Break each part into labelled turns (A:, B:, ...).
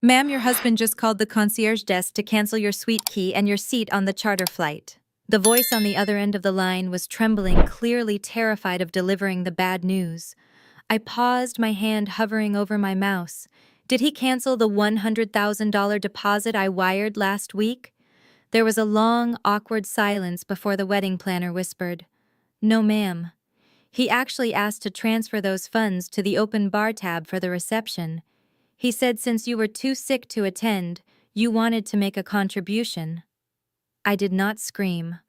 A: Ma'am, your husband just called the concierge desk to cancel your suite key and your seat on the charter flight. The voice on the other end of the line was trembling, clearly terrified of delivering the bad news. I paused, my hand hovering over my mouse. Did he cancel the $100,000 deposit I wired last week? There was a long, awkward silence before the wedding planner whispered, "No, ma'am. He actually asked to transfer those funds to the open bar tab for the reception. He said since you were too sick to attend, you wanted to make a contribution." I did not scream.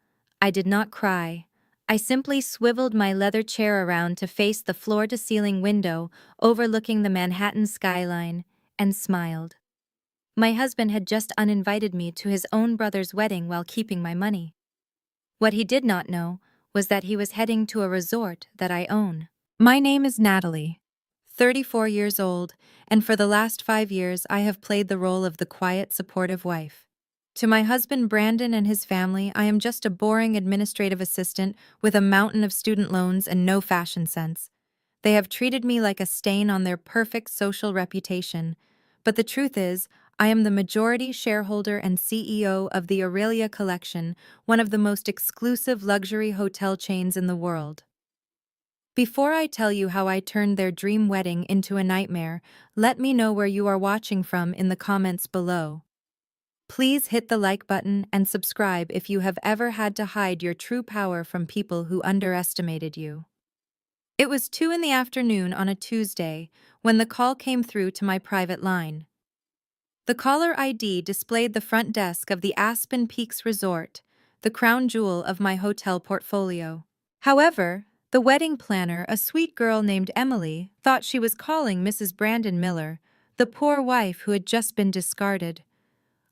A: I did not cry. I simply swiveled my leather chair around to face the floor-to-ceiling window overlooking the Manhattan skyline and smiled. My husband had just uninvited me to his own brother's wedding while keeping my money. What he did not know was that he was heading to a resort that I own. My name is Natalie, 34 years old, and for the last 5 years I have played the role of the quiet, supportive wife. To my husband Brandon and his family, I am just a boring administrative assistant with a mountain of student loans and no fashion sense. They have treated me like a stain on their perfect social reputation. But the truth is, I am the majority shareholder and CEO of the Aurelia Collection, one of the most exclusive luxury hotel chains in the world. Before I tell you how I turned their dream wedding into a nightmare, let me know where you are watching from in the comments below. Please hit the like button and subscribe if you have ever had to hide your true power from people who underestimated you. It was 2 in the afternoon on a Tuesday when the call came through to my private line. The caller ID displayed the front desk of the Aspen Peaks Resort, the crown jewel of my hotel portfolio. However, the wedding planner, a sweet girl named Emily, thought she was calling Mrs. Brandon Miller, the poor wife who had just been discarded.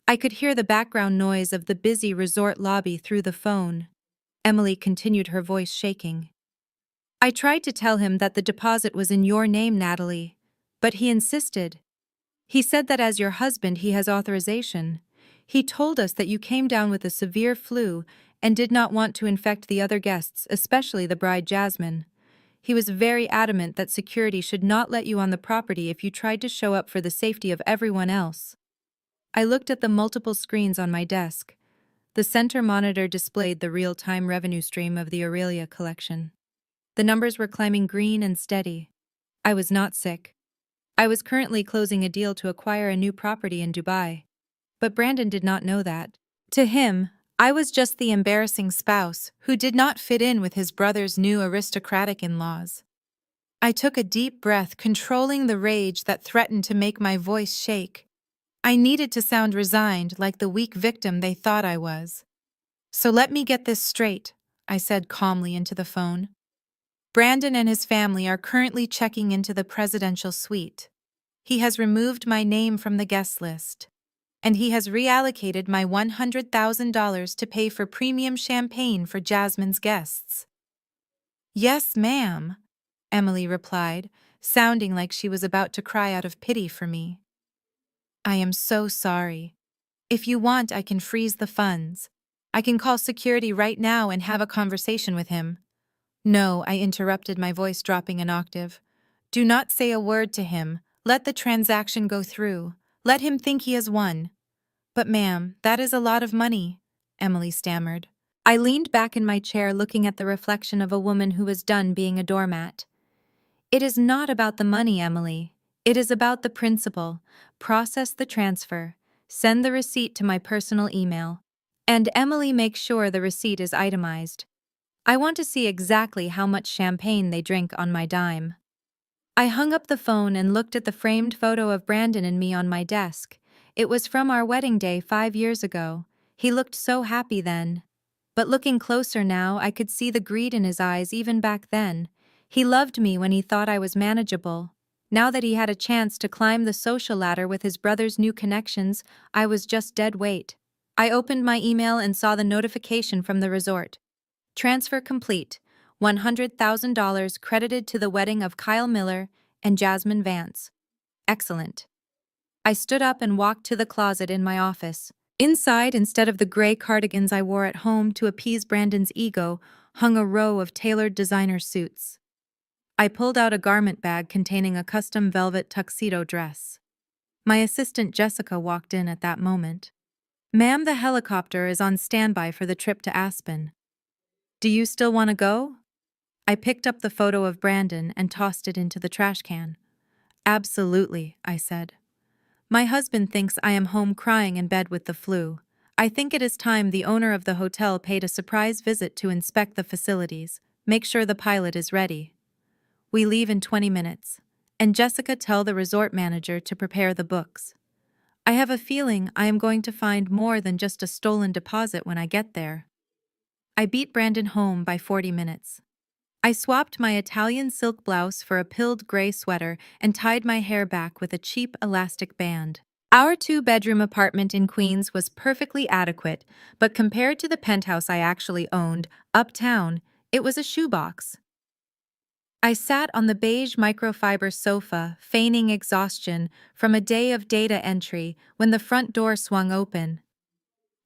A: I could hear the background noise of the busy resort lobby through the phone. Emily continued, her voice shaking. "I tried to tell him that the deposit was in your name, Natalie, but he insisted. He said that as your husband he has authorization. He told us that you came down with a severe flu and did not want to infect the other guests, especially the bride Jasmine. He was very adamant that security should not let you on the property if you tried to show up for the safety of everyone else." I looked at the multiple screens on my desk. The center monitor displayed the real-time revenue stream of the Aurelia Collection. The numbers were climbing green and steady. I was not sick. I was currently closing a deal to acquire a new property in Dubai. But Brandon did not know that. To him, I was just the embarrassing spouse who did not fit in with his brother's new aristocratic in-laws. I took a deep breath, controlling the rage that threatened to make my voice shake. I needed to sound resigned, like the weak victim they thought I was. "So let me get this straight," I said calmly into the phone. "Brandon and his family are currently checking into the presidential suite. He has removed my name from the guest list, and he has reallocated my $100,000 to pay for premium champagne for Jasmine's guests." "Yes, ma'am," Emily replied, sounding like she was about to cry out of pity for me. "I am so sorry. If you want, I can freeze the funds. I can call security right now and have a conversation with him." "No," I interrupted, my voice dropping an octave. "Do not say a word to him. Let the transaction go through. Let him think he has won." "But ma'am, that is a lot of money," Emily stammered. I leaned back in my chair, looking at the reflection of a woman who was done being a doormat. "It is not about the money, Emily. It is about the principle. Process the transfer. Send the receipt to my personal email. And Emily, make sure the receipt is itemized. I want to see exactly how much champagne they drink on my dime." I hung up the phone and looked at the framed photo of Brandon and me on my desk. It was from our wedding day 5 years ago. He looked so happy then. But looking closer now, I could see the greed in his eyes even back then. He loved me when he thought I was manageable. Now that he had a chance to climb the social ladder with his brother's new connections, I was just dead weight. I opened my email and saw the notification from the resort. "Transfer complete. $100,000 credited to the wedding of Kyle Miller and Jasmine Vance." Excellent. I stood up and walked to the closet in my office. Inside, instead of the gray cardigans I wore at home to appease Brandon's ego, hung a row of tailored designer suits. I pulled out a garment bag containing a custom velvet tuxedo dress. My assistant Jessica walked in at that moment. "Ma'am, the helicopter is on standby for the trip to Aspen. Do you still want to go?" I picked up the photo of Brandon and tossed it into the trash can. "Absolutely," I said. "My husband thinks I am home crying in bed with the flu. I think it is time the owner of the hotel paid a surprise visit to inspect the facilities, make sure the pilot is ready. We leave in 20 minutes, and Jessica tell the resort manager to prepare the books. I have a feeling I am going to find more than just a stolen deposit when I get there." I beat Brandon home by 40 minutes. I swapped my Italian silk blouse for a pilled gray sweater and tied my hair back with a cheap elastic band. Our two-bedroom apartment in Queens was perfectly adequate, but compared to the penthouse I actually owned, uptown, it was a shoebox. I sat on the beige microfiber sofa, feigning exhaustion from a day of data entry when the front door swung open.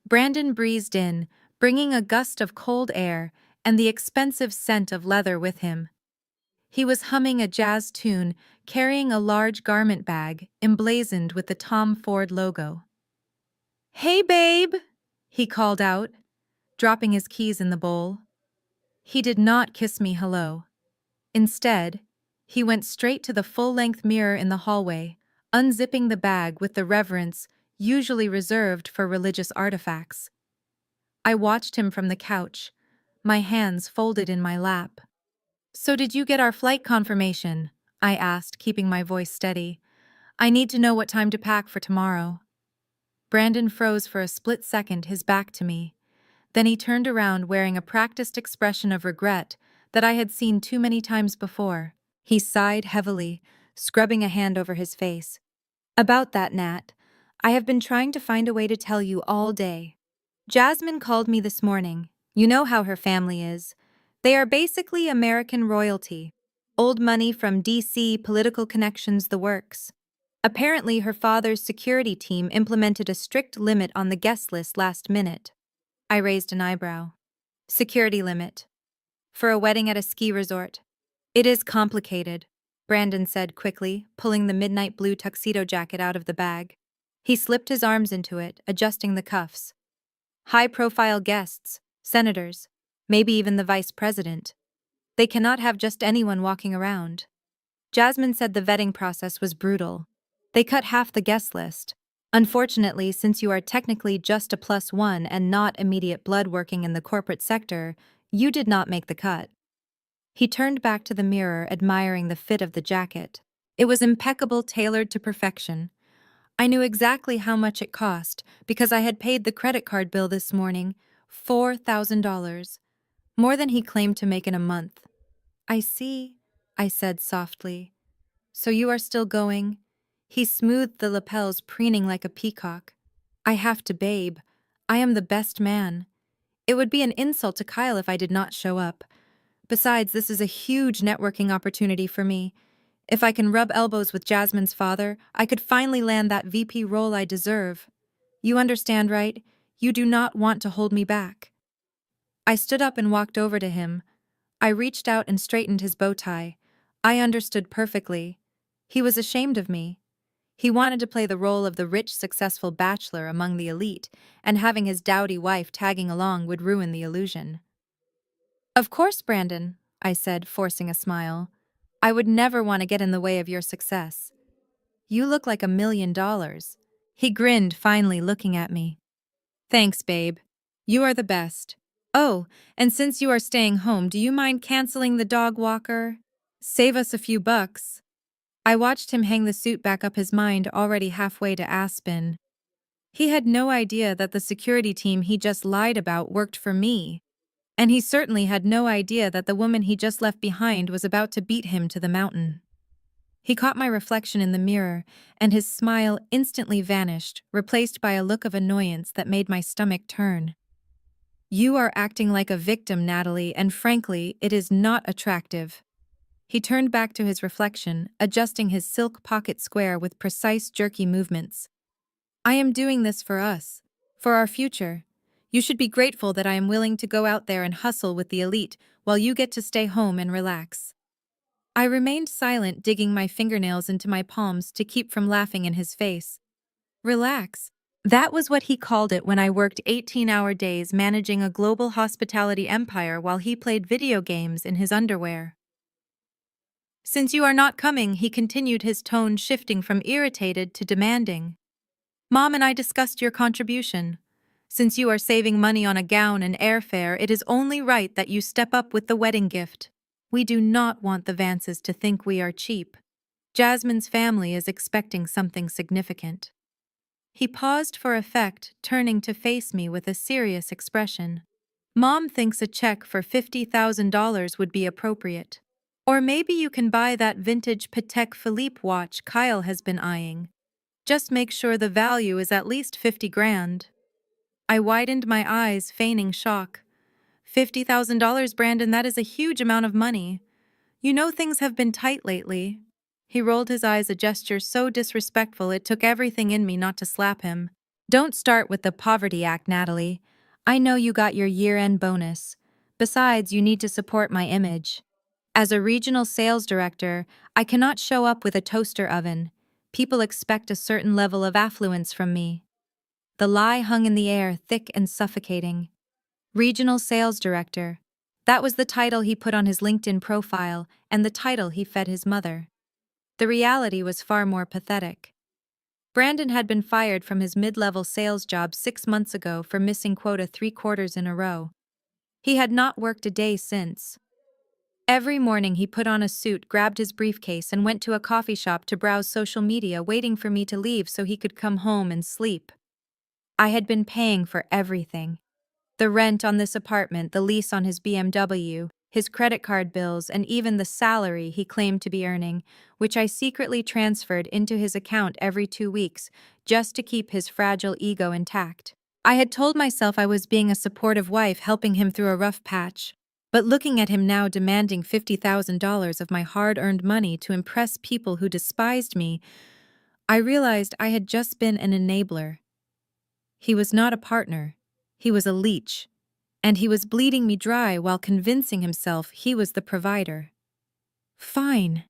A: Brandon breezed in, bringing a gust of cold air and the expensive scent of leather with him. He was humming a jazz tune, carrying a large garment bag emblazoned with the Tom Ford logo. "Hey, babe," he called out, dropping his keys in the bowl. He did not kiss me hello. Instead, he went straight to the full-length mirror in the hallway, unzipping the bag with the reverence usually reserved for religious artifacts. I watched him from the couch, my hands folded in my lap. "So did you get our flight confirmation?" I asked, keeping my voice steady. "I need to know what time to pack for tomorrow." Brandon froze for a split second, his back to me. Then he turned around wearing a practiced expression of regret that I had seen too many times before. He sighed heavily, scrubbing a hand over his face. "About that, Nat, I have been trying to find a way to tell you all day. Jasmine called me this morning. You know how her family is. They are basically American royalty. Old money from DC, political connections, the works. Apparently, her father's security team implemented a strict limit on the guest list last minute." I raised an eyebrow. "Security limit. For a wedding at a ski resort. It is complicated," Brandon said quickly, pulling the midnight blue tuxedo jacket out of the bag. He slipped his arms into it, adjusting the cuffs. "High-profile guests, senators, maybe even the vice president. They cannot have just anyone walking around. Jasmine said the vetting process was brutal. They cut half the guest list. Unfortunately, since you are technically just a +1 and not immediate blood working in the corporate sector, you did not make the cut." He turned back to the mirror, admiring the fit of the jacket. It was impeccable, tailored to perfection. I knew exactly how much it cost because I had paid the credit card bill this morning, $4,000, more than he claimed to make in a month. "I see," I said softly. "So you are still going?" He smoothed the lapels, preening like a peacock. "I have to, babe. I am the best man. It would be an insult to Kyle if I did not show up. Besides, this is a huge networking opportunity for me. If I can rub elbows with Jasmine's father, I could finally land that VP role I deserve. You understand, right? You do not want to hold me back." I stood up and walked over to him. I reached out and straightened his bow tie. I understood perfectly. He was ashamed of me. He wanted to play the role of the rich, successful bachelor among the elite, and having his dowdy wife tagging along would ruin the illusion. "Of course, Brandon," I said, forcing a smile. "I would never want to get in the way of your success. You look like $1,000,000. He grinned, finally looking at me. "Thanks, babe. You are the best. Oh, and since you are staying home, do you mind canceling the dog walker? Save us a few bucks." I watched him hang the suit back up, his mind already halfway to Aspen. He had no idea that the security team he just lied about worked for me. And he certainly had no idea that the woman he just left behind was about to beat him to the mountain. He caught my reflection in the mirror, and his smile instantly vanished, replaced by a look of annoyance that made my stomach turn. "You are acting like a victim, Natalie, and frankly, it is not attractive." He turned back to his reflection, adjusting his silk pocket square with precise, jerky movements. "I am doing this for us, for our future. You should be grateful that I am willing to go out there and hustle with the elite while you get to stay home and relax." I remained silent, digging my fingernails into my palms to keep from laughing in his face. Relax. That was what he called it when I worked 18-hour days managing a global hospitality empire while he played video games in his underwear. Since you are not coming, he continued, his tone shifting from irritated to demanding. Mom and I discussed your contribution. Since you are saving money on a gown and airfare, it is only right that you step up with the wedding gift. We do not want the Vances to think we are cheap. Jasmine's family is expecting something significant. He paused for effect, turning to face me with a serious expression. Mom thinks a check for $50,000 would be appropriate. Or maybe you can buy that vintage Patek Philippe watch Kyle has been eyeing. Just make sure the value is at least 50 grand. I widened my eyes, feigning shock. $50,000, Brandon, that is a huge amount of money. You know things have been tight lately. He rolled his eyes, a gesture so disrespectful it took everything in me not to slap him. Don't start with the Poverty Act, Natalie. I know you got your year-end bonus. Besides, you need to support my image. As a regional sales director, I cannot show up with a toaster oven. People expect a certain level of affluence from me. The lie hung in the air, thick and suffocating. Regional Sales Director. That was the title he put on his LinkedIn profile, and the title he fed his mother. The reality was far more pathetic. Brandon had been fired from his mid-level sales job 6 months ago for missing quota 3 quarters in a row. He had not worked a day since. Every morning he put on a suit, grabbed his briefcase, and went to a coffee shop to browse social media, waiting for me to leave so he could come home and sleep. I had been paying for everything. The rent on this apartment, the lease on his BMW, his credit card bills, and even the salary he claimed to be earning, which I secretly transferred into his account every 2 weeks, just to keep his fragile ego intact. I had told myself I was being a supportive wife, helping him through a rough patch. But looking at him now demanding $50,000 of my hard-earned money to impress people who despised me, I realized I had just been an enabler. He was not a partner. He was a leech. And he was bleeding me dry while convincing himself he was the provider. Fine,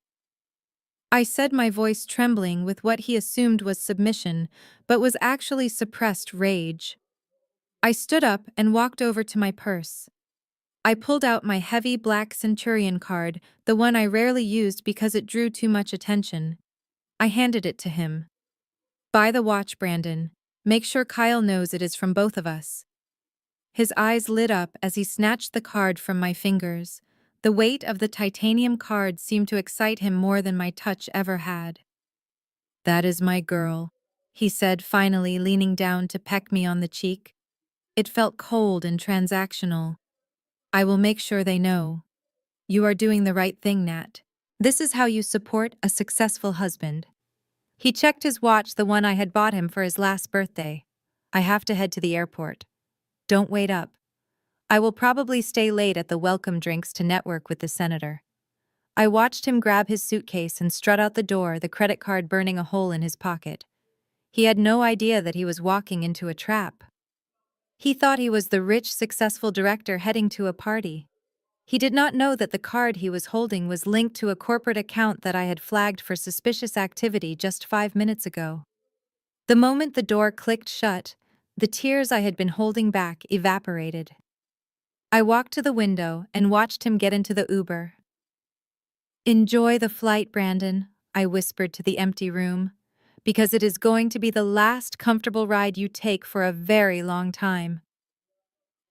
A: I said, my voice trembling with what he assumed was submission, but was actually suppressed rage. I stood up and walked over to my purse. I pulled out my heavy black Centurion card, the one I rarely used because it drew too much attention. I handed it to him. Buy the watch, Brandon. Make sure Kyle knows it is from both of us. His eyes lit up as he snatched the card from my fingers. The weight of the titanium card seemed to excite him more than my touch ever had. That is my girl, he said, finally leaning down to peck me on the cheek. It felt cold and transactional. I will make sure they know. You are doing the right thing, Nat. This is how you support a successful husband. He checked his watch, the one I had bought him for his last birthday. I have to head to the airport. Don't wait up. I will probably stay late at the welcome drinks to network with the senator. I watched him grab his suitcase and strut out the door, the credit card burning a hole in his pocket. He had no idea that he was walking into a trap. He thought he was the rich, successful director heading to a party. He did not know that the card he was holding was linked to a corporate account that I had flagged for suspicious activity just 5 minutes ago. The moment the door clicked shut, the tears I had been holding back evaporated. I walked to the window and watched him get into the Uber. Enjoy the flight, Brandon, I whispered to the empty room, because it is going to be the last comfortable ride you take for a very long time.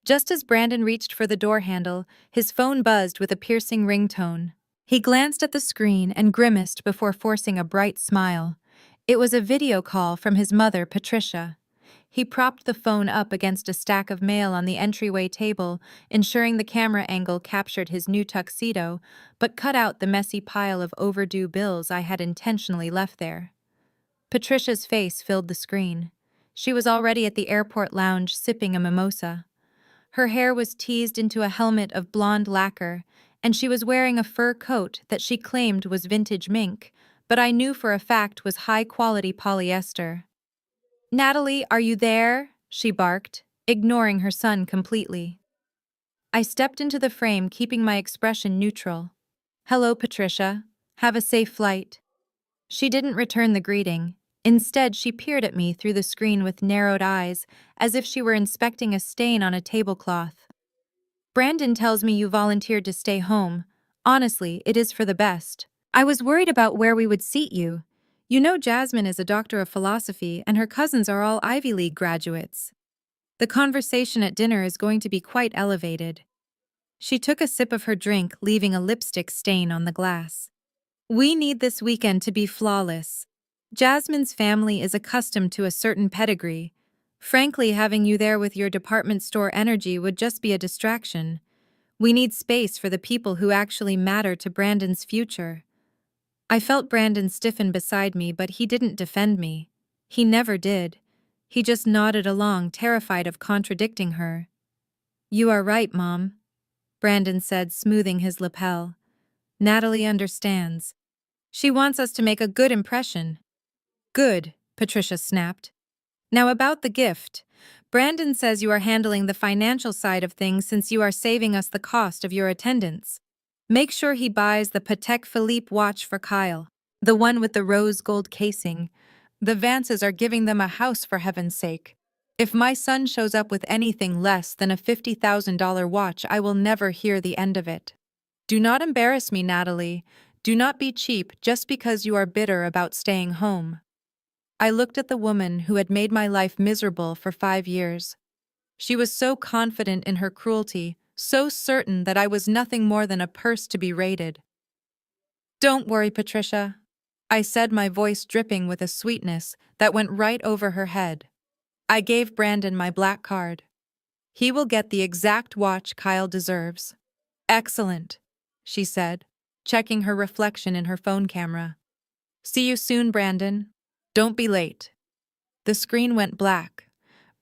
A: Just as Brandon reached for the door handle, his phone buzzed with a piercing ringtone. He glanced at the screen and grimaced before forcing a bright smile. It was a video call from his mother, Patricia. He propped the phone up against a stack of mail on the entryway table, ensuring the camera angle captured his new tuxedo, but cut out the messy pile of overdue bills I had intentionally left there. Patricia's face filled the screen. She was already at the airport lounge sipping a mimosa. Her hair was teased into a helmet of blonde lacquer, and she was wearing a fur coat that she claimed was vintage mink, but I knew for a fact was high-quality polyester. "Natalie, are you there?" she barked, ignoring her son completely. I stepped into the frame, keeping my expression neutral. Hello, Patricia. Have a safe flight. She didn't return the greeting. Instead, she peered at me through the screen with narrowed eyes, as if she were inspecting a stain on a tablecloth. Brandon tells me you volunteered to stay home. Honestly, it is for the best. I was worried about where we would seat you. You know Jasmine is a doctor of philosophy, and her cousins are all Ivy League graduates. The conversation at dinner is going to be quite elevated. She took a sip of her drink, leaving a lipstick stain on the glass. We need this weekend to be flawless. Jasmine's family is accustomed to a certain pedigree. Frankly, having you there with your department store energy would just be a distraction. We need space for the people who actually matter to Brandon's future. I felt Brandon stiffen beside me, but he didn't defend me. He never did. He just nodded along, terrified of contradicting her. You are right, Mom, Brandon said, smoothing his lapel. Natalie understands. She wants us to make a good impression. Good, Patricia snapped. Now about the gift. Brandon says you are handling the financial side of things since you are saving us the cost of your attendance. Make sure he buys the Patek Philippe watch for Kyle, the one with the rose gold casing. The Vances are giving them a house, for heaven's sake. If my son shows up with anything less than a $50,000 watch, I will never hear the end of it. Do not embarrass me, Natalie. Do not be cheap just because you are bitter about staying home. I looked at the woman who had made my life miserable for 5 years. She was so confident in her cruelty, so certain that I was nothing more than a purse to be raided. Don't worry, Patricia, I said, my voice dripping with a sweetness that went right over her head. I gave Brandon my black card. He will get the exact watch Kyle deserves. Excellent, she said, checking her reflection in her phone camera. See you soon, Brandon. Don't be late. The screen went black.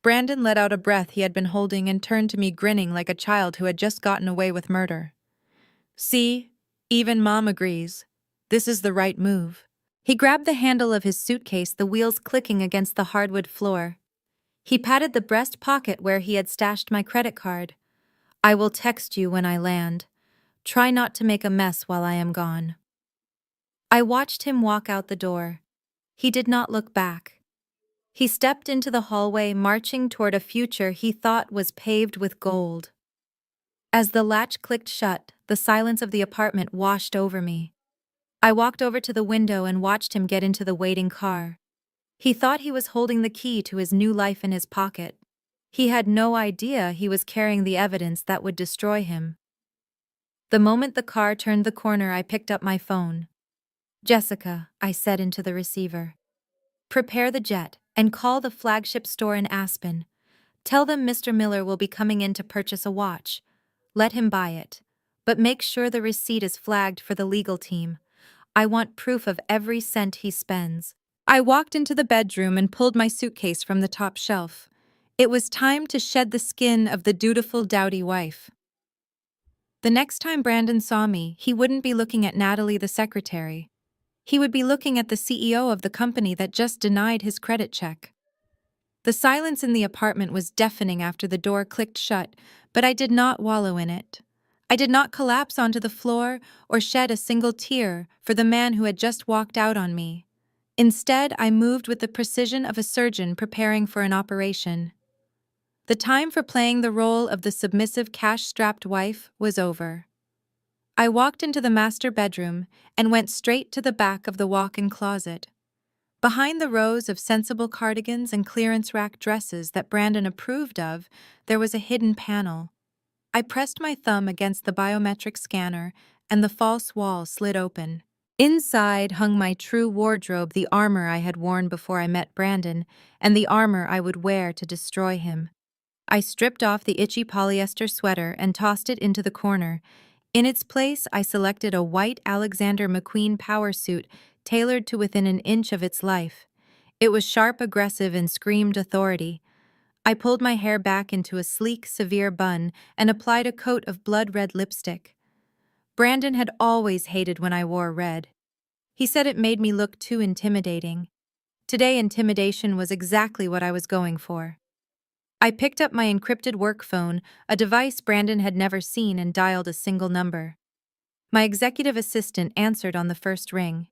A: Brandon let out a breath he had been holding and turned to me, grinning like a child who had just gotten away with murder. See, even Mom agrees. This is the right move. He grabbed the handle of his suitcase, the wheels clicking against the hardwood floor. He patted the breast pocket where he had stashed my credit card. I will text you when I land. Try not to make a mess while I am gone. I watched him walk out the door. He did not look back. He stepped into the hallway, marching toward a future he thought was paved with gold. As the latch clicked shut, the silence of the apartment washed over me. I walked over to the window and watched him get into the waiting car. He thought he was holding the key to his new life in his pocket. He had no idea he was carrying the evidence that would destroy him. The moment the car turned the corner, I picked up my phone. Jessica, I said into the receiver. Prepare the jet and call the flagship store in Aspen. Tell them Mr. Miller will be coming in to purchase a watch. Let him buy it. But make sure the receipt is flagged for the legal team. I want proof of every cent he spends. I walked into the bedroom and pulled my suitcase from the top shelf. It was time to shed the skin of the dutiful, dowdy wife. The next time Brandon saw me, he wouldn't be looking at Natalie, the secretary. He would be looking at the CEO of the company that just denied his credit check. The silence in the apartment was deafening after the door clicked shut, but I did not wallow in it. I did not collapse onto the floor or shed a single tear for the man who had just walked out on me. Instead, I moved with the precision of a surgeon preparing for an operation. The time for playing the role of the submissive, cash-strapped wife was over. I walked into the master bedroom and went straight to the back of the walk-in closet. Behind the rows of sensible cardigans and clearance rack dresses that Brandon approved of, there was a hidden panel. I pressed my thumb against the biometric scanner, and the false wall slid open. Inside hung my true wardrobe, the armor I had worn before I met Brandon, and the armor I would wear to destroy him. I stripped off the itchy polyester sweater and tossed it into the corner. In its place, I selected a white Alexander McQueen power suit tailored to within an inch of its life. It was sharp, aggressive, and screamed authority. I pulled my hair back into a sleek, severe bun and applied a coat of blood-red lipstick. Brandon had always hated when I wore red. He said it made me look too intimidating. Today, intimidation was exactly what I was going for. I picked up my encrypted work phone, a device Brandon had never seen, and dialed a single number. My executive assistant answered on the first ring.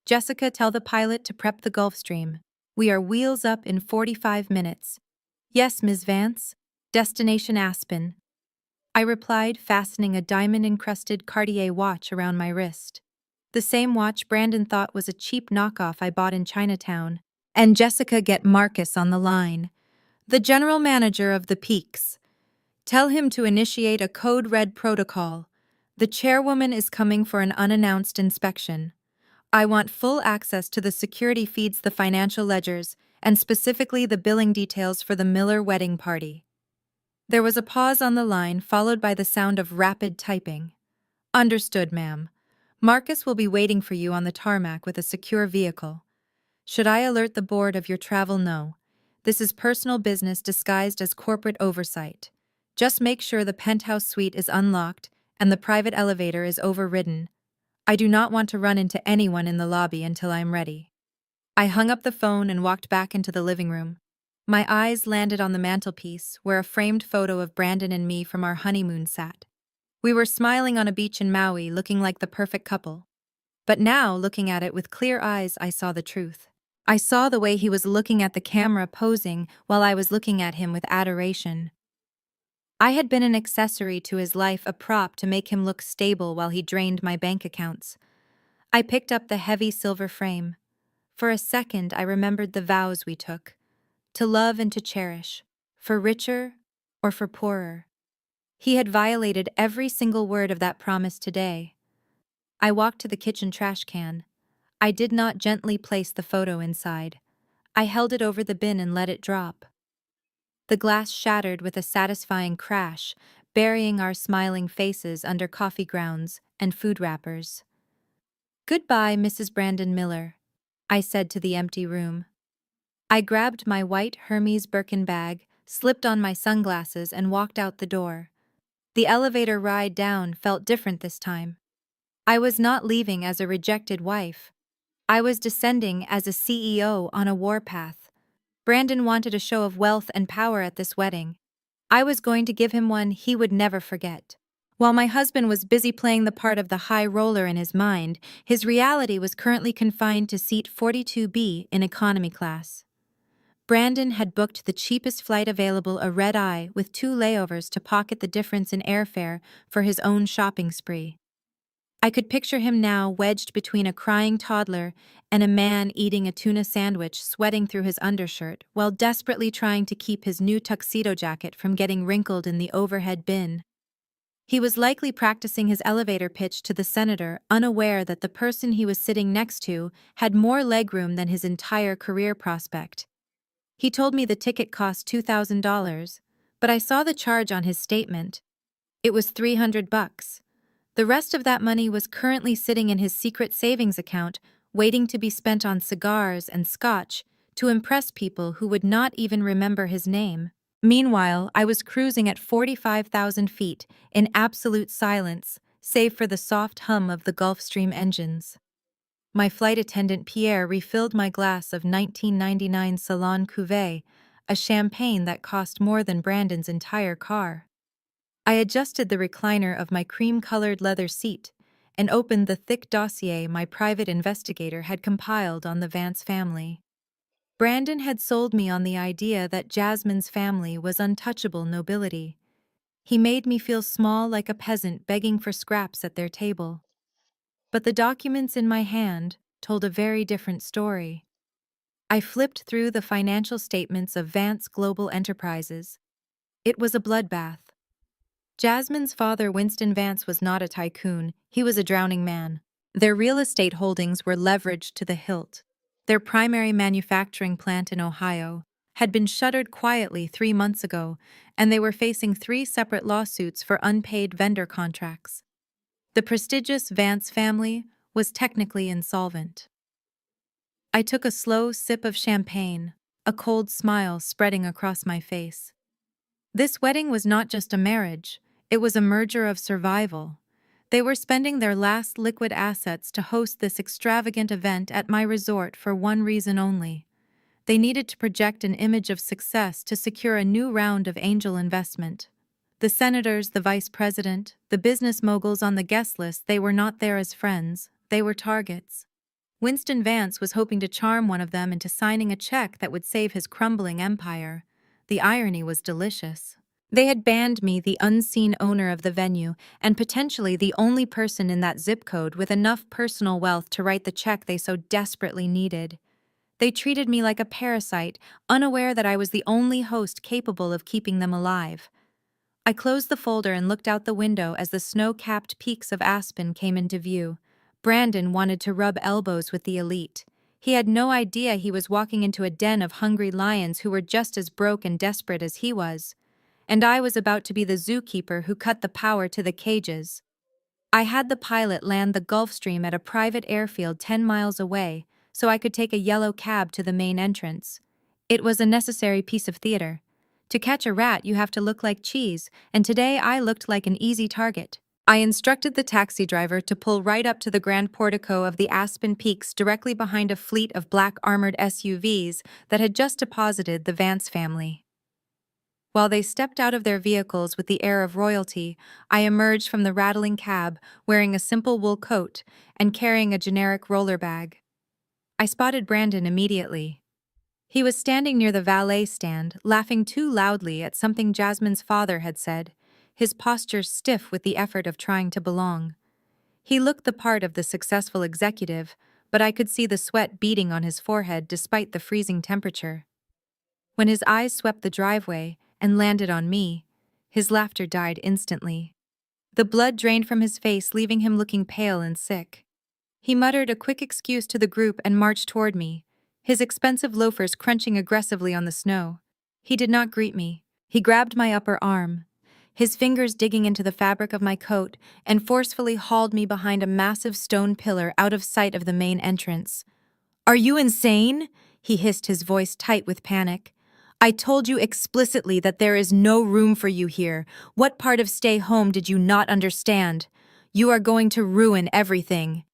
A: Jessica, tell the pilot to prep the Gulfstream. We are wheels up in 45 minutes. Yes, Ms. Vance. Destination Aspen. I replied, fastening a diamond-encrusted Cartier watch around my wrist. The same watch Brandon thought was a cheap knockoff I bought in Chinatown. And Jessica, get Marcus on the line, the general manager of the Peaks. Tell him to initiate a code red protocol. The chairwoman is coming for an unannounced inspection. I want full access to the security feeds, the financial ledgers, and specifically the billing details for the Miller wedding party. There was a pause on the line, followed by the sound of rapid typing. Understood, ma'am. Marcus will be waiting for you on the tarmac with a secure vehicle. Should I alert the board of your travel? No. This is personal business disguised as corporate oversight. Just make sure the penthouse suite is unlocked and the private elevator is overridden. I do not want to run into anyone in the lobby until I am ready. I hung up the phone and walked back into the living room. My eyes landed on the mantelpiece, where a framed photo of Brandon and me from our honeymoon sat. We were smiling on a beach in Maui, looking like the perfect couple. But now, looking at it with clear eyes, I saw the truth. I saw the way he was looking at the camera, posing, while I was looking at him with adoration. I had been an accessory to his life, a prop to make him look stable while he drained my bank accounts. I picked up the heavy silver frame. For a second, I remembered the vows we took. To love and to cherish, for richer or for poorer. He had violated every single word of that promise today. I walked to the kitchen trash can. I did not gently place the photo inside. I held it over the bin and let it drop. The glass shattered with a satisfying crash, burying our smiling faces under coffee grounds and food wrappers. Goodbye, Mrs. Brandon Miller, I said to the empty room. I grabbed my white Hermes Birkin bag, slipped on my sunglasses, and walked out the door. The elevator ride down felt different this time. I was not leaving as a rejected wife. I was descending as a CEO on a warpath. Brandon wanted a show of wealth and power at this wedding. I was going to give him one he would never forget. While my husband was busy playing the part of the high roller in his mind, his reality was currently confined to seat 42B in economy class. Brandon had booked the cheapest flight available, a red-eye with 2 layovers to pocket the difference in airfare for his own shopping spree. I could picture him now wedged between a crying toddler and a man eating a tuna sandwich, sweating through his undershirt while desperately trying to keep his new tuxedo jacket from getting wrinkled in the overhead bin. He was likely practicing his elevator pitch to the senator, unaware that the person he was sitting next to had more legroom than his entire career prospect. He told me the ticket cost $2,000, but I saw the charge on his statement. It was $300. The rest of that money was currently sitting in his secret savings account, waiting to be spent on cigars and scotch to impress people who would not even remember his name. Meanwhile, I was cruising at 45,000 feet in absolute silence, save for the soft hum of the Gulfstream engines. My flight attendant Pierre refilled my glass of 1999 Salon Cuvée, a champagne that cost more than Brandon's entire car. I adjusted the recliner of my cream-colored leather seat and opened the thick dossier my private investigator had compiled on the Vance family. Brandon had sold me on the idea that Jasmine's family was untouchable nobility. He made me feel small, like a peasant begging for scraps at their table. But the documents in my hand told a very different story. I flipped through the financial statements of Vance Global Enterprises. It was a bloodbath. Jasmine's father, Winston Vance, was not a tycoon, he was a drowning man. Their real estate holdings were leveraged to the hilt. Their primary manufacturing plant in Ohio had been shuttered quietly 3 months ago, and they were facing 3 separate lawsuits for unpaid vendor contracts. The prestigious Vance family was technically insolvent. I took a slow sip of champagne, a cold smile spreading across my face. This wedding was not just a marriage, it was a merger of survival. They were spending their last liquid assets to host this extravagant event at my resort for one reason only. They needed to project an image of success to secure a new round of angel investment. The senators, the vice president, the business moguls on the guest list, they were not there as friends, they were targets. Winston Vance was hoping to charm one of them into signing a check that would save his crumbling empire. The irony was delicious. They had banned me, the unseen owner of the venue, and potentially the only person in that zip code with enough personal wealth to write the check they so desperately needed. They treated me like a parasite, unaware that I was the only host capable of keeping them alive. I closed the folder and looked out the window as the snow-capped peaks of Aspen came into view. Brandon wanted to rub elbows with the elite. He had no idea he was walking into a den of hungry lions who were just as broke and desperate as he was. And I was about to be the zookeeper who cut the power to the cages. I had the pilot land the Gulfstream at a private airfield 10 miles away, so I could take a yellow cab to the main entrance. It was a necessary piece of theater. To catch a rat, you have to look like cheese, and today I looked like an easy target. I instructed the taxi driver to pull right up to the grand portico of the Aspen Peaks directly behind a fleet of black armored SUVs that had just deposited the Vance family. While they stepped out of their vehicles with the air of royalty, I emerged from the rattling cab wearing a simple wool coat and carrying a generic roller bag. I spotted Brandon immediately. He was standing near the valet stand, laughing too loudly at something Jasmine's father had said, his posture stiff with the effort of trying to belong. He looked the part of the successful executive, but I could see the sweat beading on his forehead despite the freezing temperature. When his eyes swept the driveway and landed on me, his laughter died instantly. The blood drained from his face, leaving him looking pale and sick. He muttered a quick excuse to the group and marched toward me, his expensive loafers crunching aggressively on the snow. He did not greet me. He grabbed my upper arm, his fingers digging into the fabric of my coat, and forcefully hauled me behind a massive stone pillar out of sight of the main entrance. "Are you insane?" he hissed, his voice tight with panic. "I told you explicitly that there is no room for you here. What part of stay home did you not understand? You are going to ruin everything."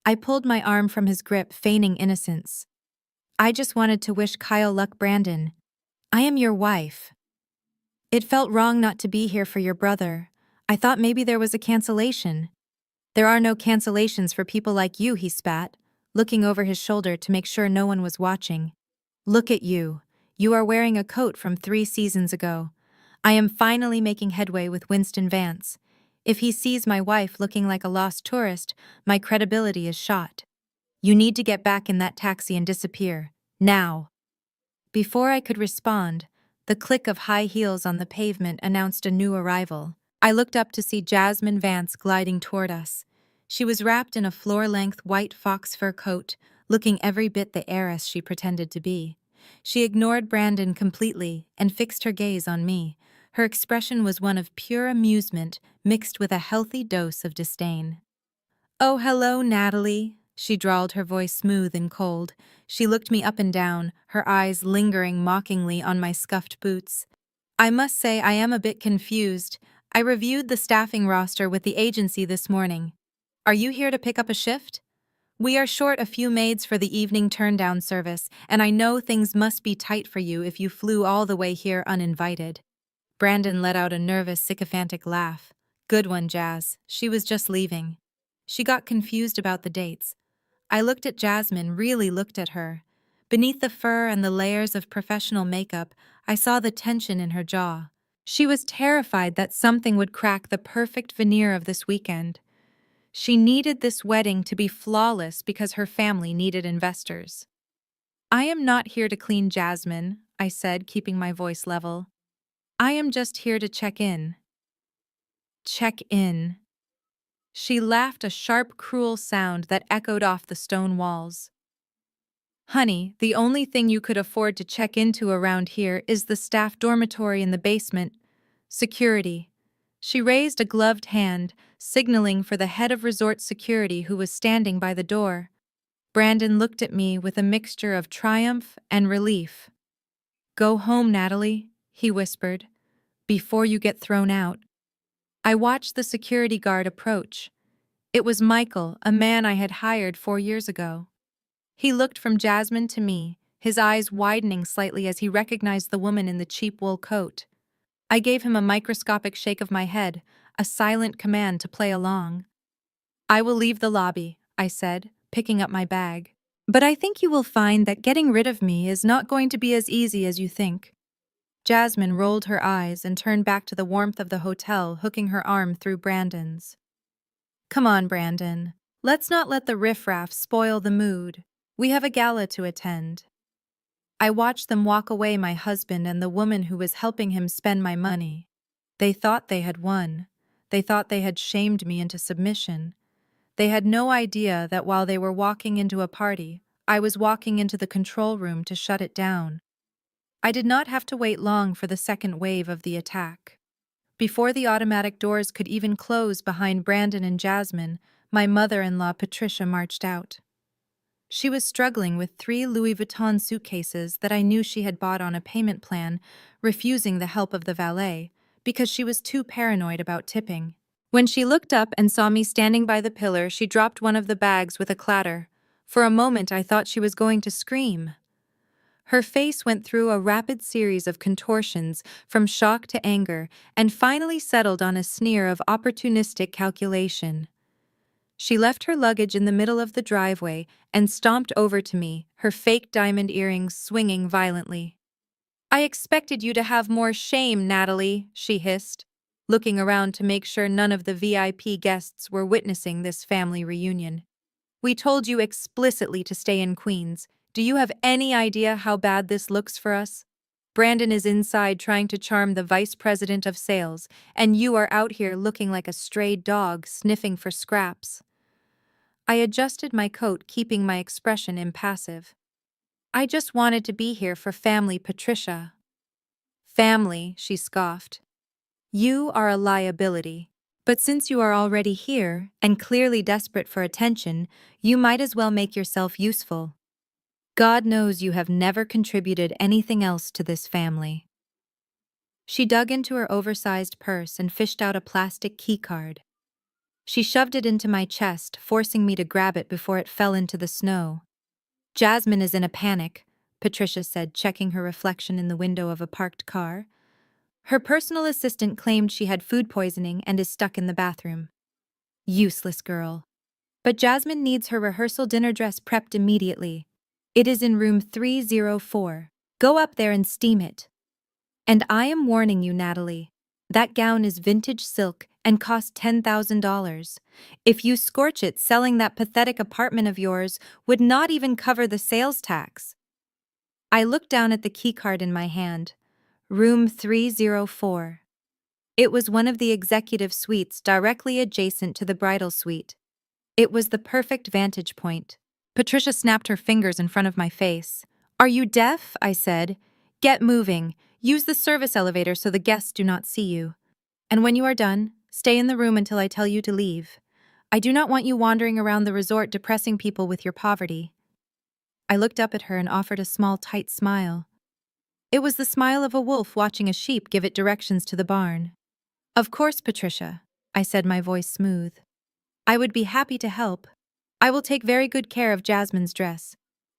A: I pulled my arm from his grip, feigning innocence. "I just wanted to wish Kyle luck, Brandon. I am your wife. It felt wrong not to be here for your brother. I thought maybe there was a cancellation." "There are no cancellations for people like you," he spat, looking over his shoulder to make sure no one was watching. "Look at you. You are wearing a coat from 3 seasons ago. I am finally making headway with Winston Vance. If he sees my wife looking like a lost tourist, my credibility is shot. You need to get back in that taxi and disappear. Now." Before I could respond, the click of high heels on the pavement announced a new arrival. I looked up to see Jasmine Vance gliding toward us. She was wrapped in a floor-length white fox fur coat, looking every bit the heiress she pretended to be. She ignored Brandon completely and fixed her gaze on me. Her expression was one of pure amusement mixed with a healthy dose of disdain. "Oh, hello, Natalie," she drawled, her voice smooth and cold. She looked me up and down, her eyes lingering mockingly on my scuffed boots. "I must say I am a bit confused. I reviewed the staffing roster with the agency this morning. Are you here to pick up a shift? We are short a few maids for the evening turn-down service, and I know things must be tight for you if you flew all the way here uninvited." Brandon let out a nervous, sycophantic laugh. "Good one, Jazz. She was just leaving." She got confused about the dates. I looked at Jasmine, really looked at her. Beneath the fur and the layers of professional makeup, I saw the tension in her jaw. She was terrified that something would crack the perfect veneer of this weekend. She needed this wedding to be flawless because her family needed investors. "I am not here to clean, Jasmine," I said, keeping my voice level. "I am just here to check in." "Check in." She laughed, a sharp, cruel sound that echoed off the stone walls. "Honey, the only thing you could afford to check into around here is the staff dormitory in the basement. Security." She raised a gloved hand, signaling for the head of resort security who was standing by the door. Brandon looked at me with a mixture of triumph and relief. "Go home, Natalie," he whispered, "before you get thrown out." I watched the security guard approach. It was Michael, a man I had hired 4 years ago. He looked from Jasmine to me, his eyes widening slightly as he recognized the woman in the cheap wool coat. I gave him a microscopic shake of my head, a silent command to play along. I will leave the lobby, I said, picking up my bag. But I think you will find that getting rid of me is not going to be as easy as you think. Jasmine rolled her eyes and turned back to the warmth of the hotel, hooking her arm through Brandon's. Come on, Brandon. Let's not let the riffraff spoil the mood. We have a gala to attend. I watched them walk away, my husband and the woman who was helping him spend my money. They thought they had won. They thought they had shamed me into submission. They had no idea that while they were walking into a party, I was walking into the control room to shut it down. I did not have to wait long for the second wave of the attack. Before the automatic doors could even close behind Brandon and Jasmine, my mother-in-law Patricia marched out. She was struggling with 3 Louis Vuitton suitcases that I knew she had bought on a payment plan, refusing the help of the valet, because she was too paranoid about tipping. When she looked up and saw me standing by the pillar, she dropped one of the bags with a clatter. For a moment I thought she was going to scream. Her face went through a rapid series of contortions, from shock to anger, and finally settled on a sneer of opportunistic calculation. She left her luggage in the middle of the driveway and stomped over to me, her fake diamond earrings swinging violently. I expected you to have more shame, Natalie, she hissed, looking around to make sure none of the VIP guests were witnessing this family reunion. We told you explicitly to stay in Queens. Do you have any idea how bad this looks for us? Brandon is inside trying to charm the vice president of sales, and you are out here looking like a stray dog sniffing for scraps. I adjusted my coat, keeping my expression impassive. I just wanted to be here for family, Patricia. Family, she scoffed. You are a liability. But since you are already here, and clearly desperate for attention, you might as well make yourself useful. God knows you have never contributed anything else to this family. She dug into her oversized purse and fished out a plastic keycard. She shoved it into my chest, forcing me to grab it before it fell into the snow. Jasmine is in a panic, Patricia said, checking her reflection in the window of a parked car. Her personal assistant claimed she had food poisoning and is stuck in the bathroom. Useless girl. But Jasmine needs her rehearsal dinner dress prepped immediately. It is in room 304. Go up there and steam it. And I am warning you, Natalie. That gown is vintage silk and costs $10,000. If you scorch it, selling that pathetic apartment of yours would not even cover the sales tax. I looked down at the keycard in my hand. Room 304. It was one of the executive suites directly adjacent to the bridal suite. It was the perfect vantage point. Patricia snapped her fingers in front of my face. Are you deaf? I said. Get moving. Use the service elevator so the guests do not see you. And when you are done, stay in the room until I tell you to leave. I do not want you wandering around the resort depressing people with your poverty. I looked up at her and offered a small, tight smile. It was the smile of a wolf watching a sheep give it directions to the barn. Of course, Patricia, I said, my voice smooth. I would be happy to help. I will take very good care of Jasmine's dress.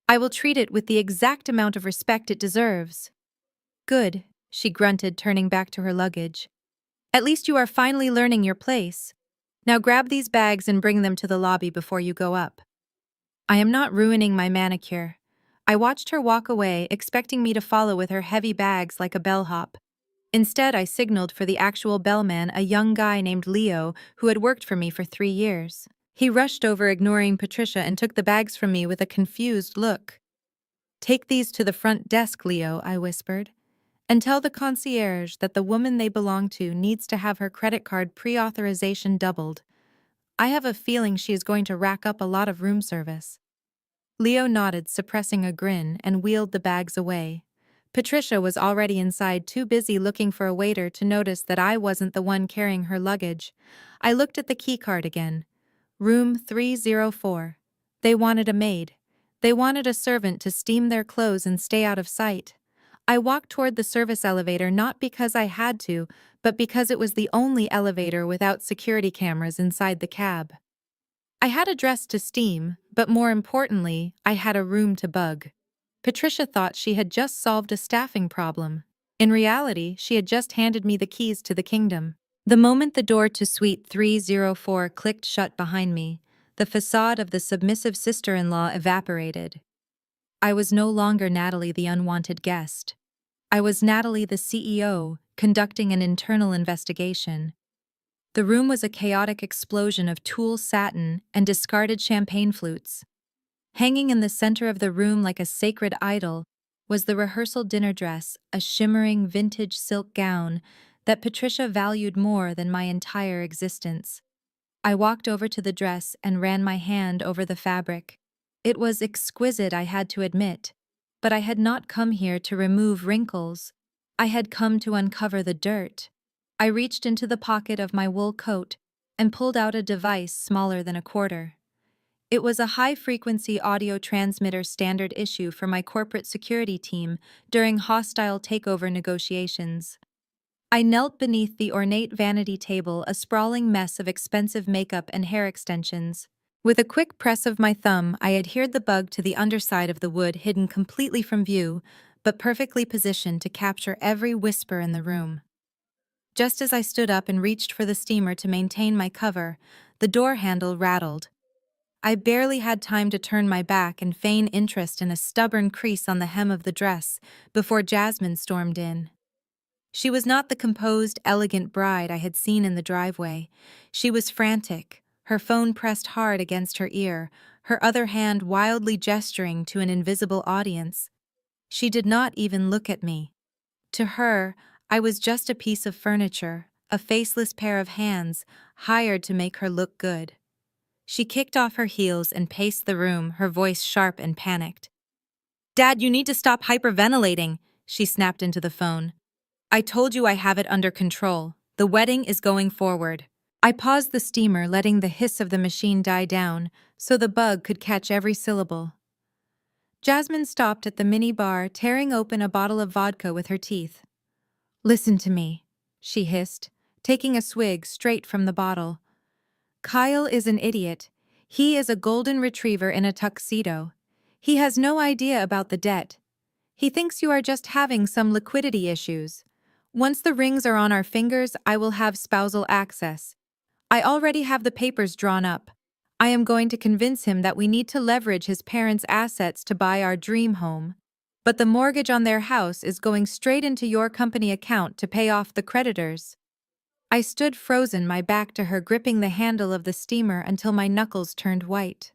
A: I will treat it with the exact amount of respect it deserves. Good, she grunted, turning back to her luggage. At least you are finally learning your place. Now grab these bags and bring them to the lobby before you go up. I am not ruining my manicure. I watched her walk away, expecting me to follow with her heavy bags like a bellhop. Instead, I signaled for the actual bellman, a young guy named Leo who had worked for me for 3 years. He rushed over, ignoring Patricia, and took the bags from me with a confused look. Take these to the front desk, Leo, I whispered, and tell the concierge that the woman they belong to needs to have her credit card pre-authorization doubled. I have a feeling she is going to rack up a lot of room service. Leo nodded, suppressing a grin, and wheeled the bags away. Patricia was already inside, too busy looking for a waiter to notice that I wasn't the one carrying her luggage. I looked at the keycard again. Room 304. They wanted a maid. They wanted a servant to steam their clothes and stay out of sight. I walked toward the service elevator not because I had to, but because it was the only elevator without security cameras inside the cab. I had a dress to steam, but more importantly, I had a room to bug. Patricia thought she had just solved a staffing problem. In reality, she had just handed me the keys to the kingdom. The moment the door to Suite 304 clicked shut behind me, the facade of the submissive sister-in-law evaporated. I was no longer Natalie the unwanted guest. I was Natalie the CEO, conducting an internal investigation. The room was a chaotic explosion of tulle satin and discarded champagne flutes. Hanging in the center of the room like a sacred idol was the rehearsal dinner dress, a shimmering vintage silk gown that Patricia valued more than my entire existence. I walked over to the dress and ran my hand over the fabric. It was exquisite, I had to admit, but I had not come here to remove wrinkles. I had come to uncover the dirt. I reached into the pocket of my wool coat and pulled out a device smaller than a quarter. It was a high-frequency audio transmitter standard issue for my corporate security team during hostile takeover negotiations. I knelt beneath the ornate vanity table, a sprawling mess of expensive makeup and hair extensions. With a quick press of my thumb, I adhered the bug to the underside of the wood, hidden completely from view, but perfectly positioned to capture every whisper in the room. Just as I stood up and reached for the steamer to maintain my cover, the door handle rattled. I barely had time to turn my back and feign interest in a stubborn crease on the hem of the dress before Jasmine stormed in. She was not the composed, elegant bride I had seen in the driveway. She was frantic, her phone pressed hard against her ear, her other hand wildly gesturing to an invisible audience. She did not even look at me. To her, I was just a piece of furniture, a faceless pair of hands, hired to make her look good. She kicked off her heels and paced the room, her voice sharp and panicked. "Dad, you need to stop hyperventilating," she snapped into the phone. "I told you I have it under control. The wedding is going forward." I paused the steamer, letting the hiss of the machine die down so the bug could catch every syllable. Jasmine stopped at the mini bar, tearing open a bottle of vodka with her teeth. "Listen to me," she hissed, taking a swig straight from the bottle. "Kyle is an idiot. He is a golden retriever in a tuxedo. He has no idea about the debt. He thinks you are just having some liquidity issues. Once the rings are on our fingers, I will have spousal access. I already have the papers drawn up. I am going to convince him that we need to leverage his parents' assets to buy our dream home. But the mortgage on their house is going straight into your company account to pay off the creditors." I stood frozen, my back to her, gripping the handle of the steamer until my knuckles turned white.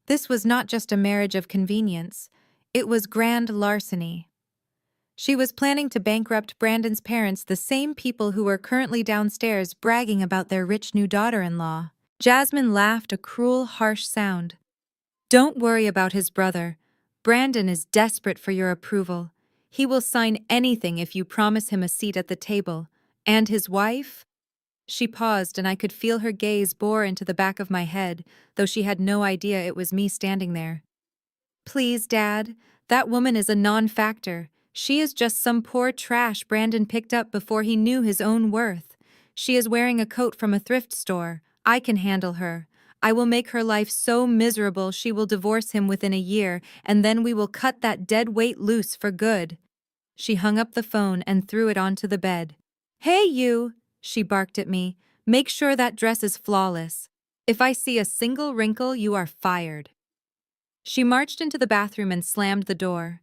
A: This was not just a marriage of convenience. It was grand larceny. She was planning to bankrupt Brandon's parents, the same people who were currently downstairs bragging about their rich new daughter-in-law. Jasmine laughed, a cruel, harsh sound. "Don't worry about his brother. Brandon is desperate for your approval. He will sign anything if you promise him a seat at the table. And his wife?" She paused, and I could feel her gaze bore into the back of my head, though she had no idea it was me standing there. "Please, Dad, that woman is a non-factor. She is just some poor trash Brandon picked up before he knew his own worth. She is wearing a coat from a thrift store. I can handle her. I will make her life so miserable she will divorce him within a year, and then we will cut that dead weight loose for good." She hung up the phone and threw it onto the bed. "Hey, you!" she barked at me. "Make sure that dress is flawless. If I see a single wrinkle, you are fired." She marched into the bathroom and slammed the door.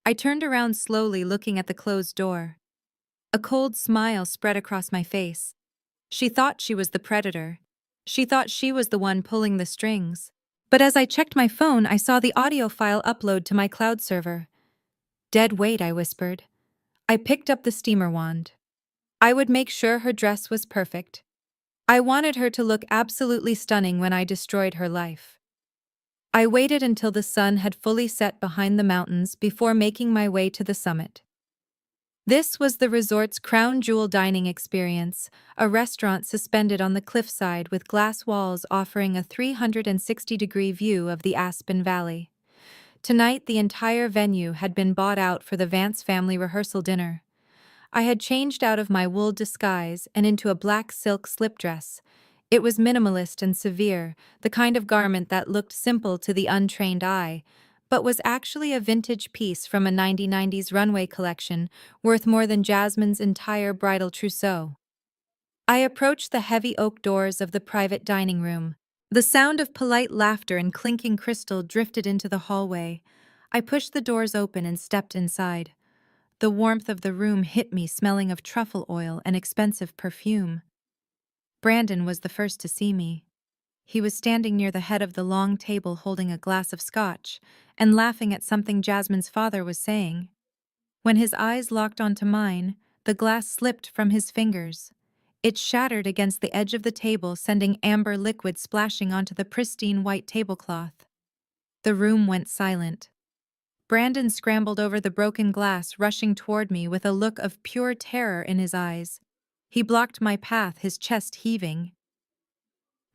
A: I turned around slowly, looking at the closed door. A cold smile spread across my face. She thought she was the predator. She thought she was the one pulling the strings. But as I checked my phone, I saw the audio file upload to my cloud server. "Dead weight," I whispered. I picked up the steamer wand. I would make sure her dress was perfect. I wanted her to look absolutely stunning when I destroyed her life. I waited until the sun had fully set behind the mountains before making my way to the summit. This was the resort's crown jewel dining experience, a restaurant suspended on the cliffside with glass walls offering a 360-degree view of the Aspen Valley. Tonight, the entire venue had been bought out for the Vance family rehearsal dinner. I had changed out of my wool disguise and into a black silk slip dress. It was minimalist and severe, the kind of garment that looked simple to the untrained eye, but was actually a vintage piece from a 1990s runway collection worth more than Jasmine's entire bridal trousseau. I approached the heavy oak doors of the private dining room. The sound of polite laughter and clinking crystal drifted into the hallway. I pushed the doors open and stepped inside. The warmth of the room hit me, smelling of truffle oil and expensive perfume. Brandon was the first to see me. He was standing near the head of the long table holding a glass of scotch and laughing at something Jasmine's father was saying. When his eyes locked onto mine, the glass slipped from his fingers. It shattered against the edge of the table, sending amber liquid splashing onto the pristine white tablecloth. The room went silent. Brandon scrambled over the broken glass, rushing toward me with a look of pure terror in his eyes. He blocked my path, his chest heaving.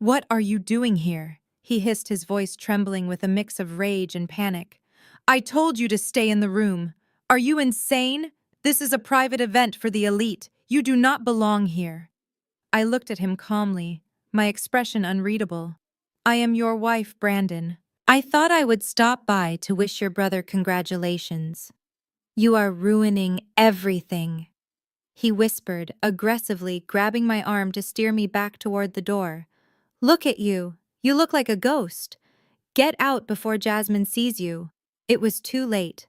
A: "What are you doing here?" he hissed, his voice trembling with a mix of rage and panic. "I told you to stay in the room. Are you insane? This is a private event for the elite. You do not belong here." I looked at him calmly, my expression unreadable. "I am your wife, Brandon. I thought I would stop by to wish your brother congratulations. You are ruining everything," he whispered, aggressively grabbing my arm to steer me back toward the door. "Look at you. You look like a ghost. Get out before Jasmine sees you." It was too late.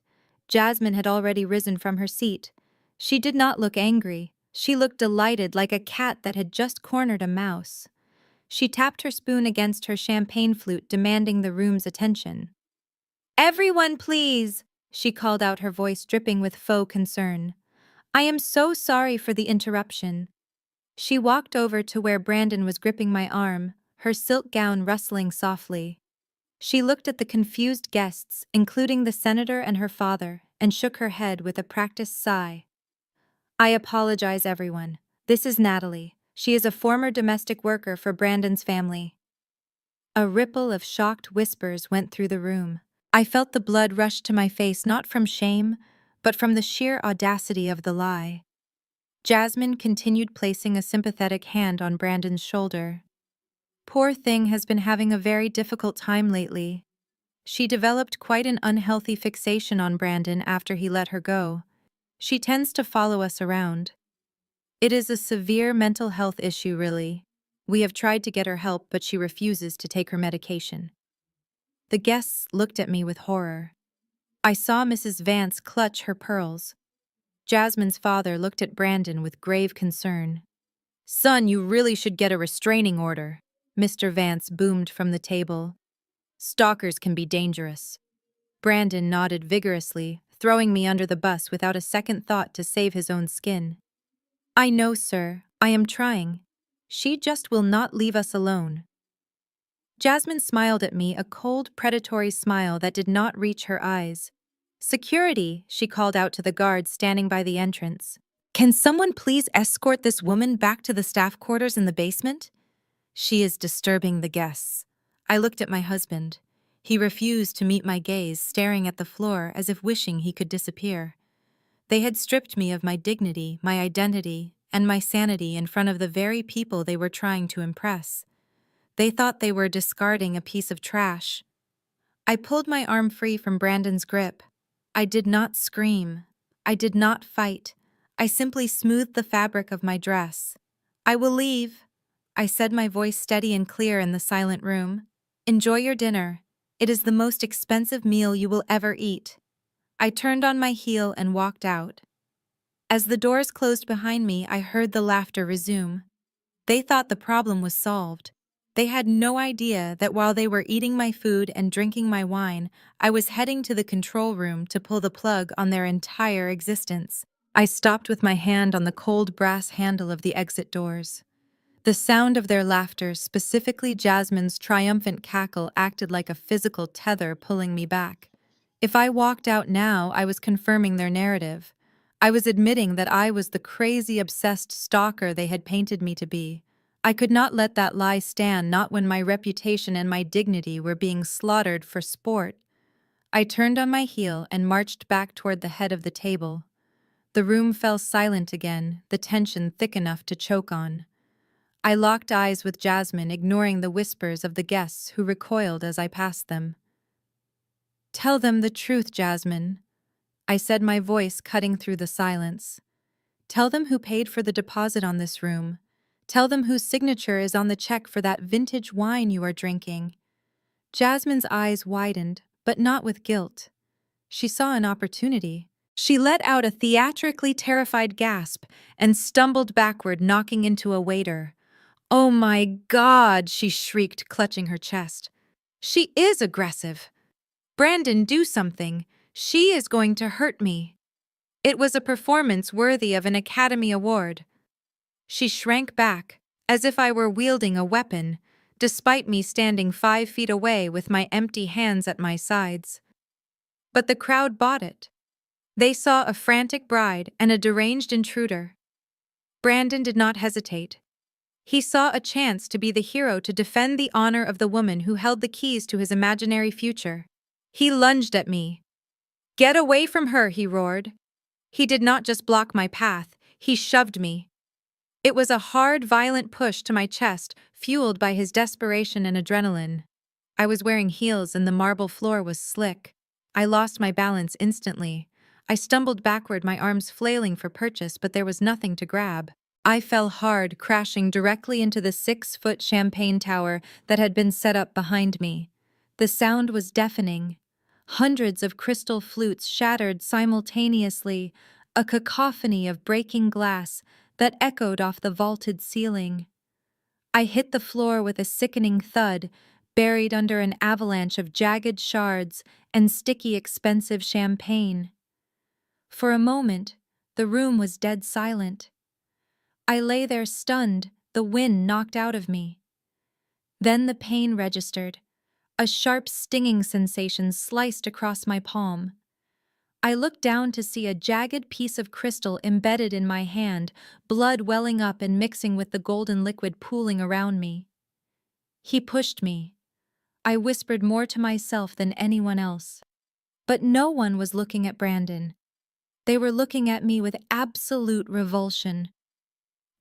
A: Jasmine had already risen from her seat. She did not look angry. She looked delighted, like a cat that had just cornered a mouse. She tapped her spoon against her champagne flute, demanding the room's attention. "Everyone, please," she called out, her voice dripping with faux concern. "I am so sorry for the interruption." She walked over to where Brandon was gripping my arm, her silk gown rustling softly. She looked at the confused guests, including the senator and her father, and shook her head with a practiced sigh. "I apologize, everyone. This is Natalie. She is a former domestic worker for Brandon's family." A ripple of shocked whispers went through the room. I felt the blood rush to my face, not from shame, but from the sheer audacity of the lie. Jasmine continued, placing a sympathetic hand on Brandon's shoulder. "Poor thing has been having a very difficult time lately. She developed quite an unhealthy fixation on Brandon after he let her go. She tends to follow us around. It is a severe mental health issue, really. We have tried to get her help, but she refuses to take her medication." The guests looked at me with horror. I saw Mrs. Vance clutch her pearls. Jasmine's father looked at Brandon with grave concern. "Son, you really should get a restraining order," Mr. Vance boomed from the table. "Stalkers can be dangerous." Brandon nodded vigorously, throwing me under the bus without a second thought to save his own skin. "I know, sir. I am trying. She just will not leave us alone." Jasmine smiled at me, a cold, predatory smile that did not reach her eyes. "Security," she called out to the guards standing by the entrance. "Can someone please escort this woman back to the staff quarters in the basement? She is disturbing the guests." I looked at my husband. He refused to meet my gaze, staring at the floor as if wishing he could disappear. They had stripped me of my dignity, my identity, and my sanity in front of the very people they were trying to impress. They thought they were discarding a piece of trash. I pulled my arm free from Brandon's grip. I did not scream. I did not fight. I simply smoothed the fabric of my dress. "I will leave," I said, my voice steady and clear in the silent room. "Enjoy your dinner. It is the most expensive meal you will ever eat." I turned on my heel and walked out. As the doors closed behind me, I heard the laughter resume. They thought the problem was solved. They had no idea that while they were eating my food and drinking my wine, I was heading to the control room to pull the plug on their entire existence. I stopped with my hand on the cold brass handle of the exit doors. The sound of their laughter, specifically Jasmine's triumphant cackle, acted like a physical tether pulling me back. If I walked out now, I was confirming their narrative. I was admitting that I was the crazy, obsessed stalker they had painted me to be. I could not let that lie stand, not when my reputation and my dignity were being slaughtered for sport. I turned on my heel and marched back toward the head of the table. The room fell silent again, the tension thick enough to choke on. I locked eyes with Jasmine, ignoring the whispers of the guests who recoiled as I passed them. Tell them the truth, Jasmine, I said, my voice cutting through the silence. Tell them who paid for the deposit on this room. Tell them whose signature is on the check for that vintage wine you are drinking. Jasmine's eyes widened, but not with guilt. She saw an opportunity. She let out a theatrically terrified gasp and stumbled backward, knocking into a waiter. "Oh my God," she shrieked, clutching her chest. "She is aggressive. Brandon, do something. She is going to hurt me." It was a performance worthy of an Academy Award. She shrank back, as if I were wielding a weapon, despite me standing 5 feet away with my empty hands at my sides. But the crowd bought it. They saw a frantic bride and a deranged intruder. Brandon did not hesitate. He saw a chance to be the hero to defend the honor of the woman who held the keys to his imaginary future. He lunged at me. "Get away from her," he roared. He did not just block my path, he shoved me. It was a hard, violent push to my chest, fueled by his desperation and adrenaline. I was wearing heels and the marble floor was slick. I lost my balance instantly. I stumbled backward, my arms flailing for purchase, but there was nothing to grab. I fell hard, crashing directly into the 6-foot champagne tower that had been set up behind me. The sound was deafening. Hundreds of crystal flutes shattered simultaneously, a cacophony of breaking glass that echoed off the vaulted ceiling. I hit the floor with a sickening thud, buried under an avalanche of jagged shards and sticky, expensive champagne. For a moment, the room was dead silent. I lay there stunned, the wind knocked out of me. Then the pain registered. A sharp, stinging sensation sliced across my palm. I looked down to see a jagged piece of crystal embedded in my hand, blood welling up and mixing with the golden liquid pooling around me. He pushed me. I whispered more to myself than anyone else. But no one was looking at Brandon. They were looking at me with absolute revulsion.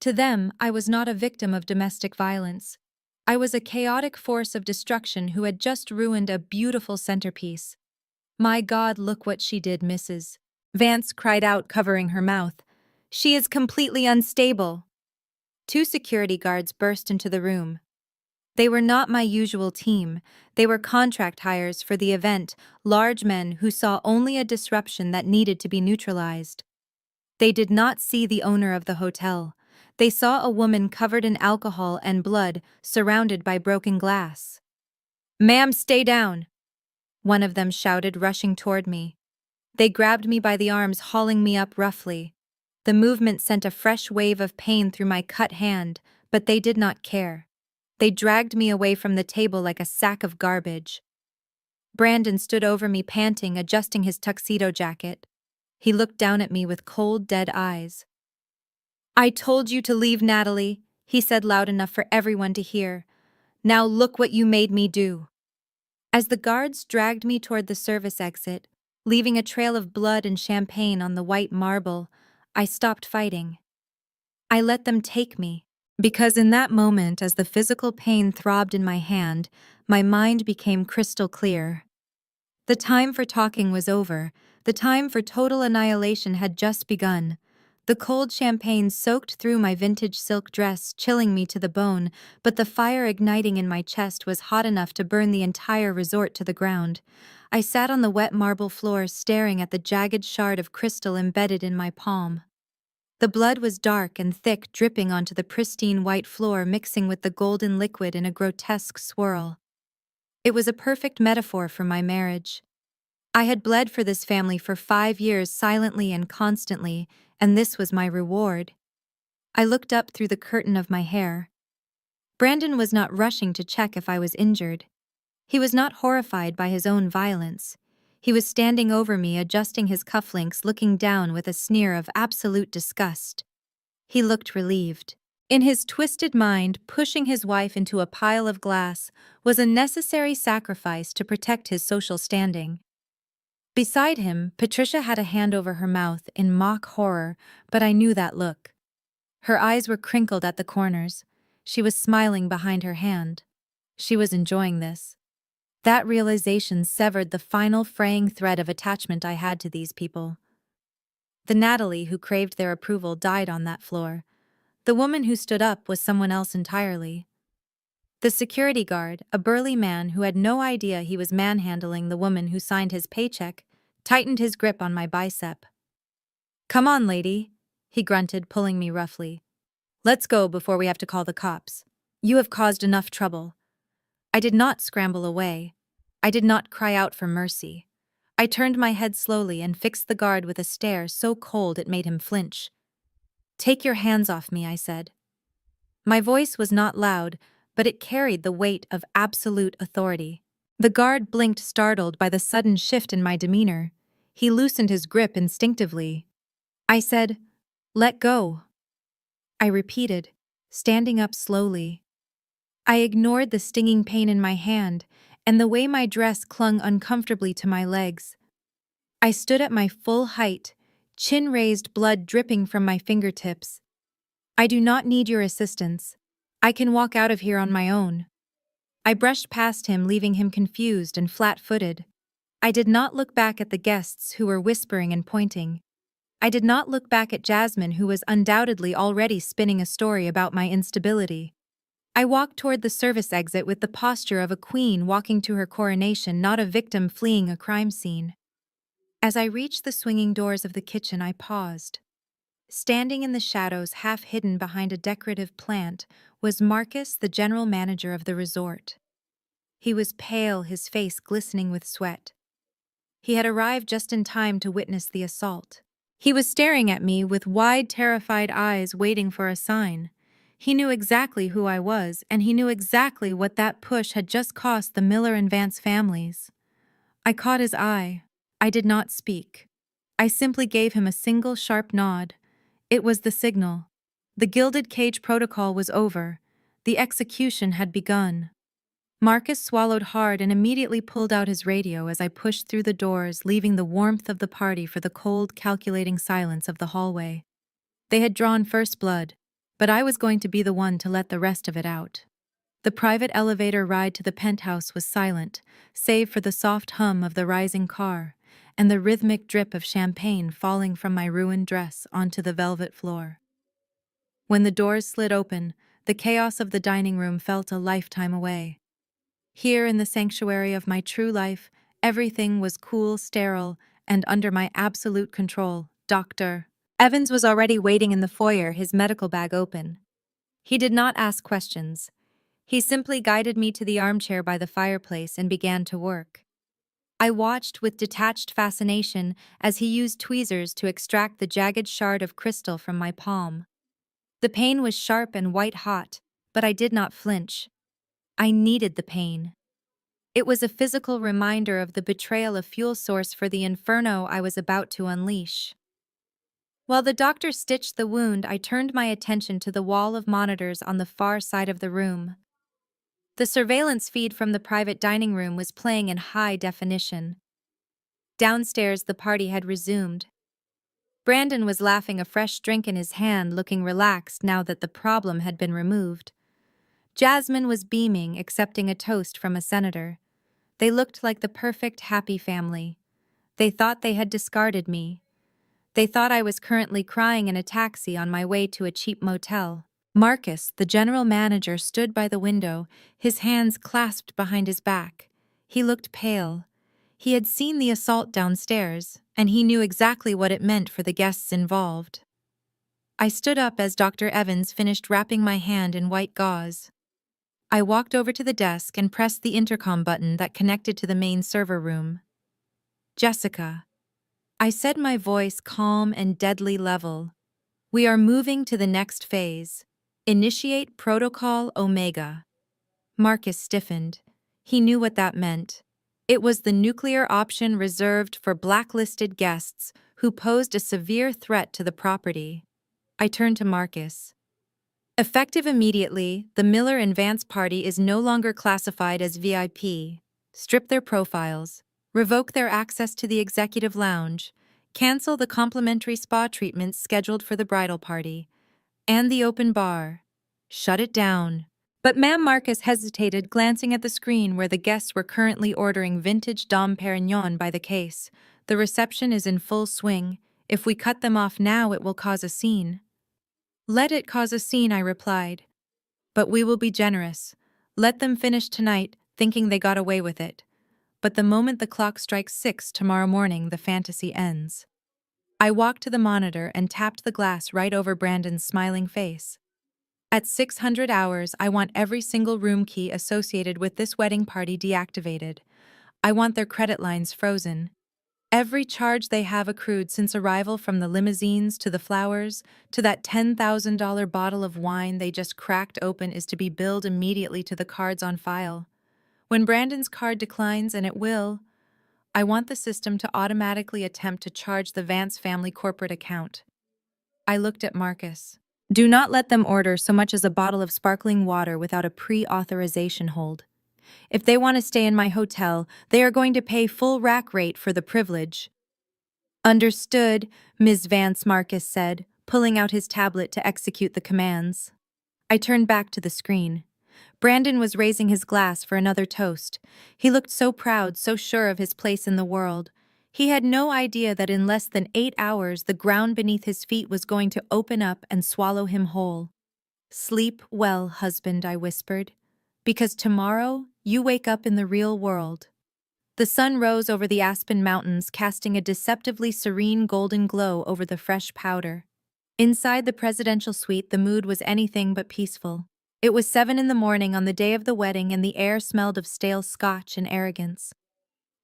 A: To them, I was not a victim of domestic violence. I was a chaotic force of destruction who had just ruined a beautiful centerpiece. "My God, look what she did, Mrs. Vance cried out, covering her mouth. "She is completely unstable." 2 security guards burst into the room. They were not my usual team. They were contract hires for the event, large men who saw only a disruption that needed to be neutralized. They did not see the owner of the hotel. They saw a woman covered in alcohol and blood, surrounded by broken glass. "Ma'am, stay down," one of them shouted, rushing toward me. They grabbed me by the arms, hauling me up roughly. The movement sent a fresh wave of pain through my cut hand, but they did not care. They dragged me away from the table like a sack of garbage. Brandon stood over me, panting, adjusting his tuxedo jacket. He looked down at me with cold, dead eyes. "I told you to leave, Natalie," he said loud enough for everyone to hear. "Now look what you made me do." As the guards dragged me toward the service exit, leaving a trail of blood and champagne on the white marble, I stopped fighting. I let them take me, because in that moment, as the physical pain throbbed in my hand, my mind became crystal clear. The time for talking was over. The time for total annihilation had just begun. The cold champagne soaked through my vintage silk dress, chilling me to the bone, but the fire igniting in my chest was hot enough to burn the entire resort to the ground. I sat on the wet marble floor, staring at the jagged shard of crystal embedded in my palm. The blood was dark and thick, dripping onto the pristine white floor, mixing with the golden liquid in a grotesque swirl. It was a perfect metaphor for my marriage. I had bled for this family for 5 years, silently and constantly, and this was my reward. I looked up through the curtain of my hair. Brandon was not rushing to check if I was injured. He was not horrified by his own violence. He was standing over me, adjusting his cufflinks, looking down with a sneer of absolute disgust. He looked relieved. In his twisted mind, pushing his wife into a pile of glass was a necessary sacrifice to protect his social standing. Beside him, Patricia had a hand over her mouth in mock horror, but I knew that look. Her eyes were crinkled at the corners. She was smiling behind her hand. She was enjoying this. That realization severed the final fraying thread of attachment I had to these people. The Natalie who craved their approval died on that floor. The woman who stood up was someone else entirely. The security guard, a burly man who had no idea he was manhandling the woman who signed his paycheck, tightened his grip on my bicep. "Come on, lady," he grunted, pulling me roughly. "Let's go before we have to call the cops. You have caused enough trouble." I did not scramble away. I did not cry out for mercy. I turned my head slowly and fixed the guard with a stare so cold it made him flinch. "Take your hands off me," I said. My voice was not loud, but it carried the weight of absolute authority. The guard blinked, startled by the sudden shift in my demeanor. He loosened his grip instinctively. I said, "Let go." I repeated, standing up slowly. I ignored the stinging pain in my hand and the way my dress clung uncomfortably to my legs. I stood at my full height, chin raised, blood dripping from my fingertips. "I do not need your assistance. I can walk out of here on my own." I brushed past him, leaving him confused and flat-footed. I did not look back at the guests who were whispering and pointing. I did not look back at Jasmine, who was undoubtedly already spinning a story about my instability. I walked toward the service exit with the posture of a queen walking to her coronation, not a victim fleeing a crime scene. As I reached the swinging doors of the kitchen, I paused. Standing in the shadows, half hidden behind a decorative plant, was Marcus, the general manager of the resort. He was pale, his face glistening with sweat. He had arrived just in time to witness the assault. He was staring at me with wide, terrified eyes, waiting for a sign. He knew exactly who I was, and he knew exactly what that push had just cost the Miller and Vance families. I caught his eye. I did not speak. I simply gave him a single sharp nod. It was the signal. The gilded cage protocol was over. The execution had begun. Marcus swallowed hard and immediately pulled out his radio as I pushed through the doors, leaving the warmth of the party for the cold, calculating silence of the hallway. They had drawn first blood, but I was going to be the one to let the rest of it out. The private elevator ride to the penthouse was silent, save for the soft hum of the rising car and the rhythmic drip of champagne falling from my ruined dress onto the velvet floor. When the doors slid open, the chaos of the dining room felt a lifetime away. Here in the sanctuary of my true life, everything was cool, sterile, and under my absolute control. Dr. Evans was already waiting in the foyer, his medical bag open. He did not ask questions. He simply guided me to the armchair by the fireplace and began to work. I watched with detached fascination as he used tweezers to extract the jagged shard of crystal from my palm. The pain was sharp and white-hot, but I did not flinch. I needed the pain. It was a physical reminder of the betrayal of fuel source for the inferno I was about to unleash. While the doctor stitched the wound, I turned my attention to the wall of monitors on the far side of the room. The surveillance feed from the private dining room was playing in high definition. Downstairs, the party had resumed. Brandon was laughing, a fresh drink in his hand, looking relaxed now that the problem had been removed. Jasmine was beaming, accepting a toast from a senator. They looked like the perfect, happy family. They thought they had discarded me. They thought I was currently crying in a taxi on my way to a cheap motel. Marcus, the general manager, stood by the window, his hands clasped behind his back. He looked pale. He had seen the assault downstairs, and he knew exactly what it meant for the guests involved. I stood up as Dr. Evans finished wrapping my hand in white gauze. I walked over to the desk and pressed the intercom button that connected to the main server room. "Jessica," I said, my voice calm and deadly level. "We are moving to the next phase. Initiate Protocol Omega." Marcus stiffened. He knew what that meant. It was the nuclear option reserved for blacklisted guests who posed a severe threat to the property. I turned to Marcus. "Effective immediately, the Miller and Vance party is no longer classified as VIP. Strip their profiles, revoke their access to the executive lounge, cancel the complimentary spa treatments scheduled for the bridal party, and the open bar. Shut it down." But Ma'am Marcus hesitated, glancing at the screen where the guests were currently ordering vintage Dom Perignon by the case. The reception is in full swing. If we cut them off now, it will cause a scene. Let it cause a scene, I replied. But we will be generous. Let them finish tonight, thinking they got away with it. But the moment the clock strikes 6 tomorrow morning, the fantasy ends. I walked to the monitor and tapped the glass right over Brandon's smiling face. At 600 hours, I want every single room key associated with this wedding party deactivated. I want their credit lines frozen. Every charge they have accrued since arrival, from the limousines to the flowers to that $10,000 bottle of wine they just cracked open, is to be billed immediately to the cards on file. When Brandon's card declines, and it will, I want the system to automatically attempt to charge the Vance family corporate account. I looked at Marcus. Do not let them order so much as a bottle of sparkling water without a pre-authorization hold. If they want to stay in my hotel, they are going to pay full rack rate for the privilege. Understood, Ms. Vance, Marcus said, pulling out his tablet to execute the commands. I turned back to the screen. Brandon was raising his glass for another toast. He looked so proud, so sure of his place in the world. He had no idea that in less than 8 hours the ground beneath his feet was going to open up and swallow him whole. Sleep well, husband, I whispered, because tomorrow you wake up in the real world. The sun rose over the Aspen Mountains, casting a deceptively serene golden glow over the fresh powder. Inside the presidential suite, the mood was anything but peaceful. It was 7 in the morning on the day of the wedding, and the air smelled of stale scotch and arrogance.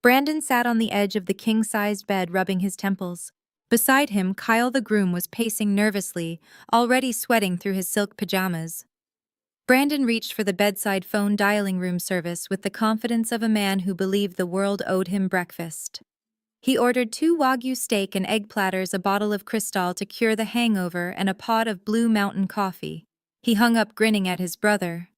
A: Brandon sat on the edge of the king-sized bed, rubbing his temples. Beside him, Kyle the groom was pacing nervously, already sweating through his silk pajamas. Brandon reached for the bedside phone, dialing room service with the confidence of a man who believed the world owed him breakfast. He ordered 2 Wagyu steak and egg platters, a bottle of Cristal to cure the hangover, and a pot of Blue Mountain coffee. He hung up, grinning at his brother.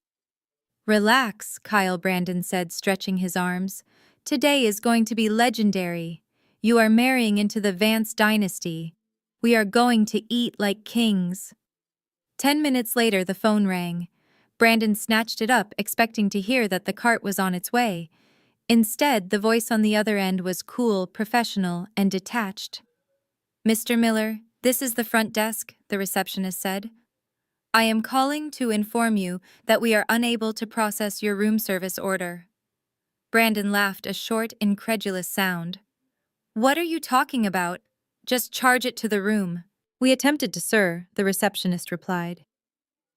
A: Relax, Kyle, Brandon said, stretching his arms. Today is going to be legendary. You are marrying into the Vance dynasty. We are going to eat like kings. 10 minutes later, the phone rang. Brandon snatched it up, expecting to hear that the cart was on its way. Instead, the voice on the other end was cool, professional, and detached. Mr. Miller, this is the front desk, the receptionist said. I am calling to inform you that we are unable to process your room service order. Brandon laughed, a short, incredulous sound. What are you talking about? Just charge it to the room. We attempted to, sir, the receptionist replied.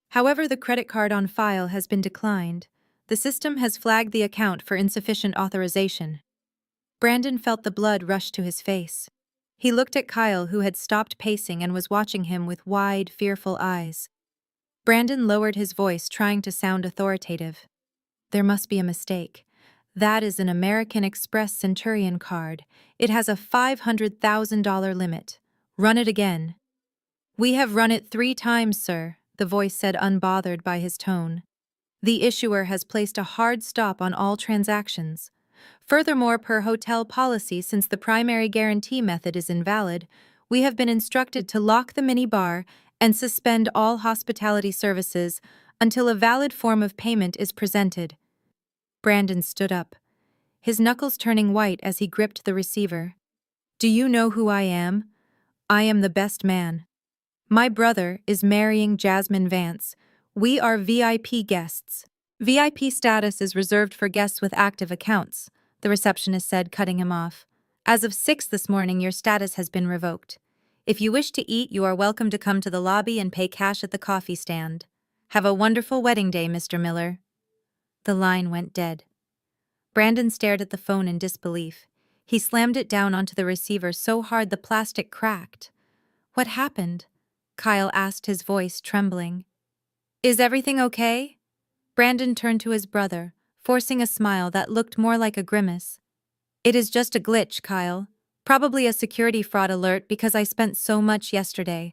A: However, the credit card on file has been declined. The system has flagged the account for insufficient authorization. Brandon felt the blood rush to his face. He looked at Kyle, who had stopped pacing and was watching him with wide, fearful eyes. Brandon lowered his voice, trying to sound authoritative. There must be a mistake. That is an American Express Centurion card. It has a $500,000 limit. Run it again. We have run it 3 times, sir, the voice said, unbothered by his tone. The issuer has placed a hard stop on all transactions. Furthermore, per hotel policy, since the primary guarantee method is invalid, we have been instructed to lock the minibar and suspend all hospitality services until a valid form of payment is presented. Brandon stood up, his knuckles turning white as he gripped the receiver. Do you know who I am? I am the best man. My brother is marrying Jasmine Vance. We are VIP guests. VIP status is reserved for guests with active accounts, the receptionist said, cutting him off. As of 6 this morning, your status has been revoked. If you wish to eat, you are welcome to come to the lobby and pay cash at the coffee stand. Have a wonderful wedding day, Mr. Miller. The line went dead. Brandon stared at the phone in disbelief. He slammed it down onto the receiver so hard the plastic cracked. What happened? Kyle asked, his voice trembling. Is everything okay? Brandon turned to his brother, forcing a smile that looked more like a grimace. It is just a glitch, Kyle. Probably a security fraud alert because I spent so much yesterday.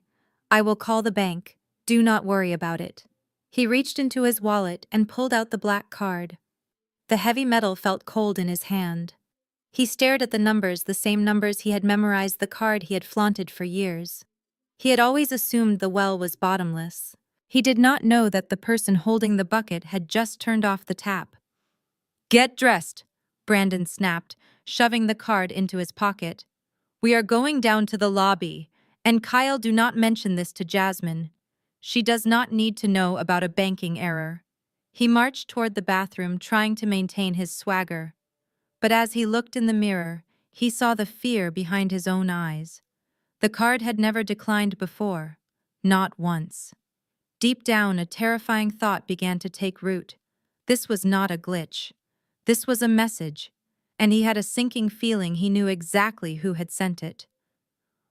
A: I will call the bank. Do not worry about it. He reached into his wallet and pulled out the black card. The heavy metal felt cold in his hand. He stared at the numbers, the same numbers he had memorized, the card he had flaunted for years. He had always assumed the well was bottomless. He did not know that the person holding the bucket had just turned off the tap. "Get dressed," Brandon snapped, shoving the card into his pocket. "We are going down to the lobby, and Kyle, do not mention this to Jasmine. She does not need to know about a banking error." He marched toward the bathroom, trying to maintain his swagger. But as he looked in the mirror, he saw the fear behind his own eyes. The card had never declined before, not once. Deep down, a terrifying thought began to take root. This was not a glitch. This was a message, and he had a sinking feeling he knew exactly who had sent it.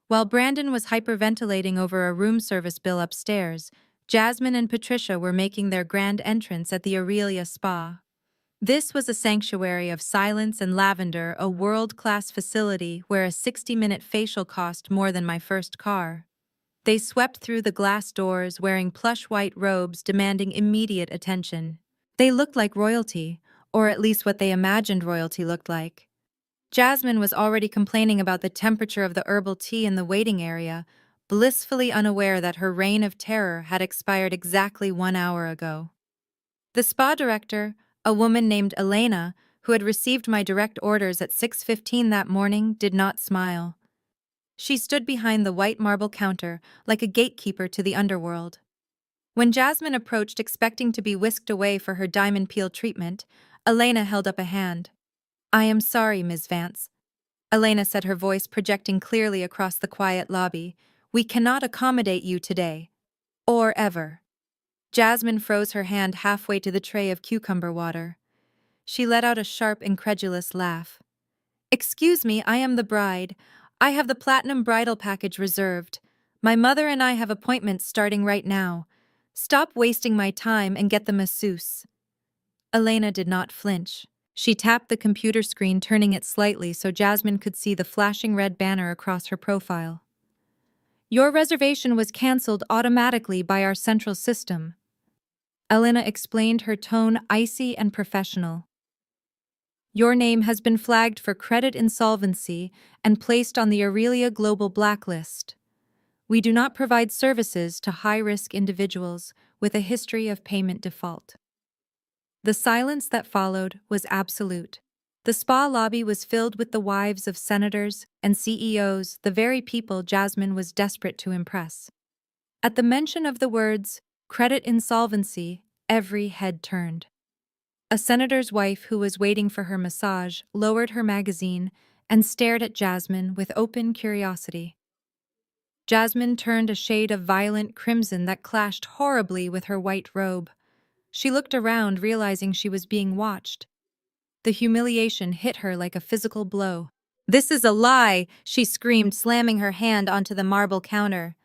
A: While Brandon was hyperventilating over a room service bill upstairs, Jasmine and Patricia were making their grand entrance at the Aurelia Spa. This was a sanctuary of silence and lavender, a world-class facility where a 60-minute facial cost more than my first car. They swept through the glass doors wearing plush white robes demanding immediate attention. They looked like royalty, or at least what they imagined royalty looked like. Jasmine was already complaining about the temperature of the herbal tea in the waiting area, blissfully unaware that her reign of terror had expired exactly 1 hour ago. The spa director, a woman named Elena, who had received my direct orders at 6:15 that morning, did not smile. She stood behind the white marble counter like a gatekeeper to the underworld. When Jasmine approached expecting to be whisked away for her diamond peel treatment, Elena held up a hand. "I am sorry, Ms. Vance," Elena said, her voice projecting clearly across the quiet lobby. "We cannot accommodate you today. Or ever." Jasmine froze her hand halfway to the tray of cucumber water. She let out a sharp, incredulous laugh. "Excuse me, I am the bride. I have the platinum bridal package reserved. My mother and I have appointments starting right now. Stop wasting my time and get the masseuse." Elena did not flinch. She tapped the computer screen, turning it slightly so Jasmine could see the flashing red banner across her profile. "Your reservation was cancelled automatically by our central system," Elena explained, her tone icy and professional. "Your name has been flagged for credit insolvency and placed on the Aurelia Global Blacklist. We do not provide services to high-risk individuals with a history of payment default." The silence that followed was absolute. The spa lobby was filled with the wives of senators and CEOs, the very people Jasmine was desperate to impress. At the mention of the words, credit insolvency, every head turned. A senator's wife who was waiting for her massage lowered her magazine and stared at Jasmine with open curiosity. Jasmine turned a shade of violent crimson that clashed horribly with her white robe. She looked around, realizing she was being watched. The humiliation hit her like a physical blow. "This is a lie," she screamed, slamming her hand onto the marble counter.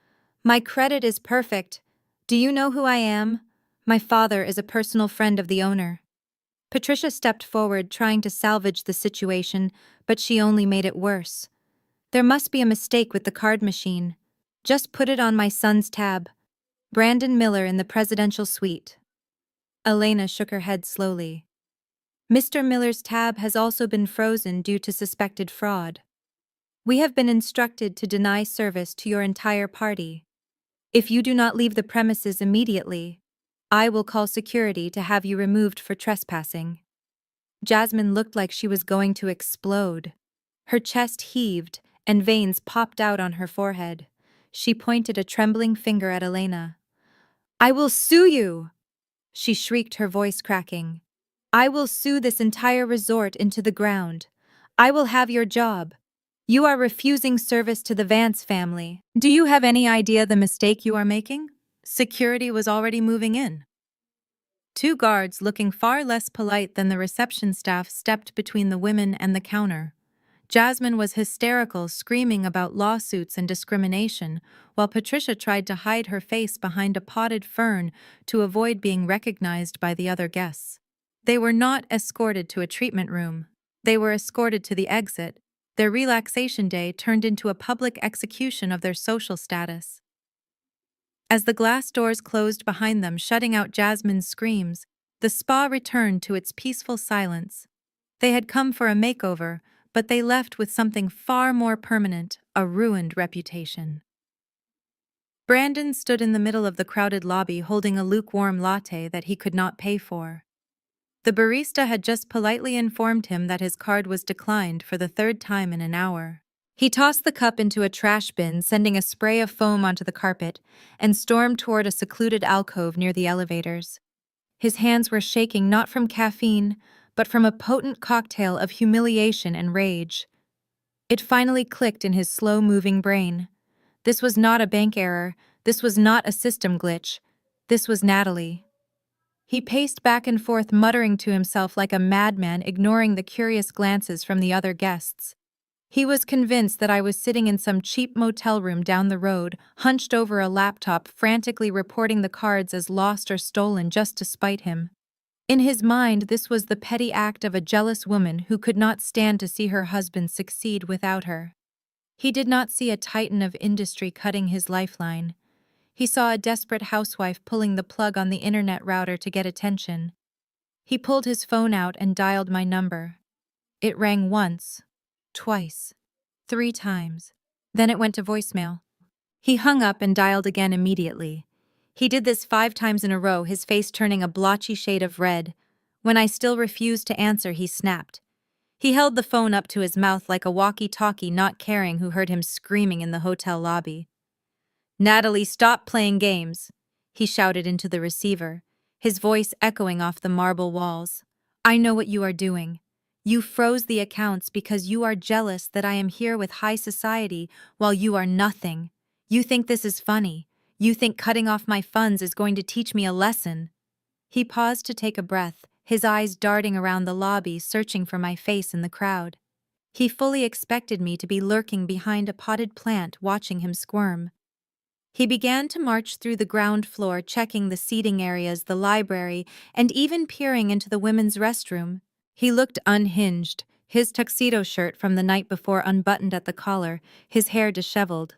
A: "My credit is perfect. Do you know who I am? My father is a personal friend of the owner." Patricia stepped forward, trying to salvage the situation, but she only made it worse. "There must be a mistake with the card machine. Just put it on my son's tab. Brandon Miller in the presidential suite." Elena shook her head slowly. "Mr. Miller's tab has also been frozen due to suspected fraud. We have been instructed to deny service to your entire party. If you do not leave the premises immediately, I will call security to have you removed for trespassing." Jasmine looked like she was going to explode. Her chest heaved, and veins popped out on her forehead. She pointed a trembling finger at Elena. "I will sue you!" she shrieked, her voice cracking. "I will sue this entire resort into the ground. I will have your job. You are refusing service to the Vance family. Do you have any idea the mistake you are making?" Security was already moving in. Two guards, looking far less polite than the reception staff, stepped between the women and the counter. Jasmine was hysterical, screaming about lawsuits and discrimination, while Patricia tried to hide her face behind a potted fern to avoid being recognized by the other guests. They were not escorted to a treatment room. They were escorted to the exit. Their relaxation day turned into a public execution of their social status. As the glass doors closed behind them, shutting out Jasmine's screams, the spa returned to its peaceful silence. They had come for a makeover, but they left with something far more permanent, a ruined reputation. Brandon stood in the middle of the crowded lobby holding a lukewarm latte that he could not pay for. The barista had just politely informed him that his card was declined for the third time in an hour. He tossed the cup into a trash bin, sending a spray of foam onto the carpet, and stormed toward a secluded alcove near the elevators. His hands were shaking not from caffeine, but from a potent cocktail of humiliation and rage. It finally clicked in his slow-moving brain. This was not a bank error. This was not a system glitch. This was Natalie. He paced back and forth, muttering to himself like a madman, ignoring the curious glances from the other guests. He was convinced that I was sitting in some cheap motel room down the road, hunched over a laptop, frantically reporting the cards as lost or stolen just to spite him. In his mind, this was the petty act of a jealous woman who could not stand to see her husband succeed without her. He did not see a titan of industry cutting his lifeline. He saw a desperate housewife pulling the plug on the internet router to get attention. He pulled his phone out and dialed my number. It rang once, twice, 3 times. Then it went to voicemail. He hung up and dialed again immediately. He did this 5 times in a row, his face turning a blotchy shade of red. When I still refused to answer, he snapped. He held the phone up to his mouth like a walkie-talkie, not caring who heard him screaming in the hotel lobby. "Natalie, stop playing games," he shouted into the receiver, his voice echoing off the marble walls. "I know what you are doing. You froze the accounts because you are jealous that I am here with high society while you are nothing. You think this is funny. You think cutting off my funds is going to teach me a lesson." He paused to take a breath, his eyes darting around the lobby, searching for my face in the crowd. He fully expected me to be lurking behind a potted plant, watching him squirm. He began to march through the ground floor, checking the seating areas, the library, and even peering into the women's restroom. He looked unhinged, his tuxedo shirt from the night before unbuttoned at the collar, his hair disheveled.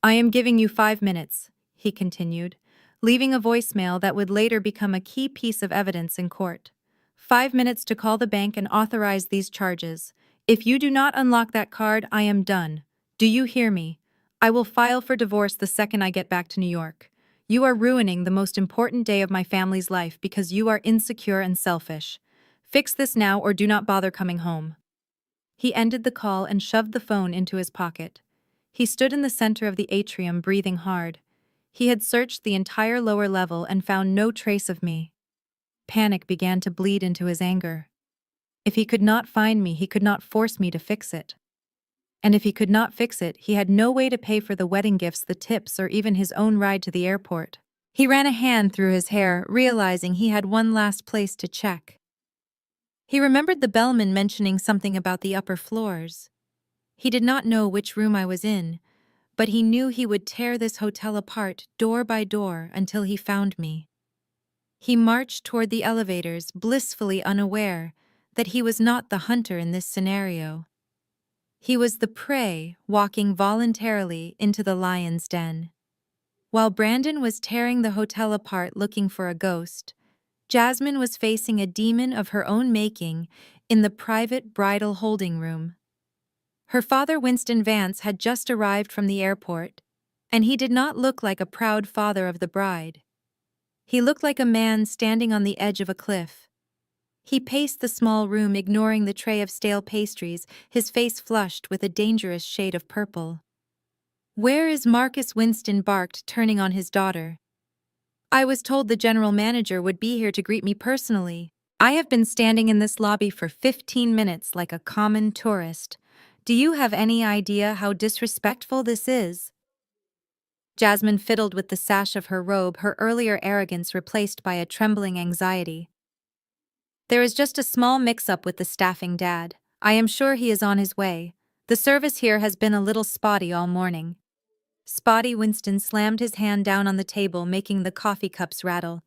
A: "I am giving you 5 minutes," he continued, leaving a voicemail that would later become a key piece of evidence in court. "5 minutes to call the bank and authorize these charges. If you do not unlock that card, I am done. Do you hear me? I will file for divorce the second I get back to New York. You are ruining the most important day of my family's life because you are insecure and selfish. Fix this now or do not bother coming home." He ended the call and shoved the phone into his pocket. He stood in the center of the atrium, breathing hard. He had searched the entire lower level and found no trace of me. Panic began to bleed into his anger. If he could not find me, he could not force me to fix it. And if he could not fix it, he had no way to pay for the wedding gifts, the tips, or even his own ride to the airport. He ran a hand through his hair, realizing he had one last place to check. He remembered the bellman mentioning something about the upper floors. He did not know which room I was in, but he knew he would tear this hotel apart, door by door, until he found me. He marched toward the elevators, blissfully unaware that he was not the hunter in this scenario. He was the prey, walking voluntarily into the lion's den. While Brandon was tearing the hotel apart looking for a ghost, Jasmine was facing a demon of her own making in the private bridal holding room. Her father, Winston Vance, had just arrived from the airport, and he did not look like a proud father of the bride. He looked like a man standing on the edge of a cliff. He paced the small room, ignoring the tray of stale pastries, his face flushed with a dangerous shade of purple. "Where is Marcus?" Winston barked, turning on his daughter. "I was told the general manager would be here to greet me personally. I have been standing in this lobby for 15 minutes like a common tourist. Do you have any idea how disrespectful this is?" Jasmine fiddled with the sash of her robe, her earlier arrogance replaced by a trembling anxiety. "There is just a small mix-up with the staffing, Dad. I am sure he is on his way. The service here has been a little spotty all morning." Spotty? Winston slammed his hand down on the table, making the coffee cups rattle.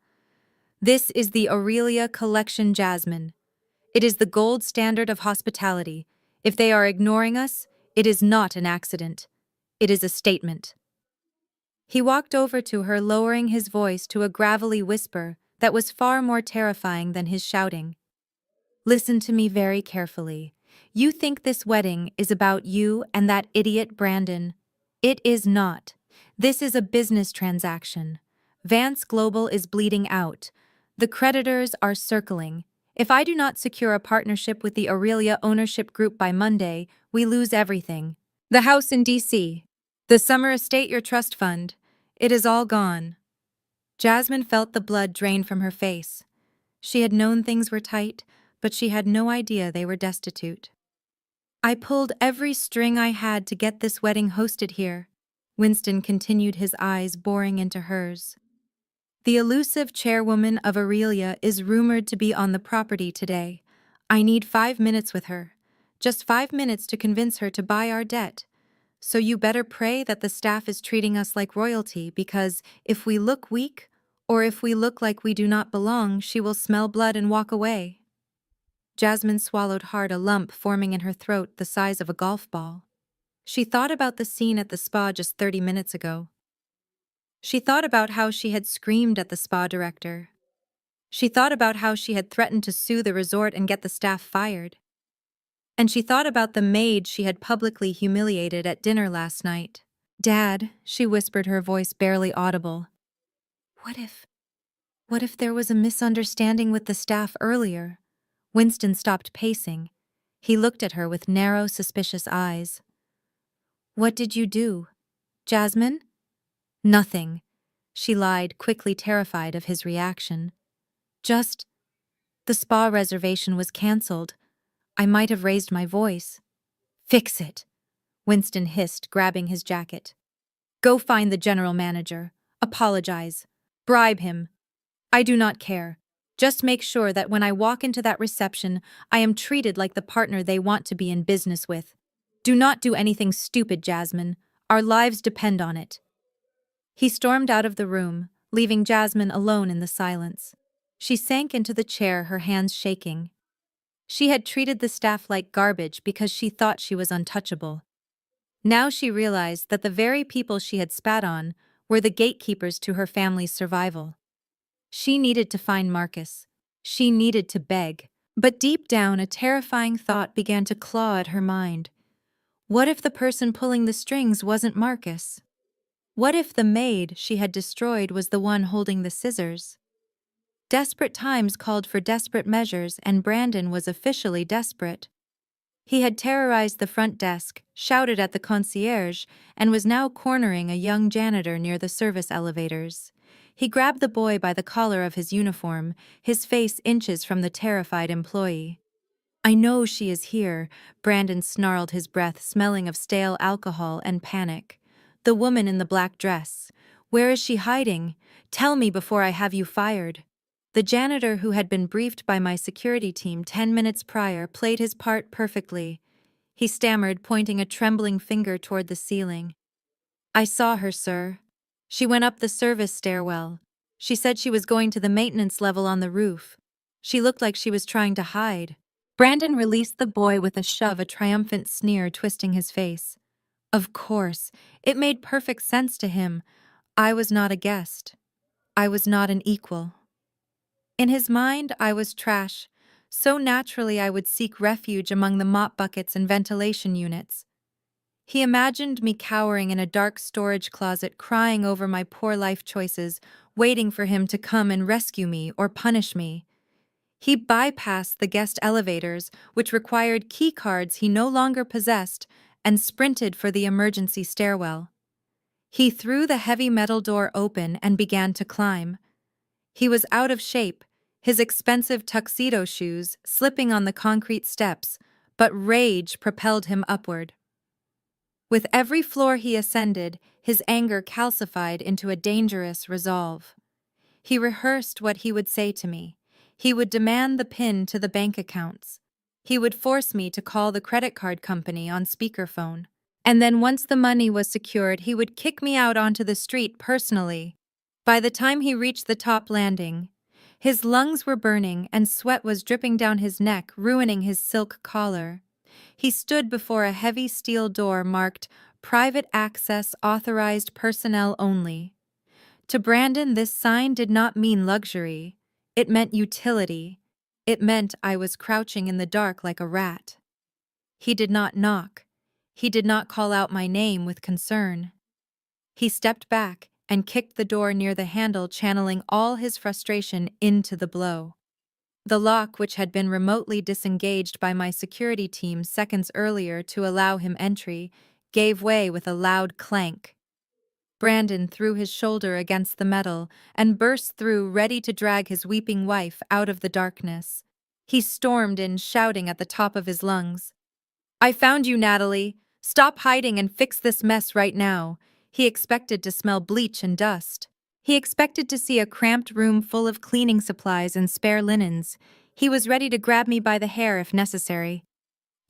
A: "This is the Aurelia Collection, Jasmine. It is the gold standard of hospitality. If they are ignoring us, it is not an accident. It is a statement." He walked over to her, lowering his voice to a gravelly whisper that was far more terrifying than his shouting. "Listen to me very carefully. You think this wedding is about you and that idiot Brandon. It is not. This is a business transaction. Vance Global is bleeding out. The creditors are circling. If I do not secure a partnership with the Aurelia ownership group by Monday, we lose everything. The house in D.C., the summer estate, your trust fund, it is all gone. Jasmine felt the blood drain from her face. She had known things were tight, but she had no idea they were destitute. I pulled every string I had to get this wedding hosted here. Winston continued, his eyes boring into hers. The elusive chairwoman of Aurelia is rumored to be on the property today. I need 5 minutes with her. Just 5 minutes to convince her to buy our debt. So you better pray that the staff is treating us like royalty, because if we look weak, or if we look like we do not belong, she will smell blood and walk away. Jasmine swallowed hard, a lump forming in her throat the size of a golf ball. She thought about the scene at the spa just 30 minutes ago. She thought about how she had screamed at the spa director. She thought about how she had threatened to sue the resort and get the staff fired. And she thought about the maid she had publicly humiliated at dinner last night. "Dad," she whispered, her voice barely audible. What if there was a misunderstanding with the staff earlier?" Winston stopped pacing. He looked at her with narrow, suspicious eyes. "What did you do, Jasmine?" "Nothing," she lied, quickly, terrified of his reaction. "Just, the spa reservation was cancelled. I might have raised my voice." "Fix it," Winston hissed, grabbing his jacket. "Go find the general manager. Apologize. Bribe him. I do not care. Just make sure that when I walk into that reception, I am treated like the partner they want to be in business with. Do not do anything stupid, Jasmine. Our lives depend on it." He stormed out of the room, leaving Jasmine alone in the silence. She sank into the chair, her hands shaking. She had treated the staff like garbage because she thought she was untouchable. Now she realized that the very people she had spat on were the gatekeepers to her family's survival. She needed to find Marcus. She needed to beg. But deep down, a terrifying thought began to claw at her mind. What if the person pulling the strings wasn't Marcus? What if the maid she had destroyed was the one holding the scissors? Desperate times called for desperate measures, and Brandon was officially desperate. He had terrorized the front desk, shouted at the concierge, and was now cornering a young janitor near the service elevators. He grabbed the boy by the collar of his uniform, his face inches from the terrified employee. "I know she is here," Brandon snarled, his breath smelling of stale alcohol and panic. "The woman in the black dress. Where is she hiding? Tell me before I have you fired." The janitor, who had been briefed by my security team 10 minutes prior, played his part perfectly. He stammered, pointing a trembling finger toward the ceiling. "I saw her, sir. She went up the service stairwell. She said she was going to the maintenance level on the roof. She looked like she was trying to hide." Brandon released the boy with a shove, a triumphant sneer twisting his face. Of course, it made perfect sense to him. I was not a guest. I was not an equal. In his mind, I was trash. So naturally, I would seek refuge among the mop buckets and ventilation units. He imagined me cowering in a dark storage closet, crying over my poor life choices, waiting for him to come and rescue me or punish me. He bypassed the guest elevators, which required key cards he no longer possessed, and sprinted for the emergency stairwell. He threw the heavy metal door open and began to climb. He was out of shape, his expensive tuxedo shoes slipping on the concrete steps, but rage propelled him upward. With every floor he ascended, his anger calcified into a dangerous resolve. He rehearsed what he would say to me. He would demand the PIN to the bank accounts. He would force me to call the credit card company on speakerphone. And then once the money was secured, he would kick me out onto the street personally. By the time he reached the top landing, his lungs were burning and sweat was dripping down his neck, ruining his silk collar. He stood before a heavy steel door marked "Private Access Authorized Personnel Only." To Brandon, this sign did not mean luxury. It meant utility. It meant I was crouching in the dark like a rat. He did not knock. He did not call out my name with concern. He stepped back and kicked the door near the handle, channeling all his frustration into the blow. The lock, which had been remotely disengaged by my security team seconds earlier to allow him entry, gave way with a loud clank. Brandon threw his shoulder against the metal and burst through, ready to drag his weeping wife out of the darkness. He stormed in, shouting at the top of his lungs, "I found you, Natalie! Stop hiding and fix this mess right now." He expected to smell bleach and dust. He expected to see a cramped room full of cleaning supplies and spare linens. He was ready to grab me by the hair if necessary.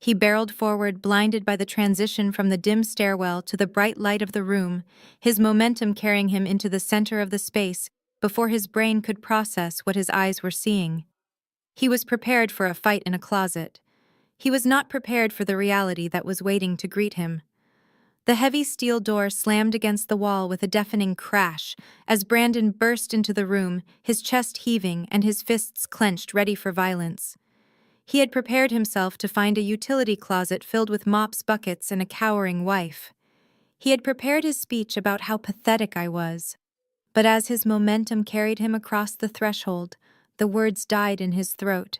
A: He barreled forward, blinded by the transition from the dim stairwell to the bright light of the room, his momentum carrying him into the center of the space before his brain could process what his eyes were seeing. He was prepared for a fight in a closet. He was not prepared for the reality that was waiting to greet him. The heavy steel door slammed against the wall with a deafening crash as Brandon burst into the room, his chest heaving and his fists clenched, ready for violence. He had prepared himself to find a utility closet filled with mops, buckets, and a cowering wife. He had prepared his speech about how pathetic I was. But as his momentum carried him across the threshold, the words died in his throat.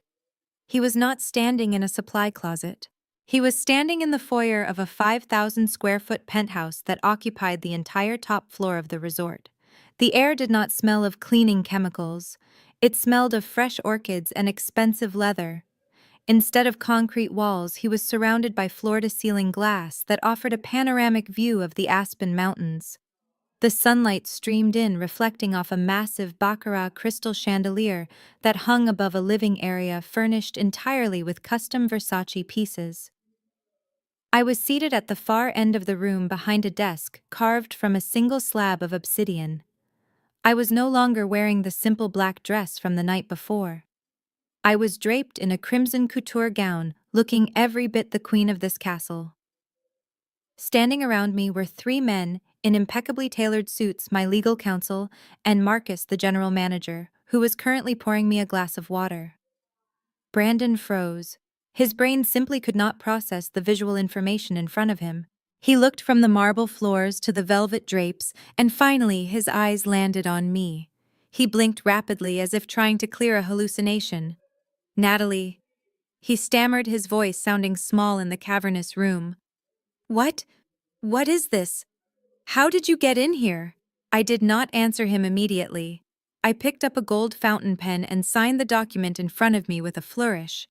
A: He was not standing in a supply closet. He was standing in the foyer of a 5,000-square-foot penthouse that occupied the entire top floor of the resort. The air did not smell of cleaning chemicals. It smelled of fresh orchids and expensive leather. Instead of concrete walls, he was surrounded by floor-to-ceiling glass that offered a panoramic view of the Aspen Mountains. The sunlight streamed in, reflecting off a massive baccarat crystal chandelier that hung above a living area furnished entirely with custom Versace pieces. I was seated at the far end of the room behind a desk carved from a single slab of obsidian. I was no longer wearing the simple black dress from the night before. I was draped in a crimson couture gown, looking every bit the queen of this castle. Standing around me were 3 men in impeccably tailored suits, my legal counsel, and Marcus, the general manager, who was currently pouring me a glass of water. Brandon froze. His brain simply could not process the visual information in front of him. He looked from the marble floors to the velvet drapes, and finally his eyes landed on me. He blinked rapidly as if trying to clear a hallucination. "Natalie," he stammered, his voice sounding small in the cavernous room. "What? What is this? How did you get in here?" I did not answer him immediately. I picked up a gold fountain pen and signed the document in front of me with a flourish.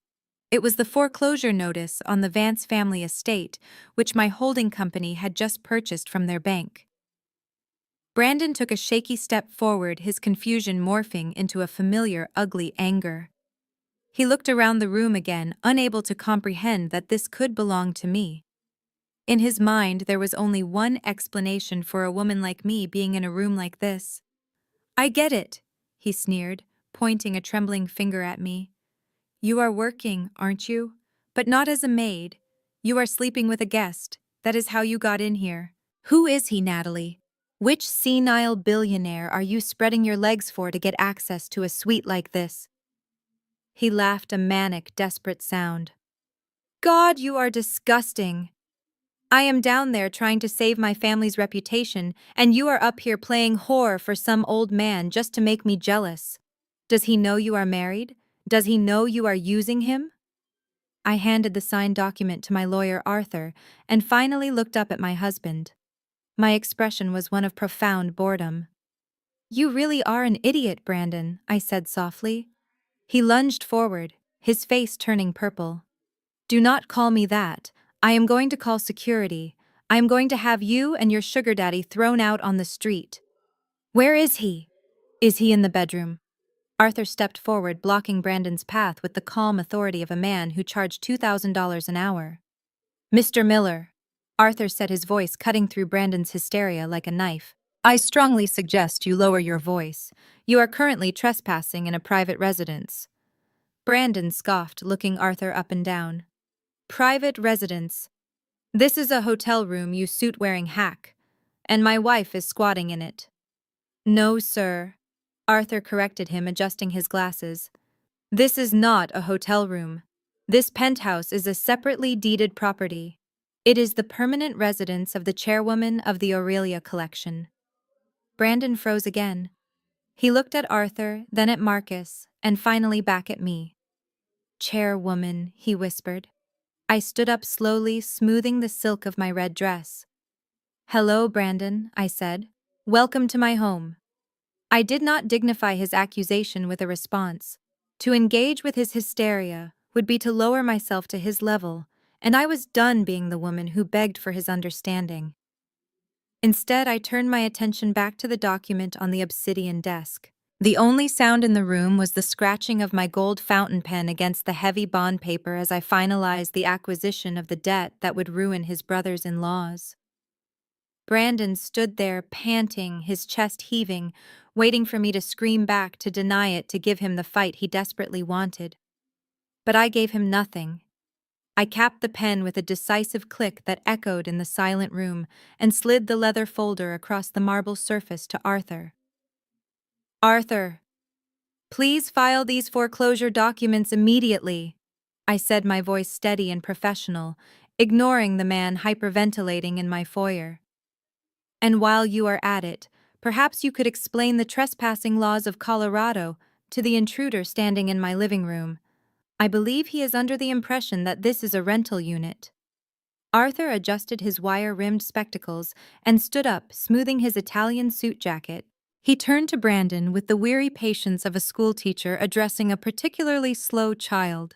A: It was the foreclosure notice on the Vance family estate, which my holding company had just purchased from their bank. Brandon took a shaky step forward, his confusion morphing into a familiar, ugly anger. He looked around the room again, unable to comprehend that this could belong to me. In his mind, there was only one explanation for a woman like me being in a room like this. "I get it," he sneered, pointing a trembling finger at me. "You are working, aren't you? But not as a maid. You are sleeping with a guest. That is how you got in here. Who is he, Natalie? Which senile billionaire are you spreading your legs for to get access to a suite like this?" He laughed, a manic, desperate sound. "God, you are disgusting. I am down there trying to save my family's reputation, and you are up here playing whore for some old man just to make me jealous. Does he know you are married? Does he know you are using him?" I handed the signed document to my lawyer, Arthur, and finally looked up at my husband. My expression was one of profound boredom. "You really are an idiot, Brandon," I said softly. He lunged forward, his face turning purple. "Do not call me that. I am going to call security. I am going to have you and your sugar daddy thrown out on the street." "Where is he?" "Is he in the bedroom?" Arthur stepped forward, blocking Brandon's path with the calm authority of a man who charged $2,000 an hour. "Mr. Miller," Arthur said, his voice cutting through Brandon's hysteria like a knife, "I strongly suggest you lower your voice. You are currently trespassing in a private residence." Brandon scoffed, looking Arthur up and down. "Private residence? This is a hotel room, you suit-wearing hack. And my wife is squatting in it." "No, sir," Arthur corrected him, adjusting his glasses. "This is not a hotel room. This penthouse is a separately deeded property." It is the permanent residence of the chairwoman of the Aurelia collection. Brandon froze again. He looked at Arthur, then at Marcus, and finally back at me. Chairwoman, he whispered. I stood up slowly, smoothing the silk of my red dress. Hello, Brandon, I said. Welcome to my home. I did not dignify his accusation with a response. To engage with his hysteria would be to lower myself to his level, and I was done being the woman who begged for his understanding. Instead, I turned my attention back to the document on the obsidian desk. The only sound in the room was the scratching of my gold fountain pen against the heavy bond paper as I finalized the acquisition of the debt that would ruin his brothers-in-laws. Brandon stood there, panting, his chest heaving, waiting for me to scream back to deny it to give him the fight he desperately wanted. But I gave him nothing. I capped the pen with a decisive click that echoed in the silent room and slid the leather folder across the marble surface to Arthur. Arthur, please file these foreclosure documents immediately, I said, my voice steady and professional, ignoring the man hyperventilating in my foyer. And while you are at it, perhaps you could explain the trespassing laws of Colorado to the intruder standing in my living room. I believe he is under the impression that this is a rental unit. Arthur adjusted his wire-rimmed spectacles and stood up, smoothing his Italian suit jacket. He turned to Brandon with the weary patience of a schoolteacher addressing a particularly slow child.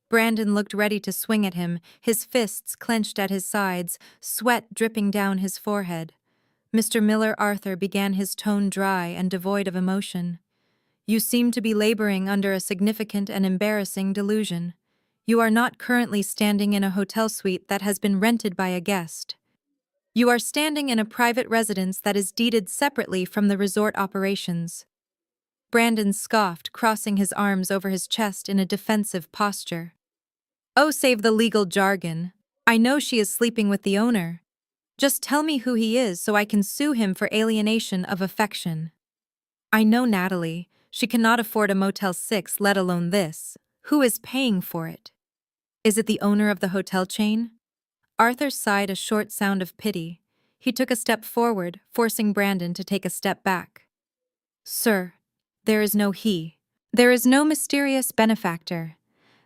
A: Brandon looked ready to swing at him, his fists clenched at his sides, sweat dripping down his forehead. Mr. Miller Arthur began, his tone dry and devoid of emotion. You seem to be laboring under a significant and embarrassing delusion. You are not currently standing in a hotel suite that has been rented by a guest. You are standing in a private residence that is deeded separately from the resort operations. Brandon scoffed, crossing his arms over his chest in a defensive posture. Oh, save the legal jargon. I know she is sleeping with the owner. Just tell me who he is so I can sue him for alienation of affection. I know Natalie. She cannot afford a Motel 6, let alone this. Who is paying for it? Is it the owner of the hotel chain? Arthur sighed a short sound of pity. He took a step forward, forcing Brandon to take a step back. Sir, there is no he. There is no mysterious benefactor.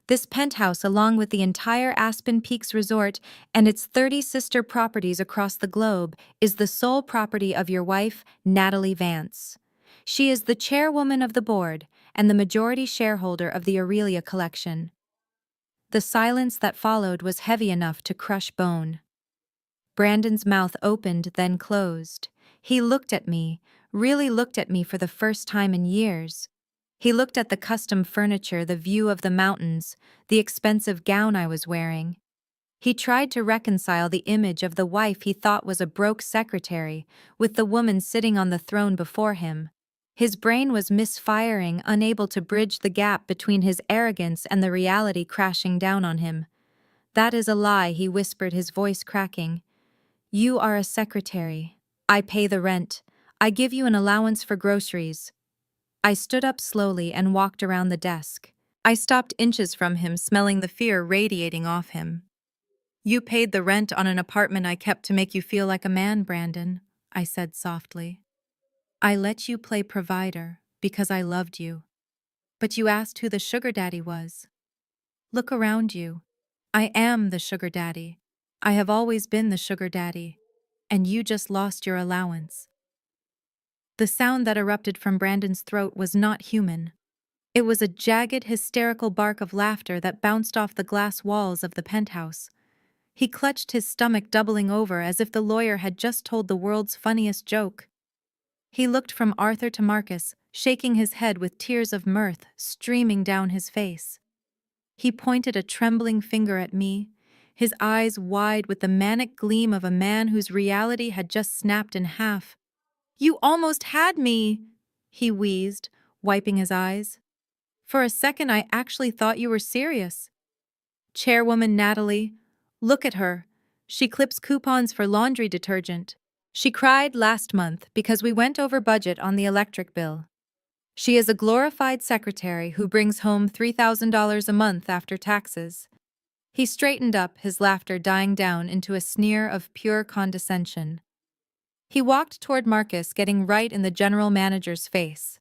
A: This penthouse, along with the entire Aspen Peaks Resort and its 30 sister properties across the globe, is the sole property of your wife, Natalie Vance. She is the chairwoman of the board and the majority shareholder of the Aurelia collection. The silence that followed was heavy enough to crush bone. Brandon's mouth opened, then closed. He looked at me, really looked at me for the first time in years. He looked at the custom furniture, the view of the mountains, the expensive gown I was wearing. He tried to reconcile the image of the wife he thought was a broke secretary with the woman sitting on the throne before him. His brain was misfiring, unable to bridge the gap between his arrogance and the reality crashing down on him. That is a lie, he whispered, his voice cracking. You are a secretary. I pay the rent. I give you an allowance for groceries. I stood up slowly and walked around the desk. I stopped inches from him, smelling the fear radiating off him. You paid the rent on an apartment I kept to make you feel like a man, Brandon, I said softly. I let you play provider because I loved you. But you asked who the sugar daddy was. Look around you. I am the sugar daddy. I have always been the sugar daddy. And you just lost your allowance. The sound that erupted from Brandon's throat was not human. It was a jagged, hysterical bark of laughter that bounced off the glass walls of the penthouse. He clutched his stomach, doubling over as if the lawyer had just told the world's funniest joke. He looked from Arthur to Marcus, shaking his head with tears of mirth streaming down his face. He pointed a trembling finger at me, his eyes wide with the manic gleam of a man whose reality had just snapped in half. You almost had me, he wheezed, wiping his eyes. For a second I actually thought you were serious. Chairwoman Natalie, look at her. She clips coupons for laundry detergent. She cried last month because we went over budget on the electric bill. She is a glorified secretary who brings home $3,000 a month after taxes. He straightened up, his laughter dying down into a sneer of pure condescension. He walked toward Marcus, getting right in the general manager's face.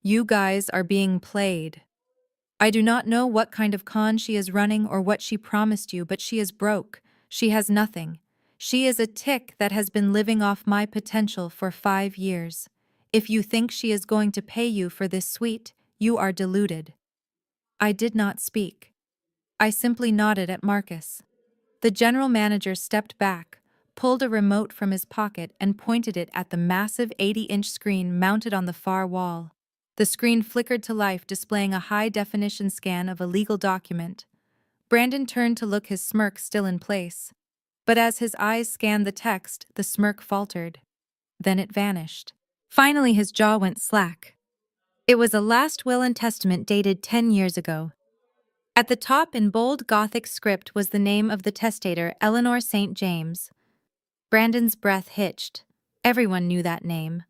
A: You guys are being played. I do not know what kind of con she is running or what she promised you, but she is broke. She has nothing. She is a tick that has been living off my potential for 5 years. If you think she is going to pay you for this suite, you are deluded. I did not speak. I simply nodded at Marcus. The general manager stepped back, pulled a remote from his pocket and pointed it at the massive 80-inch screen mounted on the far wall. The screen flickered to life, displaying a high-definition scan of a legal document. Brandon turned to look, his smirk still in place. But as his eyes scanned the text, the smirk faltered. Then it vanished. Finally, his jaw went slack. It was a last will and testament dated 10 years ago. At the top in bold Gothic script was the name of the testator, Eleanor St. James. Brandon's breath hitched. Everyone knew that name.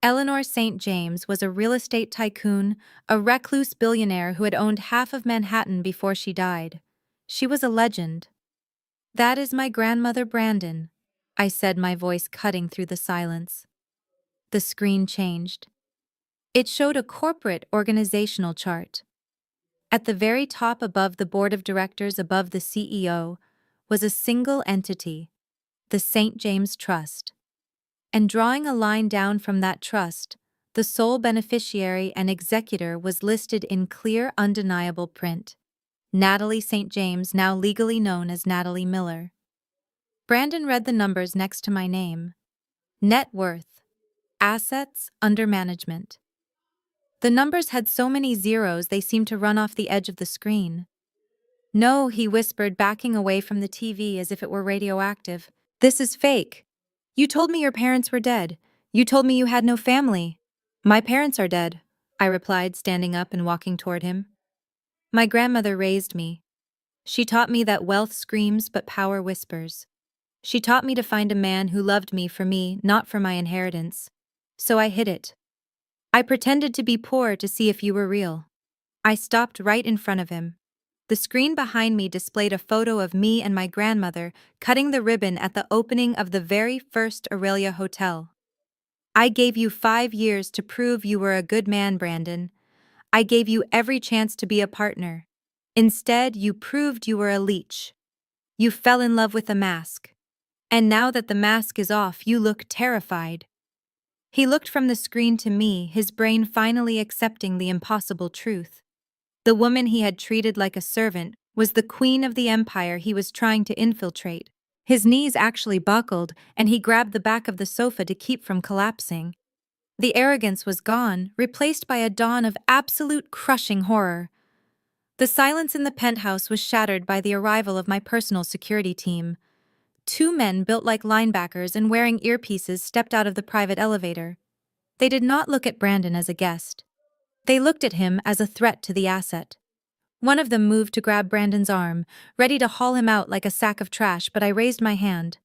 A: Eleanor St. James was a real estate tycoon, a recluse billionaire who had owned half of Manhattan before she died. She was a legend. That is my grandmother Brandon, I said, my voice cutting through the silence. The screen changed. It showed a corporate organizational chart. At the very top, above the board of directors, above the CEO, was a single entity, the St. James Trust. And drawing a line down from that trust, the sole beneficiary and executor was listed in clear, undeniable print. Natalie St. James, now legally known as Natalie Miller. Brandon read the numbers next to my name. Net worth. Assets under management. The numbers had so many zeros they seemed to run off the edge of the screen. No, he whispered, backing away from the TV as if it were radioactive. This is fake. You told me your parents were dead. You told me you had no family. My parents are dead, I replied, standing up and walking toward him. My grandmother raised me. She taught me that wealth screams but power whispers. She taught me to find a man who loved me for me, not for my inheritance. So I hid it. I pretended to be poor to see if you were real. I stopped right in front of him. The screen behind me displayed a photo of me and my grandmother cutting the ribbon at the opening of the very first Aurelia Hotel. I gave you 5 years to prove you were a good man, Brandon. I gave you every chance to be a partner. Instead, you proved you were a leech. You fell in love with a mask. And now that the mask is off, you look terrified. He looked from the screen to me, his brain finally accepting the impossible truth. The woman he had treated like a servant was the queen of the empire he was trying to infiltrate. His knees actually buckled, and he grabbed the back of the sofa to keep from collapsing. The arrogance was gone, replaced by a dawn of absolute crushing horror. The silence in the penthouse was shattered by the arrival of my personal security team. 2 men built like linebackers and wearing earpieces stepped out of the private elevator. They did not look at Brandon as a guest. They looked at him as a threat to the asset. One of them moved to grab Brandon's arm, ready to haul him out like a sack of trash, but I raised my hand.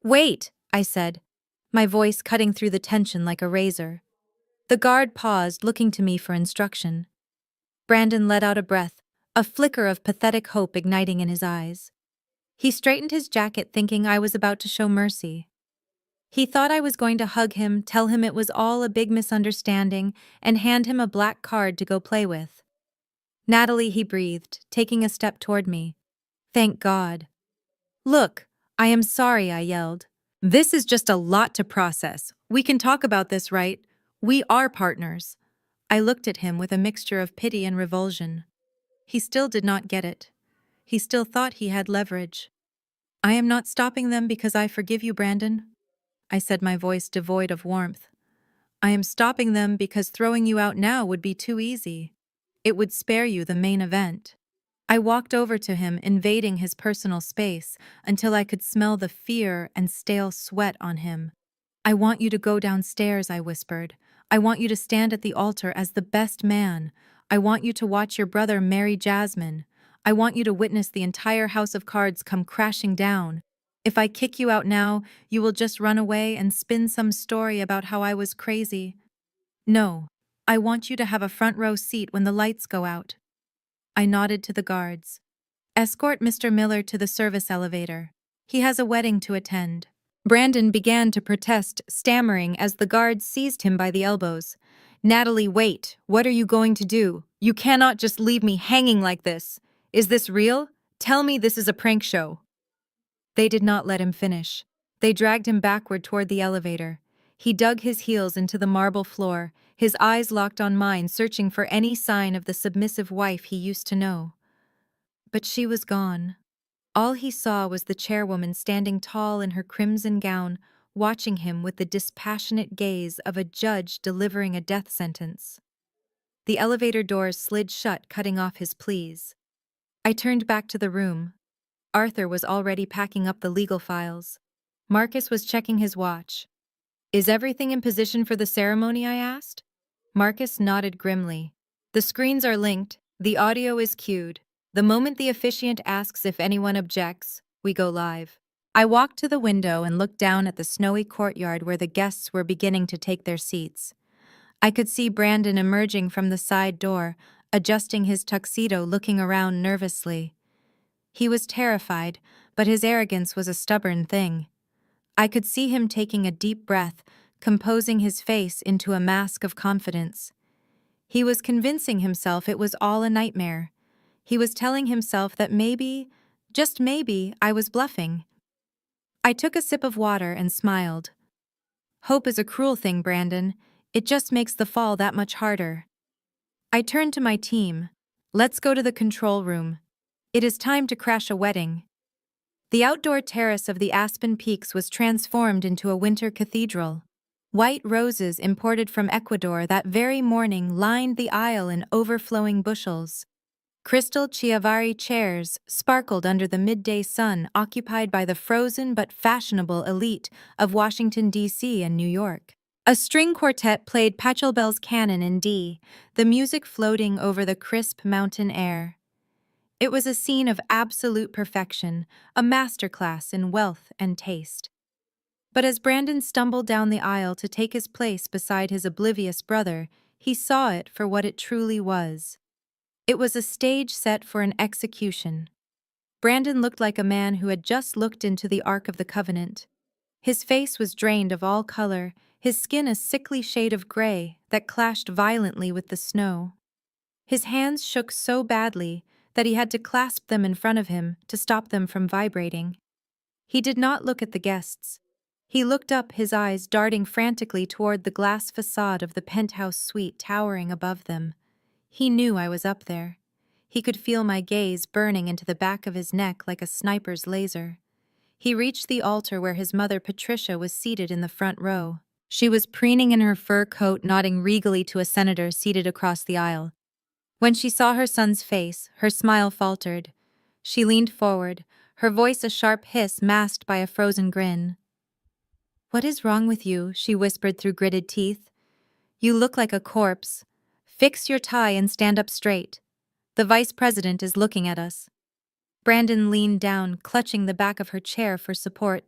A: Wait, I said, my voice cutting through the tension like a razor. The guard paused, looking to me for instruction. Brandon let out a breath, a flicker of pathetic hope igniting in his eyes. He straightened his jacket, thinking I was about to show mercy. He thought I was going to hug him, tell him it was all a big misunderstanding, and hand him a black card to go play with. Natalie, he breathed, taking a step toward me. Thank God. Look, I am sorry, I yelled. This is just a lot to process. We can talk about this, right? We are partners. I looked at him with a mixture of pity and revulsion. He still did not get it. He still thought he had leverage. I am not stopping them because I forgive you, Brandon, I said, my voice devoid of warmth. I am stopping them because throwing you out now would be too easy. It would spare you the main event. I walked over to him, invading his personal space, until I could smell the fear and stale sweat on him. I want you to go downstairs, I whispered. I want you to stand at the altar as the best man. I want you to watch your brother marry Jasmine. I want you to witness the entire house of cards come crashing down. If I kick you out now, you will just run away and spin some story about how I was crazy. No, I want you to have a front row seat when the lights go out. I nodded to the guards. Escort Mr. Miller to the service elevator. He has a wedding to attend. Brandon began to protest, stammering as the guards seized him by the elbows. Natalie, wait. What are you going to do? You cannot just leave me hanging like this. Is this real? Tell me this is a prank show. They did not let him finish. They dragged him backward toward the elevator. He dug his heels into the marble floor, his eyes locked on mine, searching for any sign of the submissive wife he used to know. But she was gone. All he saw was the chairwoman standing tall in her crimson gown, watching him with the dispassionate gaze of a judge delivering a death sentence. The elevator doors slid shut, cutting off his pleas. I turned back to the room. Arthur was already packing up the legal files. Marcus was checking his watch. Is everything in position for the ceremony? I asked. Marcus nodded grimly. The screens are linked, the audio is cued. The moment the officiant asks if anyone objects, we go live. I walked to the window and looked down at the snowy courtyard where the guests were beginning to take their seats. I could see Brandon emerging from the side door, adjusting his tuxedo, looking around nervously. He was terrified, but his arrogance was a stubborn thing. I could see him taking a deep breath, composing his face into a mask of confidence. He was convincing himself it was all a nightmare. He was telling himself that maybe, just maybe, I was bluffing. I took a sip of water and smiled. Hope is a cruel thing, Brandon. It just makes the fall that much harder. I turned to my team. Let's go to the control room. It is time to crash a wedding. The outdoor terrace of the Aspen Peaks was transformed into a winter cathedral. White roses imported from Ecuador that very morning lined the aisle in overflowing bushels. Crystal Chiavari chairs sparkled under the midday sun, occupied by the frozen but fashionable elite of Washington, D.C. and New York. A string quartet played Pachelbel's canon in D, the music floating over the crisp mountain air. It was a scene of absolute perfection, a masterclass in wealth and taste. But as Brandon stumbled down the aisle to take his place beside his oblivious brother, he saw it for what it truly was. It was a stage set for an execution. Brandon looked like a man who had just looked into the Ark of the Covenant. His face was drained of all color, his skin a sickly shade of gray that clashed violently with the snow. His hands shook so badly that he had to clasp them in front of him to stop them from vibrating. He did not look at the guests. He looked up, his eyes darting frantically toward the glass facade of the penthouse suite towering above them. He knew I was up there. He could feel my gaze burning into the back of his neck like a sniper's laser. He reached the altar where his mother Patricia was seated in the front row. She was preening in her fur coat, nodding regally to a senator seated across the aisle. When she saw her son's face, her smile faltered. She leaned forward, her voice a sharp hiss masked by a frozen grin. "What is wrong with you?" she whispered through gritted teeth. "You look like a corpse. Fix your tie and stand up straight. The vice president is looking at us." Brandon leaned down, clutching the back of her chair for support.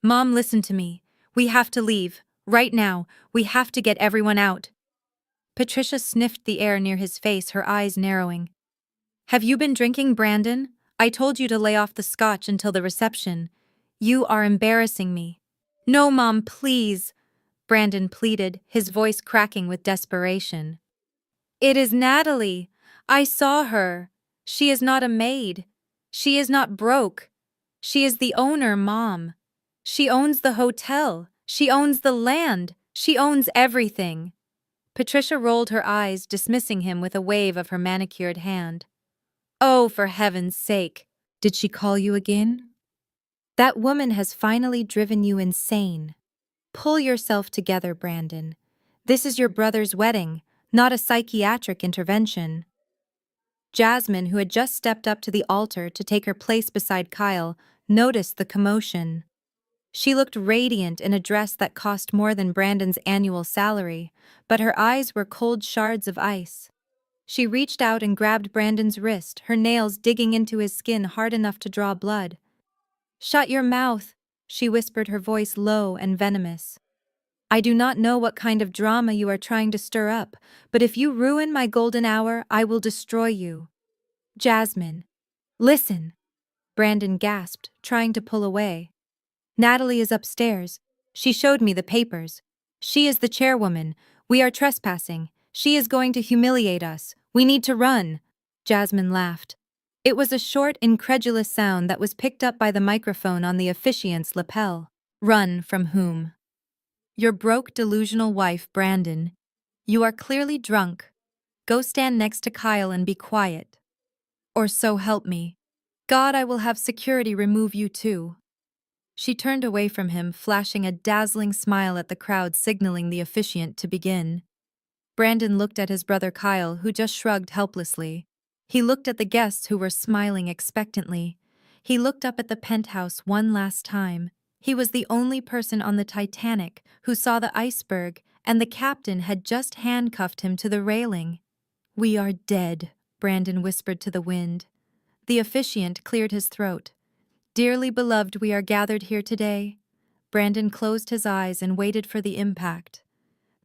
A: "Mom, listen to me. We have to leave. Right now. We have to get everyone out." Patricia sniffed the air near his face, her eyes narrowing. "Have you been drinking, Brandon? I told you to lay off the scotch until the reception. You are embarrassing me." "No, Mom, please," Brandon pleaded, his voice cracking with desperation. "It is Natalie. I saw her. She is not a maid. She is not broke. She is the owner, Mom. She owns the hotel. She owns the land. She owns everything." Patricia rolled her eyes, dismissing him with a wave of her manicured hand. "Oh, for heaven's sake. Did she call you again? That woman has finally driven you insane. Pull yourself together, Brandon. This is your brother's wedding, not a psychiatric intervention." Jasmine, who had just stepped up to the altar to take her place beside Kyle, noticed the commotion. She looked radiant in a dress that cost more than Brandon's annual salary, but her eyes were cold shards of ice. She reached out and grabbed Brandon's wrist, her nails digging into his skin hard enough to draw blood. "Shut your mouth," she whispered, her voice low and venomous. "I do not know what kind of drama you are trying to stir up, but if you ruin my golden hour, I will destroy you." "Jasmine, Listen, Brandon gasped, trying to pull away. Natalie is upstairs. She showed me the papers. She is the chairwoman. We are trespassing. She is going to humiliate us. We need to run. Jasmine laughed. It was a short, incredulous sound that was picked up by the microphone on the officiant's lapel. Run from whom? Your broke, delusional wife, Brandon. You are clearly drunk. Go stand next to Kyle and be quiet. Or so help me. God, I will have security remove you too. She turned away from him, flashing a dazzling smile at the crowd, signaling the officiant to begin. Brandon looked at his brother Kyle, who just shrugged helplessly. He looked at the guests who were smiling expectantly. He looked up at the penthouse one last time. He was the only person on the Titanic who saw the iceberg, and the captain had just handcuffed him to the railing. "We are dead," Brandon whispered to the wind. The officiant cleared his throat. "Dearly beloved, we are gathered here today." Brandon closed his eyes and waited for the impact.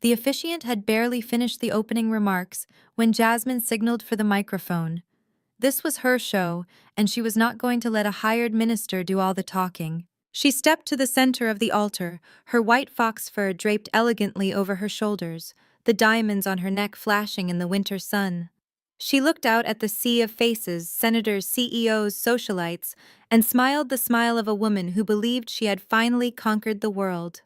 A: The officiant had barely finished the opening remarks when Jasmine signaled for the microphone. This was her show, and she was not going to let a hired minister do all the talking. She stepped to the center of the altar, her white fox fur draped elegantly over her shoulders, the diamonds on her neck flashing in the winter sun. She looked out at the sea of faces, senators, CEOs, socialites, and smiled the smile of a woman who believed she had finally conquered the world.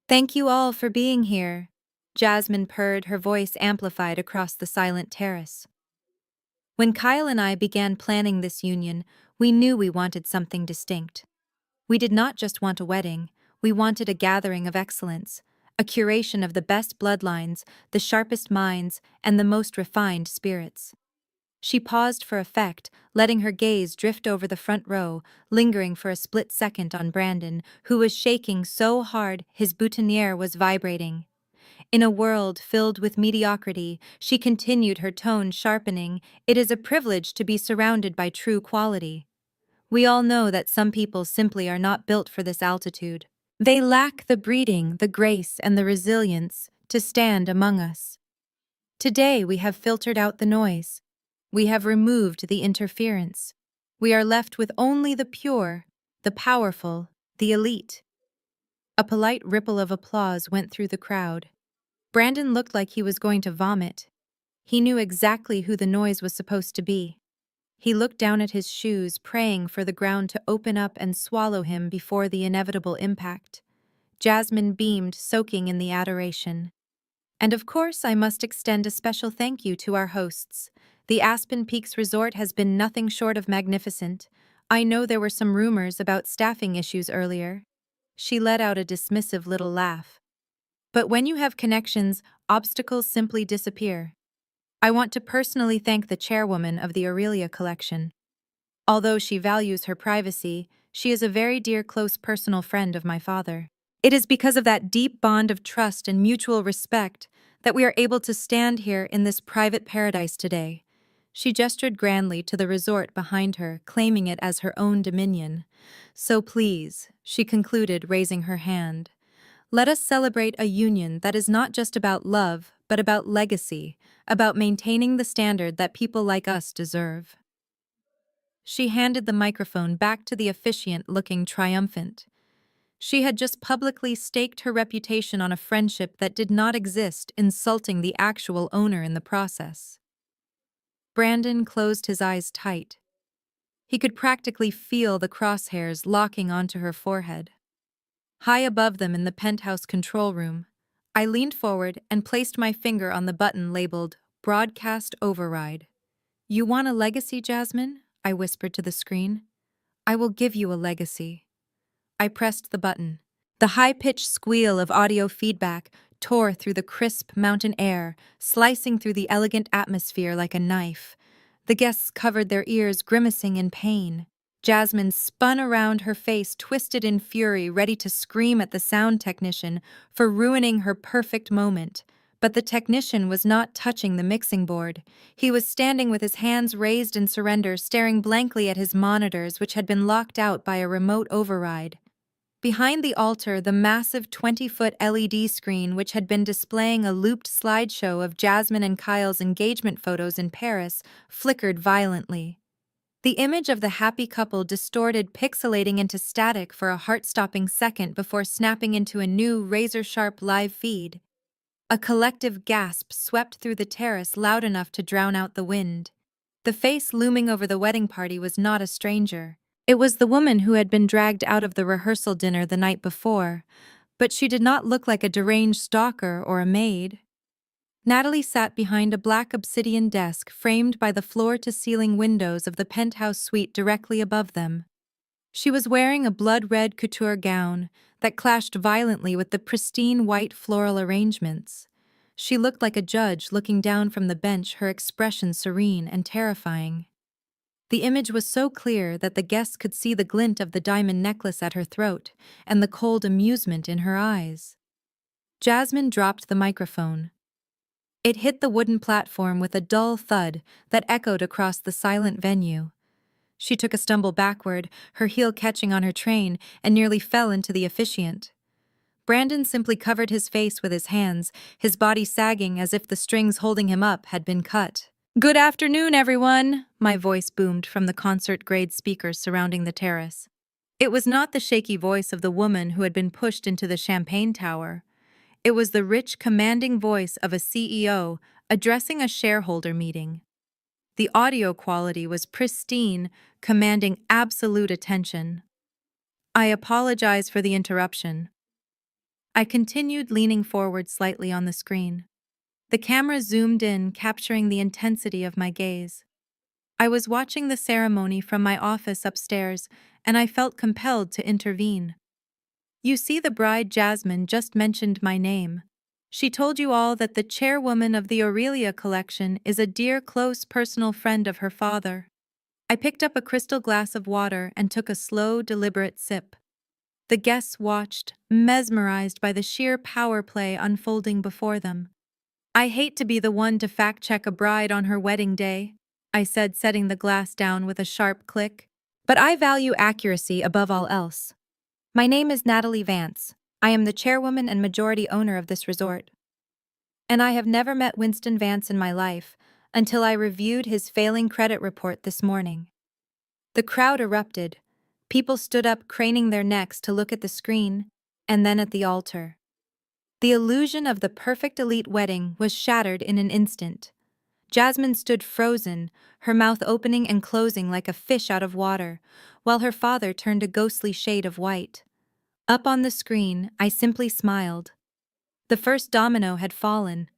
A: "Thank you all for being here," Jasmine purred, her voice amplified across the silent terrace. "When Kyle and I began planning this union, we knew we wanted something distinct. We did not just want a wedding, we wanted a gathering of excellence, a curation of the best bloodlines, the sharpest minds, and the most refined spirits." She paused for effect, letting her gaze drift over the front row, lingering for a split second on Brandon, who was shaking so hard his boutonniere was vibrating. In a world filled with mediocrity, she continued, her tone sharpening, "It is a privilege to be surrounded by true quality. We all know that some people simply are not built for this altitude. They lack the breeding, the grace, and the resilience to stand among us. Today we have filtered out the noise. We have removed the interference. We are left with only the pure, the powerful, the elite." A polite ripple of applause went through the crowd. Brandon looked like he was going to vomit. He knew exactly who the noise was supposed to be. He looked down at his shoes, praying for the ground to open up and swallow him before the inevitable impact. Jasmine beamed, soaking in the adoration. "And of course, I must extend a special thank you to our hosts. The Aspen Peaks Resort has been nothing short of magnificent. I know there were some rumors about staffing issues earlier." She let out a dismissive little laugh. "But when you have connections, obstacles simply disappear. I want to personally thank the chairwoman of the Aurelia Collection. Although she values her privacy, she is a very dear close personal friend of my father. It is because of that deep bond of trust and mutual respect that we are able to stand here in this private paradise today." She gestured grandly to the resort behind her, claiming it as her own dominion. "So please," she concluded, raising her hand, "let us celebrate a union that is not just about love, but about legacy, about maintaining the standard that people like us deserve." She handed the microphone back to the officiant, looking triumphant. She had just publicly staked her reputation on a friendship that did not exist, insulting the actual owner in the process. Brandon closed his eyes tight. He could practically feel the crosshairs locking onto her forehead. High above them in the penthouse control room, I leaned forward and placed my finger on the button labeled Broadcast Override. "You want a legacy, Jasmine?" I whispered to the screen. "I will give you a legacy." I pressed the button. The high-pitched squeal of audio feedback tore through the crisp mountain air, slicing through the elegant atmosphere like a knife. The guests covered their ears, grimacing in pain. Jasmine spun around, her face twisted in fury, ready to scream at the sound technician for ruining her perfect moment. But the technician was not touching the mixing board. He was standing with his hands raised in surrender, staring blankly at his monitors, which had been locked out by a remote override. Behind the altar, the massive 20-foot LED screen, which had been displaying a looped slideshow of Jasmine and Kyle's engagement photos in Paris, flickered violently. The image of the happy couple distorted, pixelating into static for a heart-stopping second before snapping into a new, razor-sharp live feed. A collective gasp swept through the terrace loud enough to drown out the wind. The face looming over the wedding party was not a stranger. It was the woman who had been dragged out of the rehearsal dinner the night before, but she did not look like a deranged stalker or a maid. Natalie sat behind a black obsidian desk framed by the floor-to-ceiling windows of the penthouse suite directly above them. She was wearing a blood-red couture gown that clashed violently with the pristine white floral arrangements. She looked like a judge looking down from the bench, her expression serene and terrifying. The image was so clear that the guests could see the glint of the diamond necklace at her throat and the cold amusement in her eyes. Jasmine dropped the microphone. It hit the wooden platform with a dull thud that echoed across the silent venue. She took a stumble backward, her heel catching on her train, and nearly fell into the officiant. Brandon simply covered his face with his hands, his body sagging as if the strings holding him up had been cut. "Good afternoon, everyone," my voice boomed from the concert-grade speakers surrounding the terrace. It was not the shaky voice of the woman who had been pushed into the champagne tower. It was the rich, commanding voice of a CEO addressing a shareholder meeting. The audio quality was pristine, commanding absolute attention. "I apologize for the interruption." I continued leaning forward slightly on the screen. The camera zoomed in, capturing the intensity of my gaze. I was watching the ceremony from my office upstairs, and I felt compelled to intervene. "You see, the bride Jasmine just mentioned my name. She told you all that the chairwoman of the Aurelia collection is a dear, close personal friend of her father." I picked up a crystal glass of water and took a slow, deliberate sip. The guests watched, mesmerized by the sheer power play unfolding before them. "I hate to be the one to fact-check a bride on her wedding day," I said, setting the glass down with a sharp click. "But I value accuracy above all else. My name is Natalie Vance. I am the chairwoman and majority owner of this resort. And I have never met Winston Vance in my life until I reviewed his failing credit report this morning." The crowd erupted. People stood up, craning their necks to look at the screen, and then at the altar. The illusion of the perfect elite wedding was shattered in an instant. Jasmine stood frozen, her mouth opening and closing like a fish out of water, while her father turned a ghostly shade of white. Up on the screen, I simply smiled. The first domino had fallen.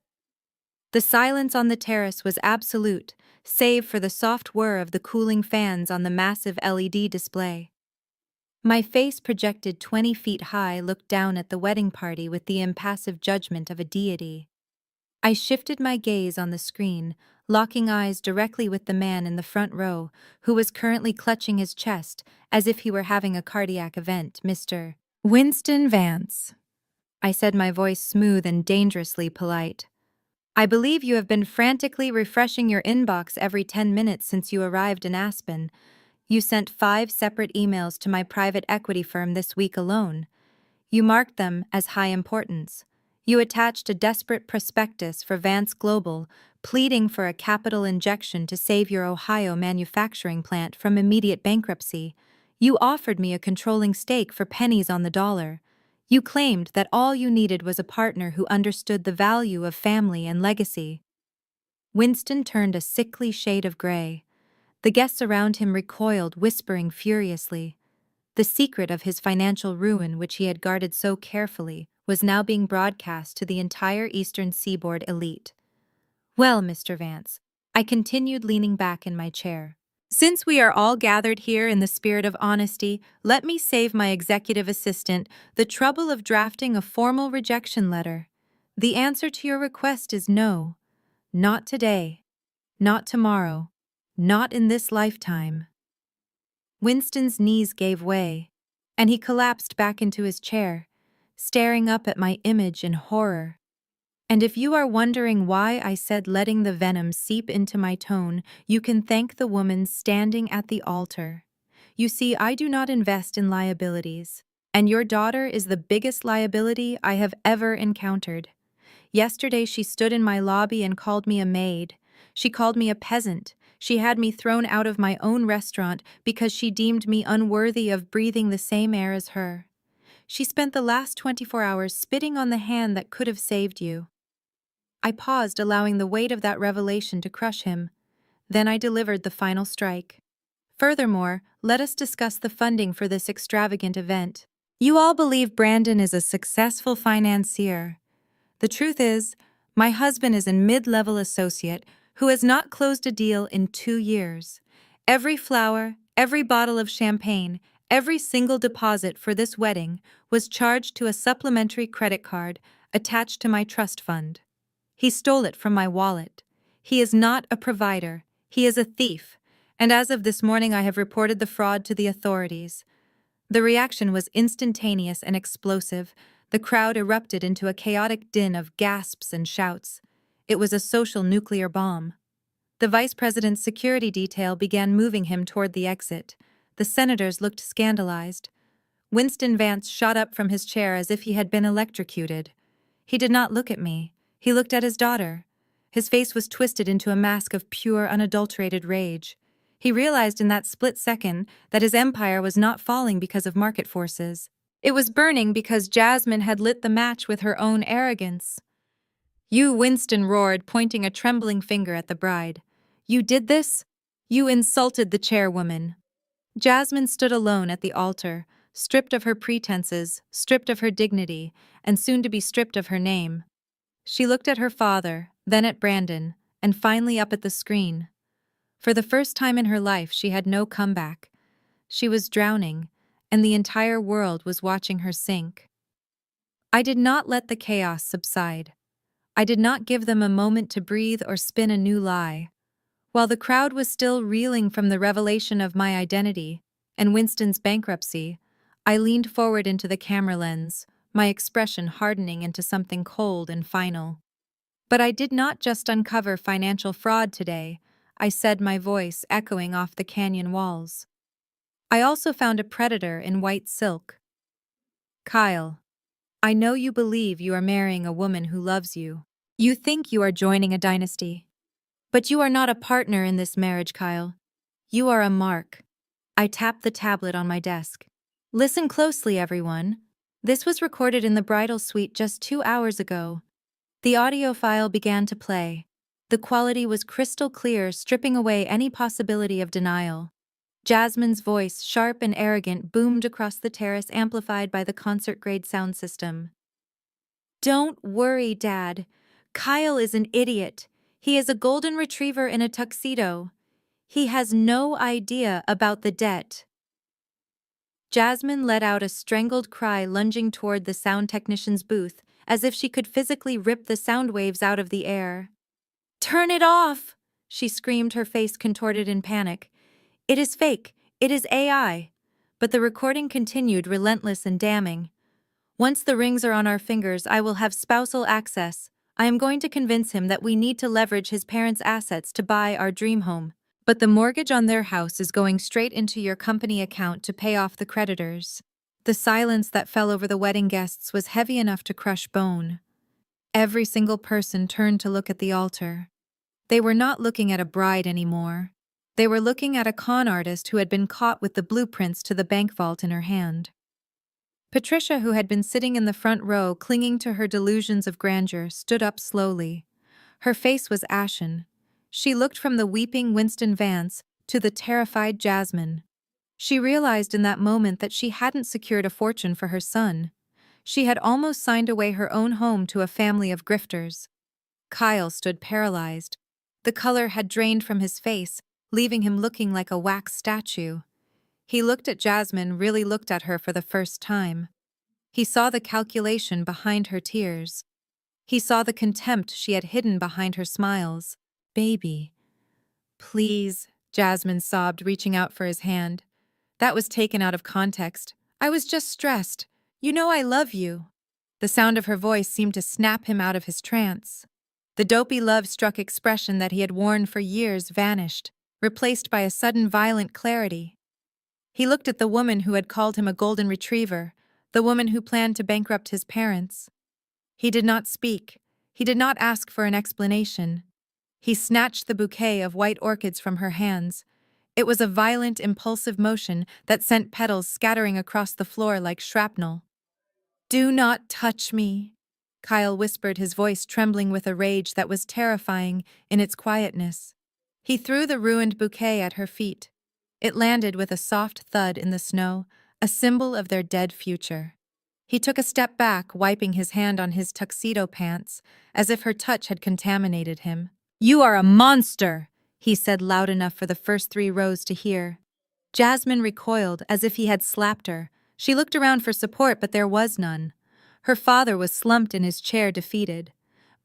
A: The silence on the terrace was absolute, save for the soft whir of the cooling fans on the massive LED display. My face, projected 20 feet high, looked down at the wedding party with the impassive judgment of a deity. I shifted my gaze on the screen, locking eyes directly with the man in the front row, who was currently clutching his chest as if he were having a cardiac event. "Mr. Winston Vance," I said, my voice smooth and dangerously polite. "I believe you have been frantically refreshing your inbox every 10 minutes since you arrived in Aspen. You sent 5 separate emails to my private equity firm this week alone. You marked them as high importance. You attached a desperate prospectus for Vance Global, pleading for a capital injection to save your Ohio manufacturing plant from immediate bankruptcy. You offered me a controlling stake for pennies on the dollar. You claimed that all you needed was a partner who understood the value of family and legacy." Winston turned a sickly shade of gray. The guests around him recoiled, whispering furiously. The secret of his financial ruin, which he had guarded so carefully, was now being broadcast to the entire Eastern Seaboard elite. "Well, Mr. Vance," I continued, leaning back in my chair, "since we are all gathered here in the spirit of honesty, let me save my executive assistant the trouble of drafting a formal rejection letter. The answer to your request is no. Not today. Not tomorrow. Not in this lifetime." Winston's knees gave way, and he collapsed back into his chair, staring up at my image in horror. And if you are wondering why I said letting the venom seep into my tone, you can thank the woman standing at the altar. You see, I do not invest in liabilities, and your daughter is the biggest liability I have ever encountered. Yesterday she stood in my lobby and called me a maid. She called me a peasant. She had me thrown out of my own restaurant because she deemed me unworthy of breathing the same air as her. She spent the last 24 hours spitting on the hand that could have saved you. I paused, allowing the weight of that revelation to crush him. Then I delivered the final strike. Furthermore, let us discuss the funding for this extravagant event. You all believe Brandon is a successful financier. The truth is, my husband is a mid-level associate who has not closed a deal in 2 years. Every flower, every bottle of champagne, every single deposit for this wedding was charged to a supplementary credit card attached to my trust fund. He stole it from my wallet. He is not a provider. He is a thief. And as of this morning, I have reported the fraud to the authorities. The reaction was instantaneous and explosive. The crowd erupted into a chaotic din of gasps and shouts. It was a social nuclear bomb. The vice president's security detail began moving him toward the exit. The senators looked scandalized. Winston Vance shot up from his chair as if he had been electrocuted. He did not look at me. He looked at his daughter. His face was twisted into a mask of pure, unadulterated rage. He realized in that split second that his empire was not falling because of market forces. It was burning because Jasmine had lit the match with her own arrogance. "You," Winston roared, pointing a trembling finger at the bride. "You did this? You insulted the chairwoman." Jasmine stood alone at the altar, stripped of her pretenses, stripped of her dignity, and soon to be stripped of her name. She looked at her father, then at Brandon, and finally up at the screen. For the first time in her life, she had no comeback. She was drowning, and the entire world was watching her sink. I did not let the chaos subside. I did not give them a moment to breathe or spin a new lie. While the crowd was still reeling from the revelation of my identity and Winston's bankruptcy, I leaned forward into the camera lens, my expression hardening into something cold and final. But I did not just uncover financial fraud today, I said, my voice echoing off the canyon walls. I also found a predator in white silk. Kyle, I know you believe you are marrying a woman who loves you. You think you are joining a dynasty. But you are not a partner in this marriage, Kyle. You are a mark. I tapped the tablet on my desk. Listen closely, everyone. This was recorded in the bridal suite just 2 hours ago. The audio file began to play. The quality was crystal clear, stripping away any possibility of denial. Jasmine's voice, sharp and arrogant, boomed across the terrace, amplified by the concert-grade sound system. "Don't worry, Dad. Kyle is an idiot. He is a golden retriever in a tuxedo. He has no idea about the debt." Jasmine let out a strangled cry, lunging toward the sound technician's booth, as if she could physically rip the sound waves out of the air. "Turn it off!" she screamed, her face contorted in panic. "It is fake. It is AI." But the recording continued, relentless and damning. "Once the rings are on our fingers, I will have spousal access. I am going to convince him that we need to leverage his parents' assets to buy our dream home. But the mortgage on their house is going straight into your company account to pay off the creditors." The silence that fell over the wedding guests was heavy enough to crush bone. Every single person turned to look at the altar. They were not looking at a bride anymore. They were looking at a con artist who had been caught with the blueprints to the bank vault in her hand. Patricia, who had been sitting in the front row, clinging to her delusions of grandeur, stood up slowly. Her face was ashen. She looked from the weeping Winston Vance to the terrified Jasmine. She realized in that moment that she hadn't secured a fortune for her son. She had almost signed away her own home to a family of grifters. Kyle stood paralyzed. The color had drained from his face, leaving him looking like a wax statue. He looked at Jasmine, really looked at her for the first time. He saw the calculation behind her tears. He saw the contempt she had hidden behind her smiles. "Baby, please," Jasmine sobbed, reaching out for his hand. "That was taken out of context. I was just stressed. You know I love you." The sound of her voice seemed to snap him out of his trance. The dopey love-struck expression that he had worn for years vanished, replaced by a sudden violent clarity. He looked at the woman who had called him a golden retriever, the woman who planned to bankrupt his parents. He did not speak. He did not ask for an explanation. He snatched the bouquet of white orchids from her hands. It was a violent, impulsive motion that sent petals scattering across the floor like shrapnel. "Do not touch me," Kyle whispered, his voice trembling with a rage that was terrifying in its quietness. He threw the ruined bouquet at her feet. It landed with a soft thud in the snow, a symbol of their dead future. He took a step back, wiping his hand on his tuxedo pants, as if her touch had contaminated him. "You are a monster," he said loud enough for the first 3 rows to hear. Jasmine recoiled as if he had slapped her. She looked around for support, but there was none. Her father was slumped in his chair, defeated.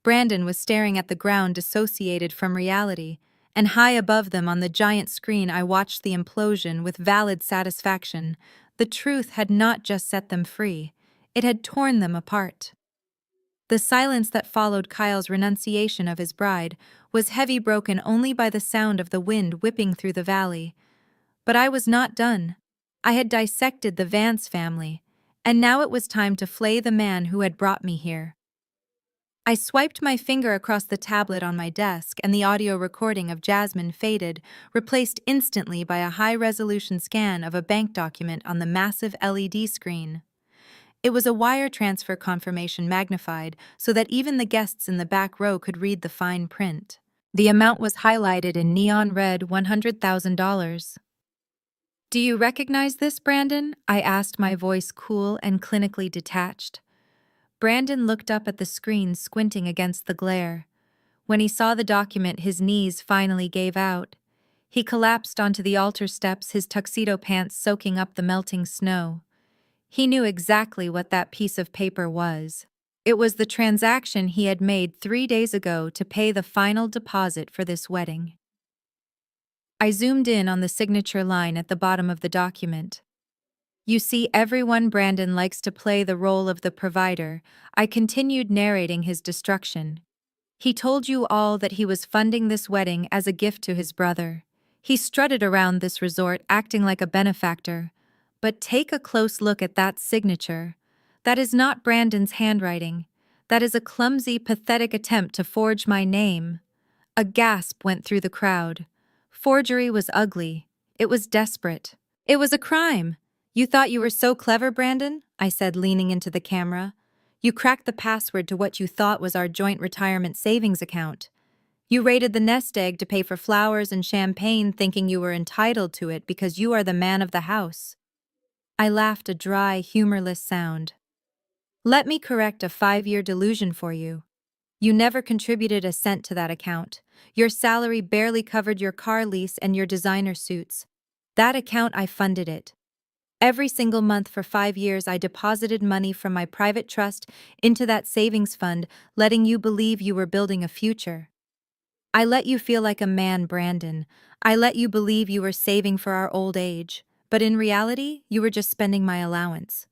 A: Brandon was staring at the ground, dissociated from reality, and high above them on the giant screen I watched the implosion with valid satisfaction. The truth had not just set them free, it had torn them apart. The silence that followed Kyle's renunciation of his bride was heavy, broken only by the sound of the wind whipping through the valley. But I was not done. I had dissected the Vance family, and now it was time to flay the man who had brought me here. I swiped my finger across the tablet on my desk, and the audio recording of Jasmine faded, replaced instantly by a high-resolution scan of a bank document on the massive LED screen. It was a wire transfer confirmation, magnified so that even the guests in the back row could read the fine print. The amount was highlighted in neon red: $100,000. "Do you recognize this, Brandon?" I asked, my voice cool and clinically detached. Brandon looked up at the screen, squinting against the glare. When he saw the document, his knees finally gave out. He collapsed onto the altar steps, his tuxedo pants soaking up the melting snow. He knew exactly what that piece of paper was. It was the transaction he had made 3 days ago to pay the final deposit for this wedding. I zoomed in on the signature line at the bottom of the document. "You see, everyone, Brandon likes to play the role of the provider." I continued narrating his destruction. "He told you all that he was funding this wedding as a gift to his brother. He strutted around this resort acting like a benefactor. But take a close look at that signature. That is not Brandon's handwriting. That is a clumsy, pathetic attempt to forge my name." A gasp went through the crowd. Forgery was ugly. It was desperate. It was a crime. "You thought you were so clever, Brandon?" I said, leaning into the camera. "You cracked the password to what you thought was our joint retirement savings account. You raided the nest egg to pay for flowers and champagne, thinking you were entitled to it because you are the man of the house." I laughed, a dry, humorless sound. "Let me correct a 5-year delusion for you. You never contributed a cent to that account. Your salary barely covered your car lease and your designer suits. That account, I funded it. Every single month for 5 years, I deposited money from my private trust into that savings fund, letting you believe you were building a future. I let you feel like a man, Brandon. I let you believe you were saving for our old age. But in reality, you were just spending my allowance."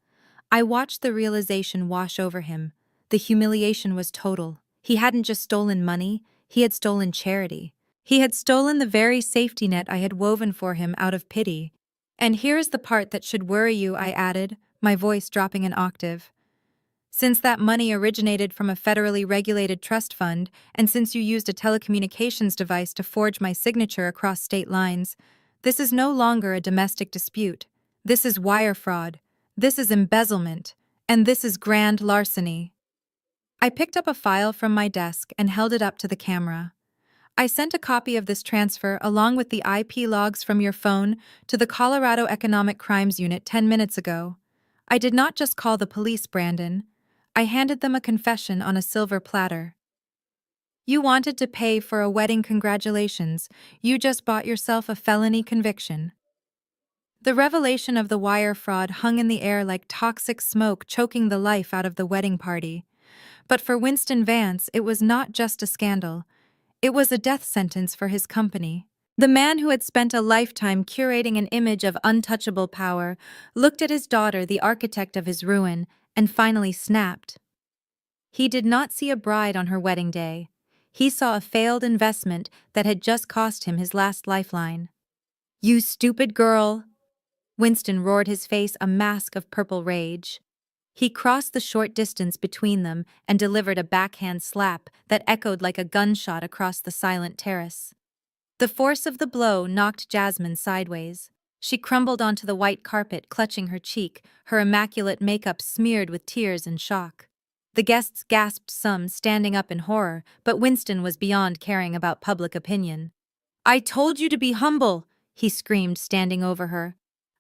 A: I watched the realization wash over him. The humiliation was total. He hadn't just stolen money, he had stolen charity. He had stolen the very safety net I had woven for him out of pity. "And here's the part that should worry you," I added, my voice dropping an octave. "Since that money originated from a federally regulated trust fund, and since you used a telecommunications device to forge my signature across state lines, this is no longer a domestic dispute. This is wire fraud. This is embezzlement. And this is grand larceny." I picked up a file from my desk and held it up to the camera. "I sent a copy of this transfer along with the IP logs from your phone to the Colorado Economic Crimes Unit 10 minutes ago. I did not just call the police, Brandon. I handed them a confession on a silver platter. You wanted to pay for a wedding, congratulations. You just bought yourself a felony conviction." The revelation of the wire fraud hung in the air like toxic smoke, choking the life out of the wedding party. But for Winston Vance, it was not just a scandal. It was a death sentence for his company. The man who had spent a lifetime curating an image of untouchable power looked at his daughter, the architect of his ruin, and finally snapped. He did not see a bride on her wedding day. He saw a failed investment that had just cost him his last lifeline. "You stupid girl!" Winston roared, his face a mask of purple rage. He crossed the short distance between them and delivered a backhand slap that echoed like a gunshot across the silent terrace. The force of the blow knocked Jasmine sideways. She crumbled onto the white carpet, clutching her cheek, her immaculate makeup smeared with tears and shock. The guests gasped, some standing up in horror, but Winston was beyond caring about public opinion. "I told you to be humble," he screamed, standing over her.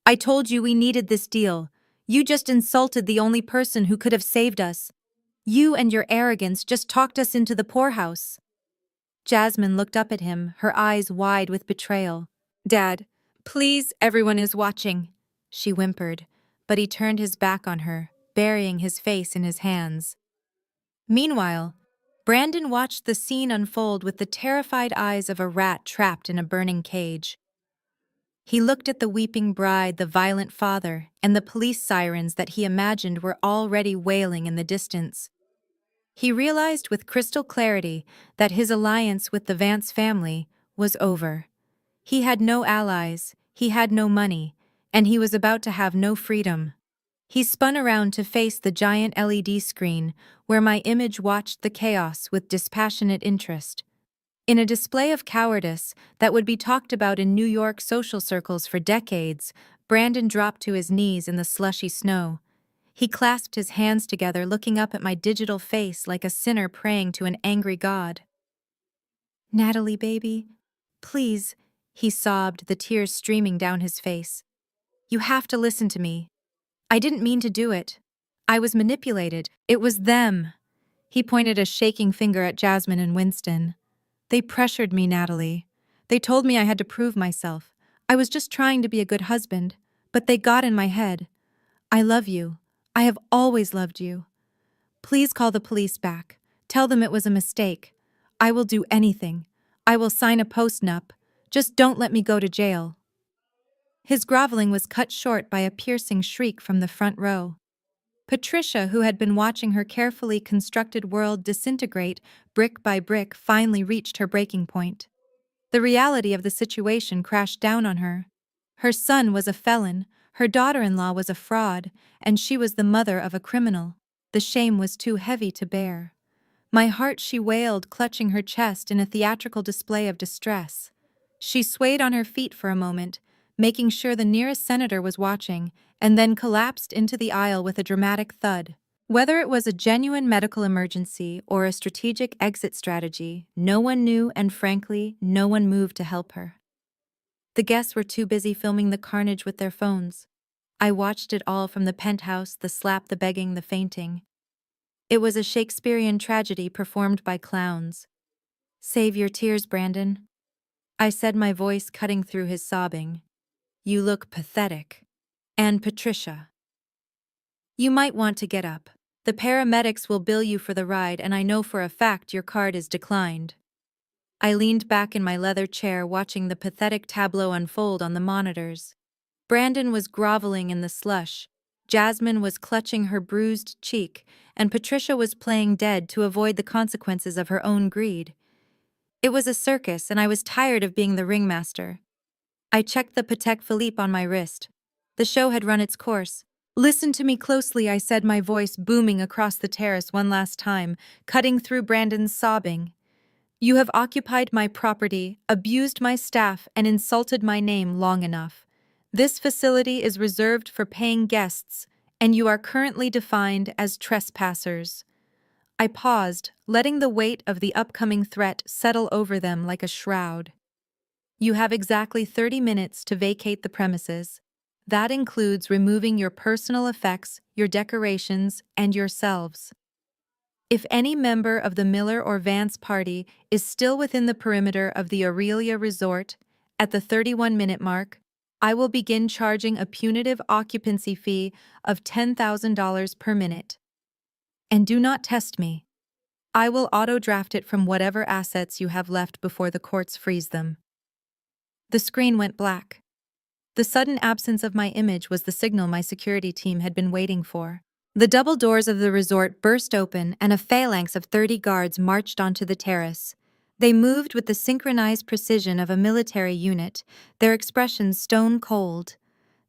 A: "I told you we needed this deal. You just insulted the only person who could have saved us. You and your arrogance just talked us into the poorhouse." Jasmine looked up at him, her eyes wide with betrayal. "Dad, please, everyone is watching," she whimpered, but he turned his back on her, burying his face in his hands. Meanwhile, Brandon watched the scene unfold with the terrified eyes of a rat trapped in a burning cage. He looked at the weeping bride, the violent father, and the police sirens that he imagined were already wailing in the distance. He realized with crystal clarity that his alliance with the Vance family was over. He had no allies, he had no money, and he was about to have no freedom. He spun around to face the giant LED screen, where my image watched the chaos with dispassionate interest. In a display of cowardice that would be talked about in New York social circles for decades, Brandon dropped to his knees in the slushy snow. He clasped his hands together, looking up at my digital face like a sinner praying to an angry God. "Natalie, baby, please," he sobbed, the tears streaming down his face. "You have to listen to me. I didn't mean to do it. I was manipulated. It was them." He pointed a shaking finger at Jasmine and Winston. "They pressured me, Natalie. They told me I had to prove myself. I was just trying to be a good husband, but they got in my head. I love you. I have always loved you. Please call the police back. Tell them it was a mistake. I will do anything. I will sign a postnup. Just don't let me go to jail." His groveling was cut short by a piercing shriek from the front row. Patricia, who had been watching her carefully constructed world disintegrate brick by brick, finally reached her breaking point. The reality of the situation crashed down on her. Her son was a felon, her daughter-in-law was a fraud, and she was the mother of a criminal. The shame was too heavy to bear. "My heart," she wailed, clutching her chest in a theatrical display of distress. She swayed on her feet for a moment, making sure the nearest senator was watching, and then collapsed into the aisle with a dramatic thud. Whether it was a genuine medical emergency or a strategic exit strategy, no one knew, and frankly, no one moved to help her. The guests were too busy filming the carnage with their phones. I watched it all from the penthouse, the slap, the begging, the fainting. It was a Shakespearean tragedy performed by clowns. "Save your tears, Brandon," I said, my voice cutting through his sobbing. "You look pathetic. And Patricia, you might want to get up. The paramedics will bill you for the ride, and I know for a fact your card is declined." I leaned back in my leather chair, watching the pathetic tableau unfold on the monitors. Brandon was groveling in the slush, Jasmine was clutching her bruised cheek, and Patricia was playing dead to avoid the consequences of her own greed. It was a circus, and I was tired of being the ringmaster. I checked the Patek Philippe on my wrist. The show had run its course. "Listen to me closely," I said, my voice booming across the terrace one last time, cutting through Brandon's sobbing. "You have occupied my property, abused my staff, and insulted my name long enough. This facility is reserved for paying guests, and you are currently defined as trespassers." I paused, letting the weight of the upcoming threat settle over them like a shroud. "You have exactly 30 minutes to vacate the premises. That includes removing your personal effects, your decorations, and yourselves. If any member of the Miller or Vance party is still within the perimeter of the Aurelia Resort at the 31-minute mark, I will begin charging a punitive occupancy fee of $10,000 per minute. And do not test me. I will auto-draft it from whatever assets you have left before the courts freeze them." The screen went black. The sudden absence of my image was the signal my security team had been waiting for. The double doors of the resort burst open, and a phalanx of 30 guards marched onto the terrace. They moved with the synchronized precision of a military unit, their expressions stone cold.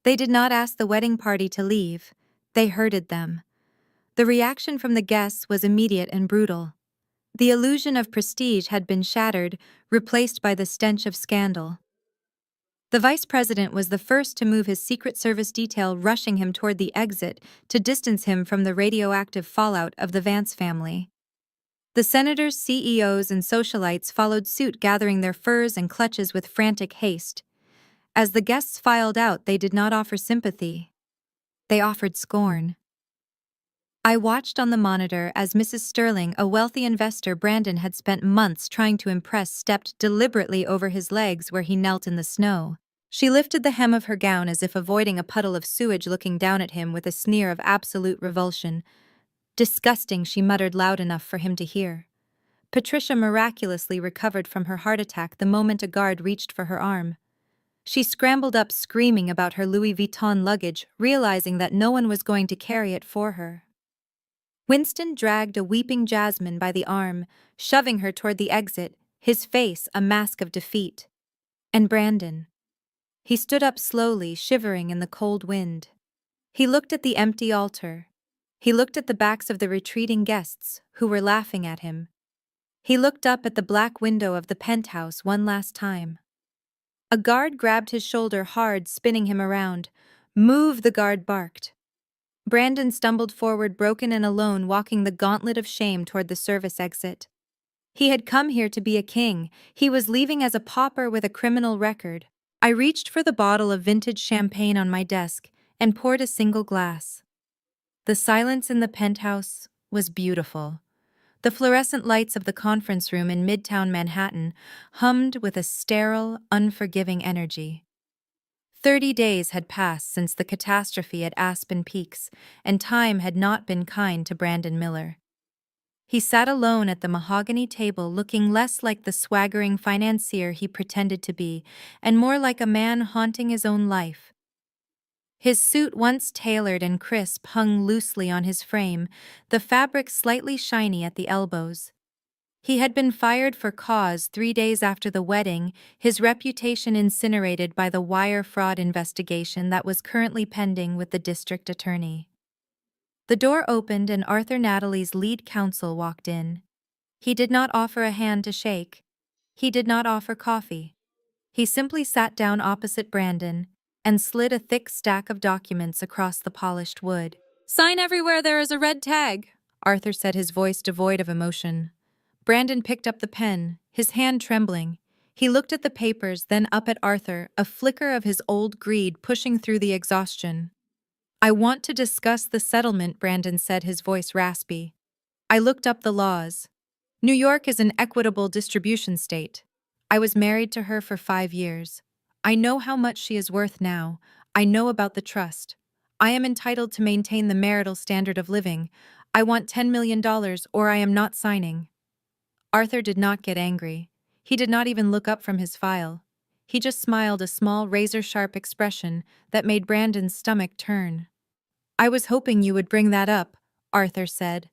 A: They did not ask the wedding party to leave. They herded them. The reaction from the guests was immediate and brutal. The illusion of prestige had been shattered, replaced by the stench of scandal. The vice president was the first to move his Secret Service detail, rushing him toward the exit to distance him from the radioactive fallout of the Vance family. The senators, CEOs, and socialites followed suit, gathering their furs and clutches with frantic haste. As the guests filed out, they did not offer sympathy. They offered scorn. I watched on the monitor as Mrs. Sterling, a wealthy investor Brandon had spent months trying to impress, stepped deliberately over his legs where he knelt in the snow. She lifted the hem of her gown as if avoiding a puddle of sewage, looking down at him with a sneer of absolute revulsion. "Disgusting," she muttered loud enough for him to hear. Patricia miraculously recovered from her heart attack the moment a guard reached for her arm. She scrambled up, screaming about her Louis Vuitton luggage, realizing that no one was going to carry it for her. Winston dragged a weeping Jasmine by the arm, shoving her toward the exit, his face a mask of defeat. And Brandon. He stood up slowly, shivering in the cold wind. He looked at the empty altar. He looked at the backs of the retreating guests, who were laughing at him. He looked up at the black window of the penthouse one last time. A guard grabbed his shoulder hard, spinning him around. "Move," the guard barked. Brandon stumbled forward, broken and alone, walking the gauntlet of shame toward the service exit. He had come here to be a king. He was leaving as a pauper with a criminal record. I reached for the bottle of vintage champagne on my desk and poured a single glass. The silence in the penthouse was beautiful. The fluorescent lights of the conference room in Midtown Manhattan hummed with a sterile, unforgiving energy. 30 days had passed since the catastrophe at Aspen Peaks, and time had not been kind to Brandon Miller. He sat alone at the mahogany table, looking less like the swaggering financier he pretended to be, and more like a man haunting his own life. His suit, once tailored and crisp, hung loosely on his frame, the fabric slightly shiny at the elbows. He had been fired for cause 3 days after the wedding, his reputation incinerated by the wire fraud investigation that was currently pending with the district attorney. The door opened and Arthur Natalie's lead counsel walked in. He did not offer a hand to shake. He did not offer coffee. He simply sat down opposite Brandon and slid a thick stack of documents across the polished wood. "Sign everywhere there is a red tag," Arthur said, his voice devoid of emotion. Brandon picked up the pen, his hand trembling. He looked at the papers, then up at Arthur, a flicker of his old greed pushing through the exhaustion. "I want to discuss the settlement," Brandon said, his voice raspy. "I looked up the laws. New York is an equitable distribution state. I was married to her for 5 years. I know how much she is worth now. I know about the trust. I am entitled to maintain the marital standard of living. I want $10 million or I am not signing." Arthur did not get angry. He did not even look up from his file. He just smiled, a small, razor-sharp expression that made Brandon's stomach turn. "I was hoping you would bring that up," Arthur said.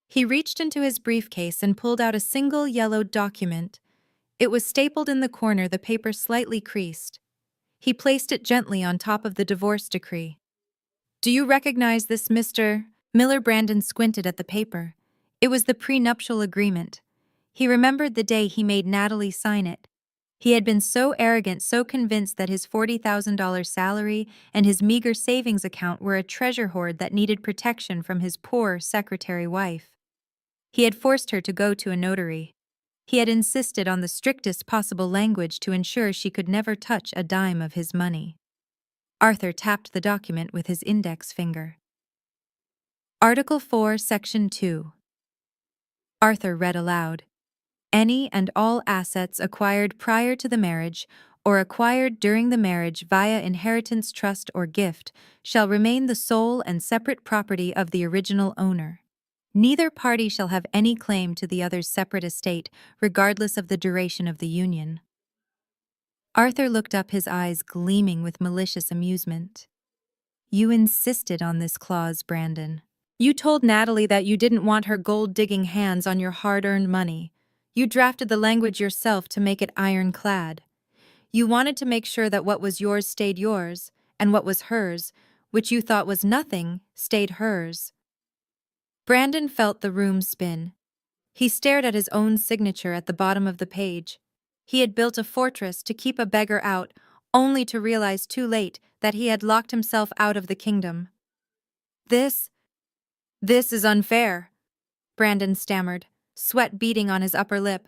A: He reached into his briefcase and pulled out a single yellowed document. It was stapled in the corner, the paper slightly creased. He placed it gently on top of the divorce decree. "Do you recognize this, Mr. Miller?" Brandon squinted at the paper. It was the prenuptial agreement. He remembered the day he made Natalie sign it. He had been so arrogant, so convinced that his $40,000 salary and his meager savings account were a treasure hoard that needed protection from his poor secretary wife. He had forced her to go to a notary. He had insisted on the strictest possible language to ensure she could never touch a dime of his money. Arthur tapped the document with his index finger. Article 4, Section 2. Arthur read aloud. "Any and all assets acquired prior to the marriage or acquired during the marriage via inheritance, trust, or gift shall remain the sole and separate property of the original owner. Neither party shall have any claim to the other's separate estate, regardless of the duration of the union." Arthur looked up, his eyes gleaming with malicious amusement. "You insisted on this clause, Brandon. You told Natalie that you didn't want her gold-digging hands on your hard-earned money. You drafted the language yourself to make it ironclad. You wanted to make sure that what was yours stayed yours, and what was hers, which you thought was nothing, stayed hers." Brandon felt the room spin. He stared at his own signature at the bottom of the page. He had built a fortress to keep a beggar out, only to realize too late that he had locked himself out of the kingdom. This is unfair, Brandon stammered, sweat beading on his upper lip.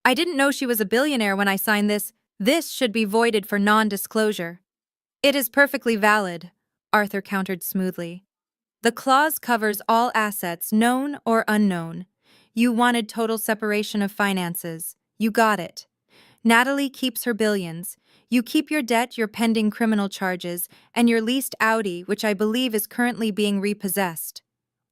A: I didn't know she was a billionaire when I signed this. This should be voided for non-disclosure. It is perfectly valid, Arthur countered smoothly. The clause covers all assets, known or unknown. You wanted total separation of finances. You got it. Natalie keeps her billions. You keep your debt, your pending criminal charges, and your leased Audi, which I believe is currently being repossessed.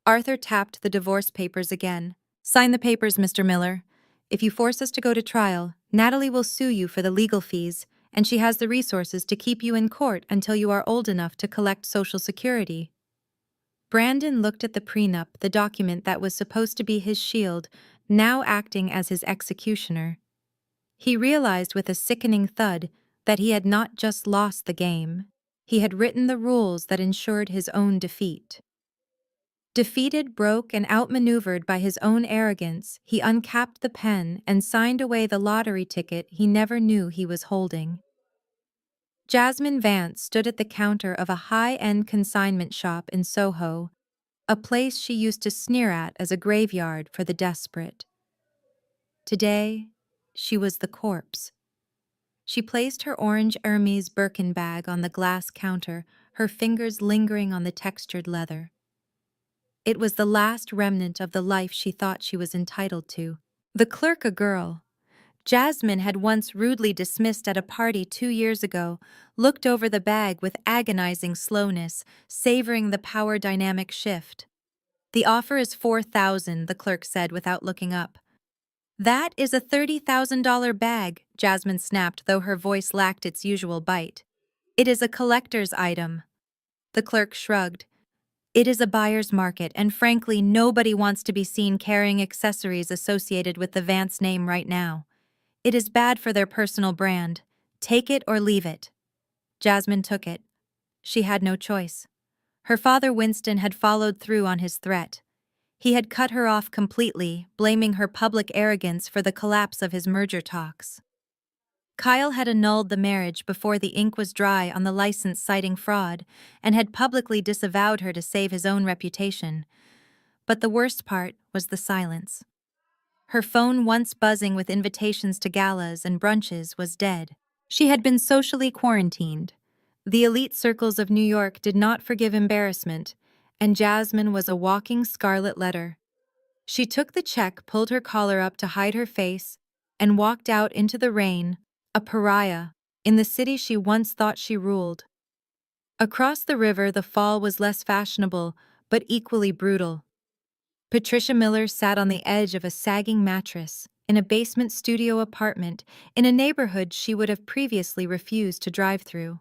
A: Arthur tapped the divorce papers again. Sign the papers, Mr. Miller. If you force us to go to trial, Natalie will sue you for the legal fees, and she has the resources to keep you in court until you are old enough to collect Social Security. Brandon looked at the prenup, the document that was supposed to be his shield, now acting as his executioner. He realized with a sickening thud that he had not just lost the game. He had written the rules that ensured his own defeat. Defeated, broke, and outmaneuvered by his own arrogance, he uncapped the pen and signed away the lottery ticket he never knew he was holding. Jasmine Vance stood at the counter of a high-end consignment shop in Soho, a place she used to sneer at as a graveyard for the desperate. Today, she was the corpse. She placed her orange Hermes Birkin bag on the glass counter, her fingers lingering on the textured leather. It was the last remnant of the life she thought she was entitled to. The clerk, a girl Jasmine had once rudely dismissed at a party 2 years ago, looked over the bag with agonizing slowness, savoring the power dynamic shift. The offer is $4,000, the clerk said without looking up. That is a $30,000 bag, Jasmine snapped, though her voice lacked its usual bite. It is a collector's item. The clerk shrugged. It is a buyer's market, and frankly, nobody wants to be seen carrying accessories associated with the Vance name right now. It is bad for their personal brand. Take it or leave it. Jasmine took it. She had no choice. Her father, Winston, had followed through on his threat. He had cut her off completely, blaming her public arrogance for the collapse of his merger talks. Kyle had annulled the marriage before the ink was dry on the license citing fraud, and had publicly disavowed her to save his own reputation. But the worst part was the silence. Her phone, once buzzing with invitations to galas and brunches, was dead. She had been socially quarantined. The elite circles of New York did not forgive embarrassment, and Jasmine was a walking scarlet letter. She took the check, pulled her collar up to hide her face, and walked out into the rain, a pariah, in the city she once thought she ruled. Across the river, the fall was less fashionable, but equally brutal. Patricia Miller sat on the edge of a sagging mattress, in a basement studio apartment, in a neighborhood she would have previously refused to drive through.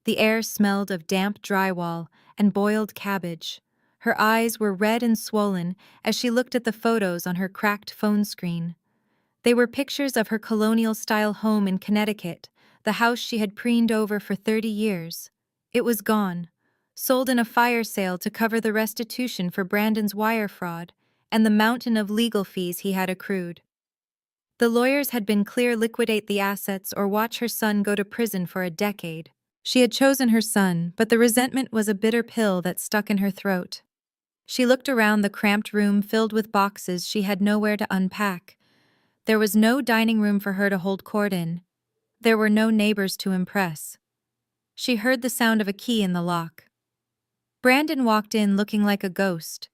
A: The air smelled of damp drywall and boiled cabbage. Her eyes were red and swollen as she looked at the photos on her cracked phone screen. They were pictures of her colonial-style home in Connecticut, the house she had preened over for 30 years. It was gone, sold in a fire sale to cover the restitution for Brandon's wire fraud and the mountain of legal fees he had accrued. The lawyers had been clear: liquidate the assets or watch her son go to prison for a decade. She had chosen her son, but the resentment was a bitter pill that stuck in her throat. She looked around the cramped room filled with boxes she had nowhere to unpack. There was no dining room for her to hold court in. There were no neighbors to impress. She heard the sound of a key in the lock. Brandon walked in looking like a ghost.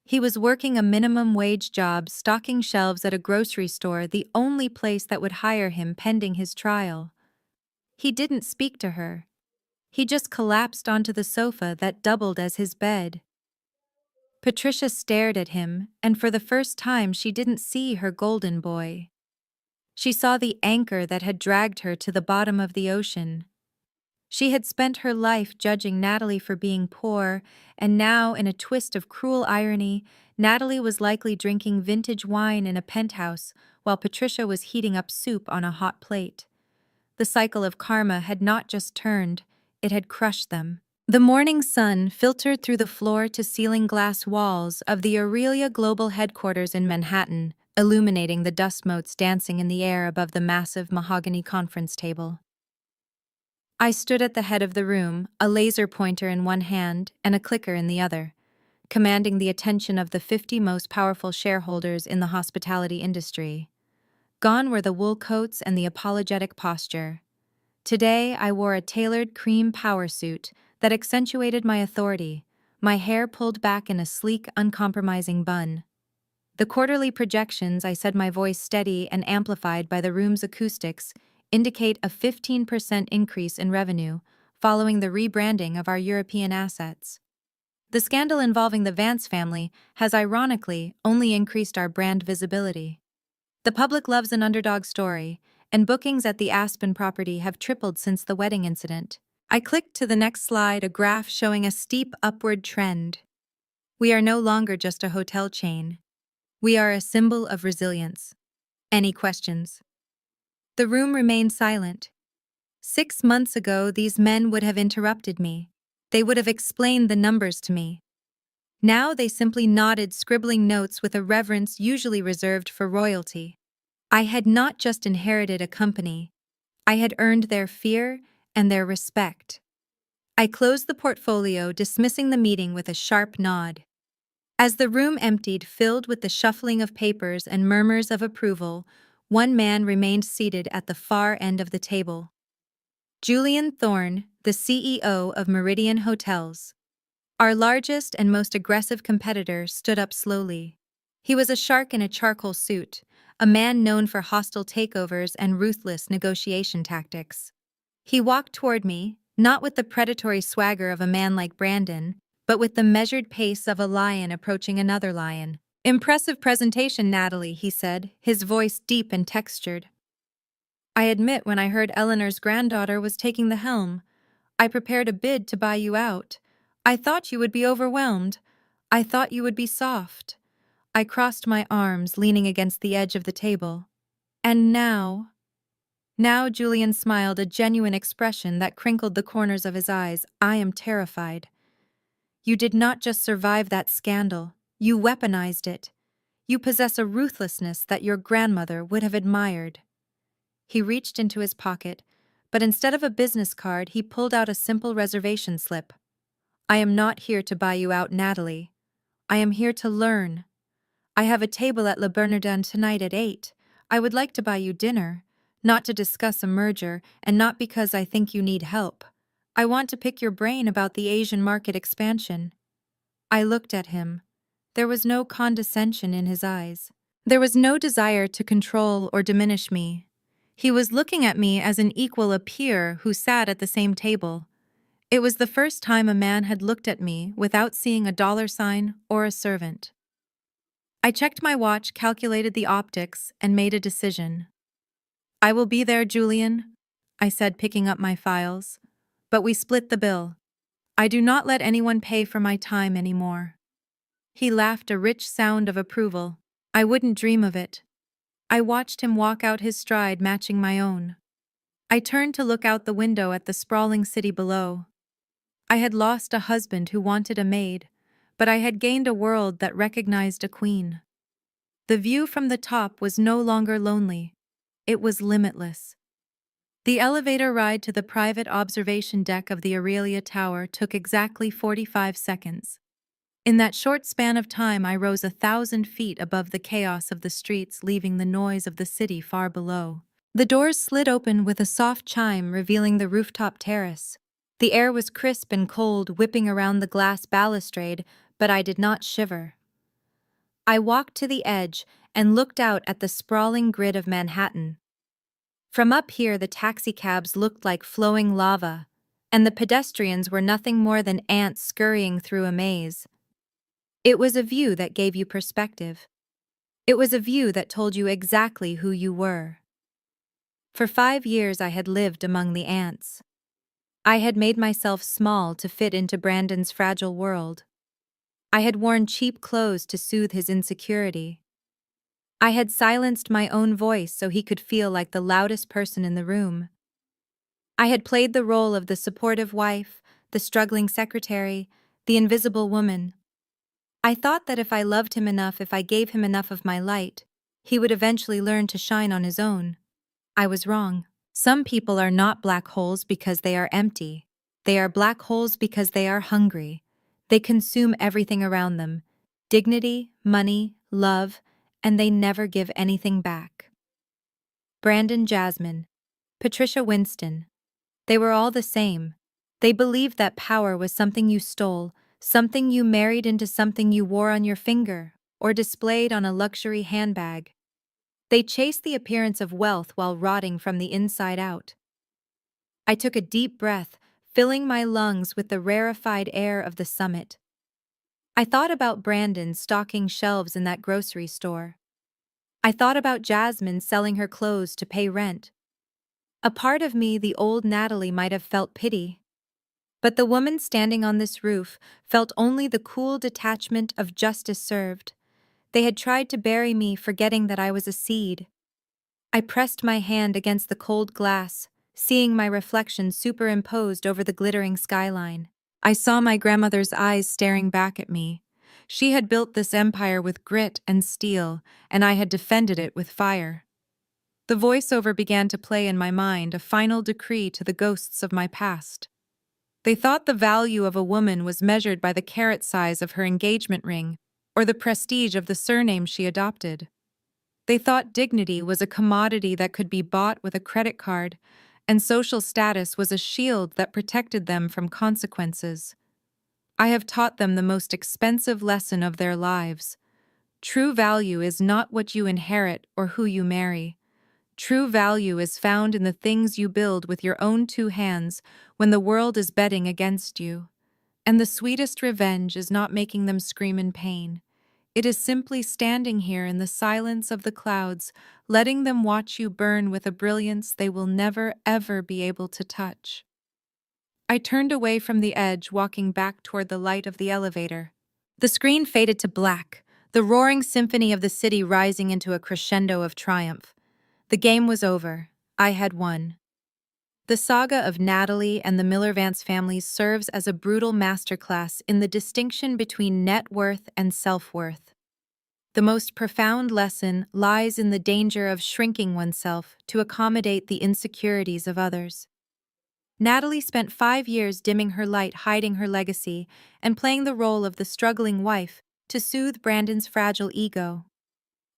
A: He was working a minimum wage job, stocking shelves at a grocery store, the only place that would hire him pending his trial. He didn't speak to her. He just collapsed onto the sofa that doubled as his bed. Patricia stared at him, and for the first time she didn't see her golden boy. She saw the anchor that had dragged her to the bottom of the ocean. She had spent her life judging Natalie for being poor, and now, in a twist of cruel irony, Natalie was likely drinking vintage wine in a penthouse while Patricia was heating up soup on a hot plate. The cycle of karma had not just turned, it had crushed them. The morning sun filtered through the floor-to-ceiling glass walls of the Aurelia Global headquarters in Manhattan, illuminating the dust motes dancing in the air above the massive mahogany conference table. I stood at the head of the room, a laser pointer in one hand and a clicker in the other, commanding the attention of the 50 most powerful shareholders in the hospitality industry. Gone were the wool coats and the apologetic posture. Today, I wore a tailored cream power suit that accentuated my authority, my hair pulled back in a sleek, uncompromising bun. The quarterly projections, I said, my voice steady and amplified by the room's acoustics, indicate a 15% increase in revenue following the rebranding of our European assets. The scandal involving the Vance family has ironically only increased our brand visibility. The public loves an underdog story, and bookings at the Aspen property have tripled since the wedding incident. I clicked to the next slide, a graph showing a steep upward trend. We are no longer just a hotel chain. We are a symbol of resilience. Any questions? The room remained silent. 6 months ago, these men would have interrupted me. They would have explained the numbers to me. Now they simply nodded, scribbling notes with a reverence usually reserved for royalty. I had not just inherited a company. I had earned their fear and their respect. I closed the portfolio, dismissing the meeting with a sharp nod. As the room emptied, filled with the shuffling of papers and murmurs of approval, one man remained seated at the far end of the table. Julian Thorne, the CEO of Meridian Hotels. Our largest and most aggressive competitor, stood up slowly. He was a shark in a charcoal suit, a man known for hostile takeovers and ruthless negotiation tactics. He walked toward me, not with the predatory swagger of a man like Brandon, but with the measured pace of a lion approaching another lion. "Impressive presentation, Natalie," he said, his voice deep and textured. "I admit, when I heard Eleanor's granddaughter was taking the helm, I prepared a bid to buy you out. I thought you would be overwhelmed. I thought you would be soft." I crossed my arms, leaning against the edge of the table. "And now?" Now Julian smiled, a genuine expression that crinkled the corners of his eyes. "I am terrified. You did not just survive that scandal, you weaponized it. You possess a ruthlessness that your grandmother would have admired." He reached into his pocket, but instead of a business card, he pulled out a simple reservation slip. "I am not here to buy you out, Natalie. I am here to learn. I have a table at Le Bernardin tonight at 8. I would like to buy you dinner, not to discuss a merger, and not because I think you need help. I want to pick your brain about the Asian market expansion." I looked at him. There was no condescension in his eyes. There was no desire to control or diminish me. He was looking at me as an equal, a peer who sat at the same table. It was the first time a man had looked at me without seeing a dollar sign or a servant. I checked my watch, calculated the optics, and made a decision. "I will be there, Julian," I said, picking up my files. "But we split the bill. I do not let anyone pay for my time anymore." He laughed, a rich sound of approval. "I wouldn't dream of it." I watched him walk out, his stride matching my own. I turned to look out the window at the sprawling city below. I had lost a husband who wanted a maid, but I had gained a world that recognized a queen. The view from the top was no longer lonely. It was limitless. The elevator ride to the private observation deck of the Aurelia Tower took exactly 45 seconds. In that short span of time, I rose 1,000 feet above the chaos of the streets, leaving the noise of the city far below. The doors slid open with a soft chime, revealing the rooftop terrace. The air was crisp and cold, whipping around the glass balustrade, but I did not shiver. I walked to the edge and looked out at the sprawling grid of Manhattan. From up here, the taxicabs looked like flowing lava, and the pedestrians were nothing more than ants scurrying through a maze. It was a view that gave you perspective. It was a view that told you exactly who you were. For 5 years, I had lived among the ants. I had made myself small to fit into Brandon's fragile world. I had worn cheap clothes to soothe his insecurity. I had silenced my own voice so he could feel like the loudest person in the room. I had played the role of the supportive wife, the struggling secretary, the invisible woman. I thought that if I loved him enough, if I gave him enough of my light, he would eventually learn to shine on his own. I was wrong. Some people are not black holes because they are empty. They are black holes because they are hungry. They consume everything around them: dignity, money, love, and they never give anything back. Brandon Jasmine, Patricia Winston. They were all the same. They believed that power was something you stole, something you married into, something you wore on your finger, or displayed on a luxury handbag. They chased the appearance of wealth while rotting from the inside out. I took a deep breath, filling my lungs with the rarefied air of the summit. I thought about Brandon stocking shelves in that grocery store. I thought about Jasmine selling her clothes to pay rent. A part of me, the old Natalie, might have felt pity. But the woman standing on this roof felt only the cool detachment of justice served. They had tried to bury me, forgetting that I was a seed. I pressed my hand against the cold glass, seeing my reflection superimposed over the glittering skyline. I saw my grandmother's eyes staring back at me. She had built this empire with grit and steel, and I had defended it with fire. The voiceover began to play in my mind, a final decree to the ghosts of my past. They thought the value of a woman was measured by the carat size of her engagement ring or the prestige of the surname she adopted. They thought dignity was a commodity that could be bought with a credit card, and social status was a shield that protected them from consequences. I have taught them the most expensive lesson of their lives. True value is not what you inherit or who you marry. True value is found in the things you build with your own two hands when the world is betting against you. And the sweetest revenge is not making them scream in pain. It is simply standing here in the silence of the clouds, letting them watch you burn with a brilliance they will never, ever be able to touch. I turned away from the edge, walking back toward the light of the elevator. The screen faded to black, the roaring symphony of the city rising into a crescendo of triumph. The game was over. I had won. The saga of Natalie and the Miller-Vance families serves as a brutal masterclass in the distinction between net worth and self-worth. The most profound lesson lies in the danger of shrinking oneself to accommodate the insecurities of others. Natalie spent 5 years dimming her light, hiding her legacy, and playing the role of the struggling wife to soothe Brandon's fragile ego.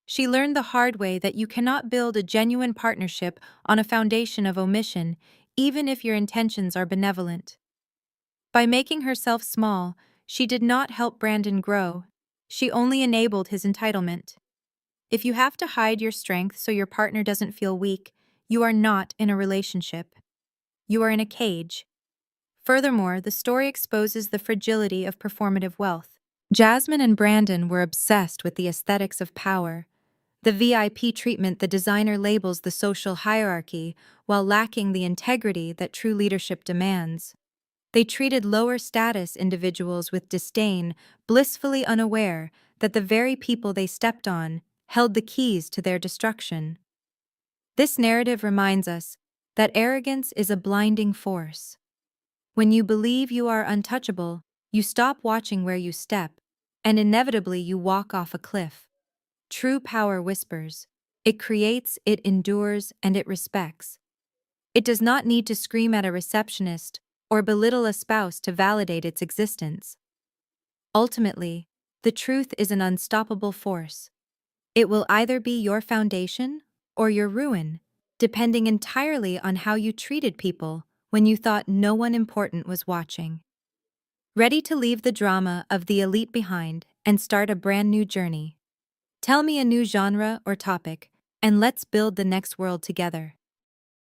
A: She learned the hard way that you cannot build a genuine partnership on a foundation of omission, even if your intentions are benevolent. By making herself small, she did not help Brandon grow. She only enabled his entitlement. If you have to hide your strength so your partner doesn't feel weak, you are not in a relationship. You are in a cage. Furthermore, the story exposes the fragility of performative wealth. Jasmine and Brandon were obsessed with the aesthetics of power. The VIP treatment the designer labels the social hierarchy while lacking the integrity that true leadership demands. They treated lower status individuals with disdain, blissfully unaware that the very people they stepped on held the keys to their destruction. This narrative reminds us that arrogance is a blinding force. When you believe you are untouchable, you stop watching where you step, and inevitably you walk off a cliff. True power whispers. It creates, it endures, and it respects. It does not need to scream at a receptionist or belittle a spouse to validate its existence. Ultimately, the truth is an unstoppable force. It will either be your foundation or your ruin, depending entirely on how you treated people when you thought no one important was watching. Ready to leave the drama of the elite behind and start a brand new journey? Tell me a new genre or topic, and let's build the next world together.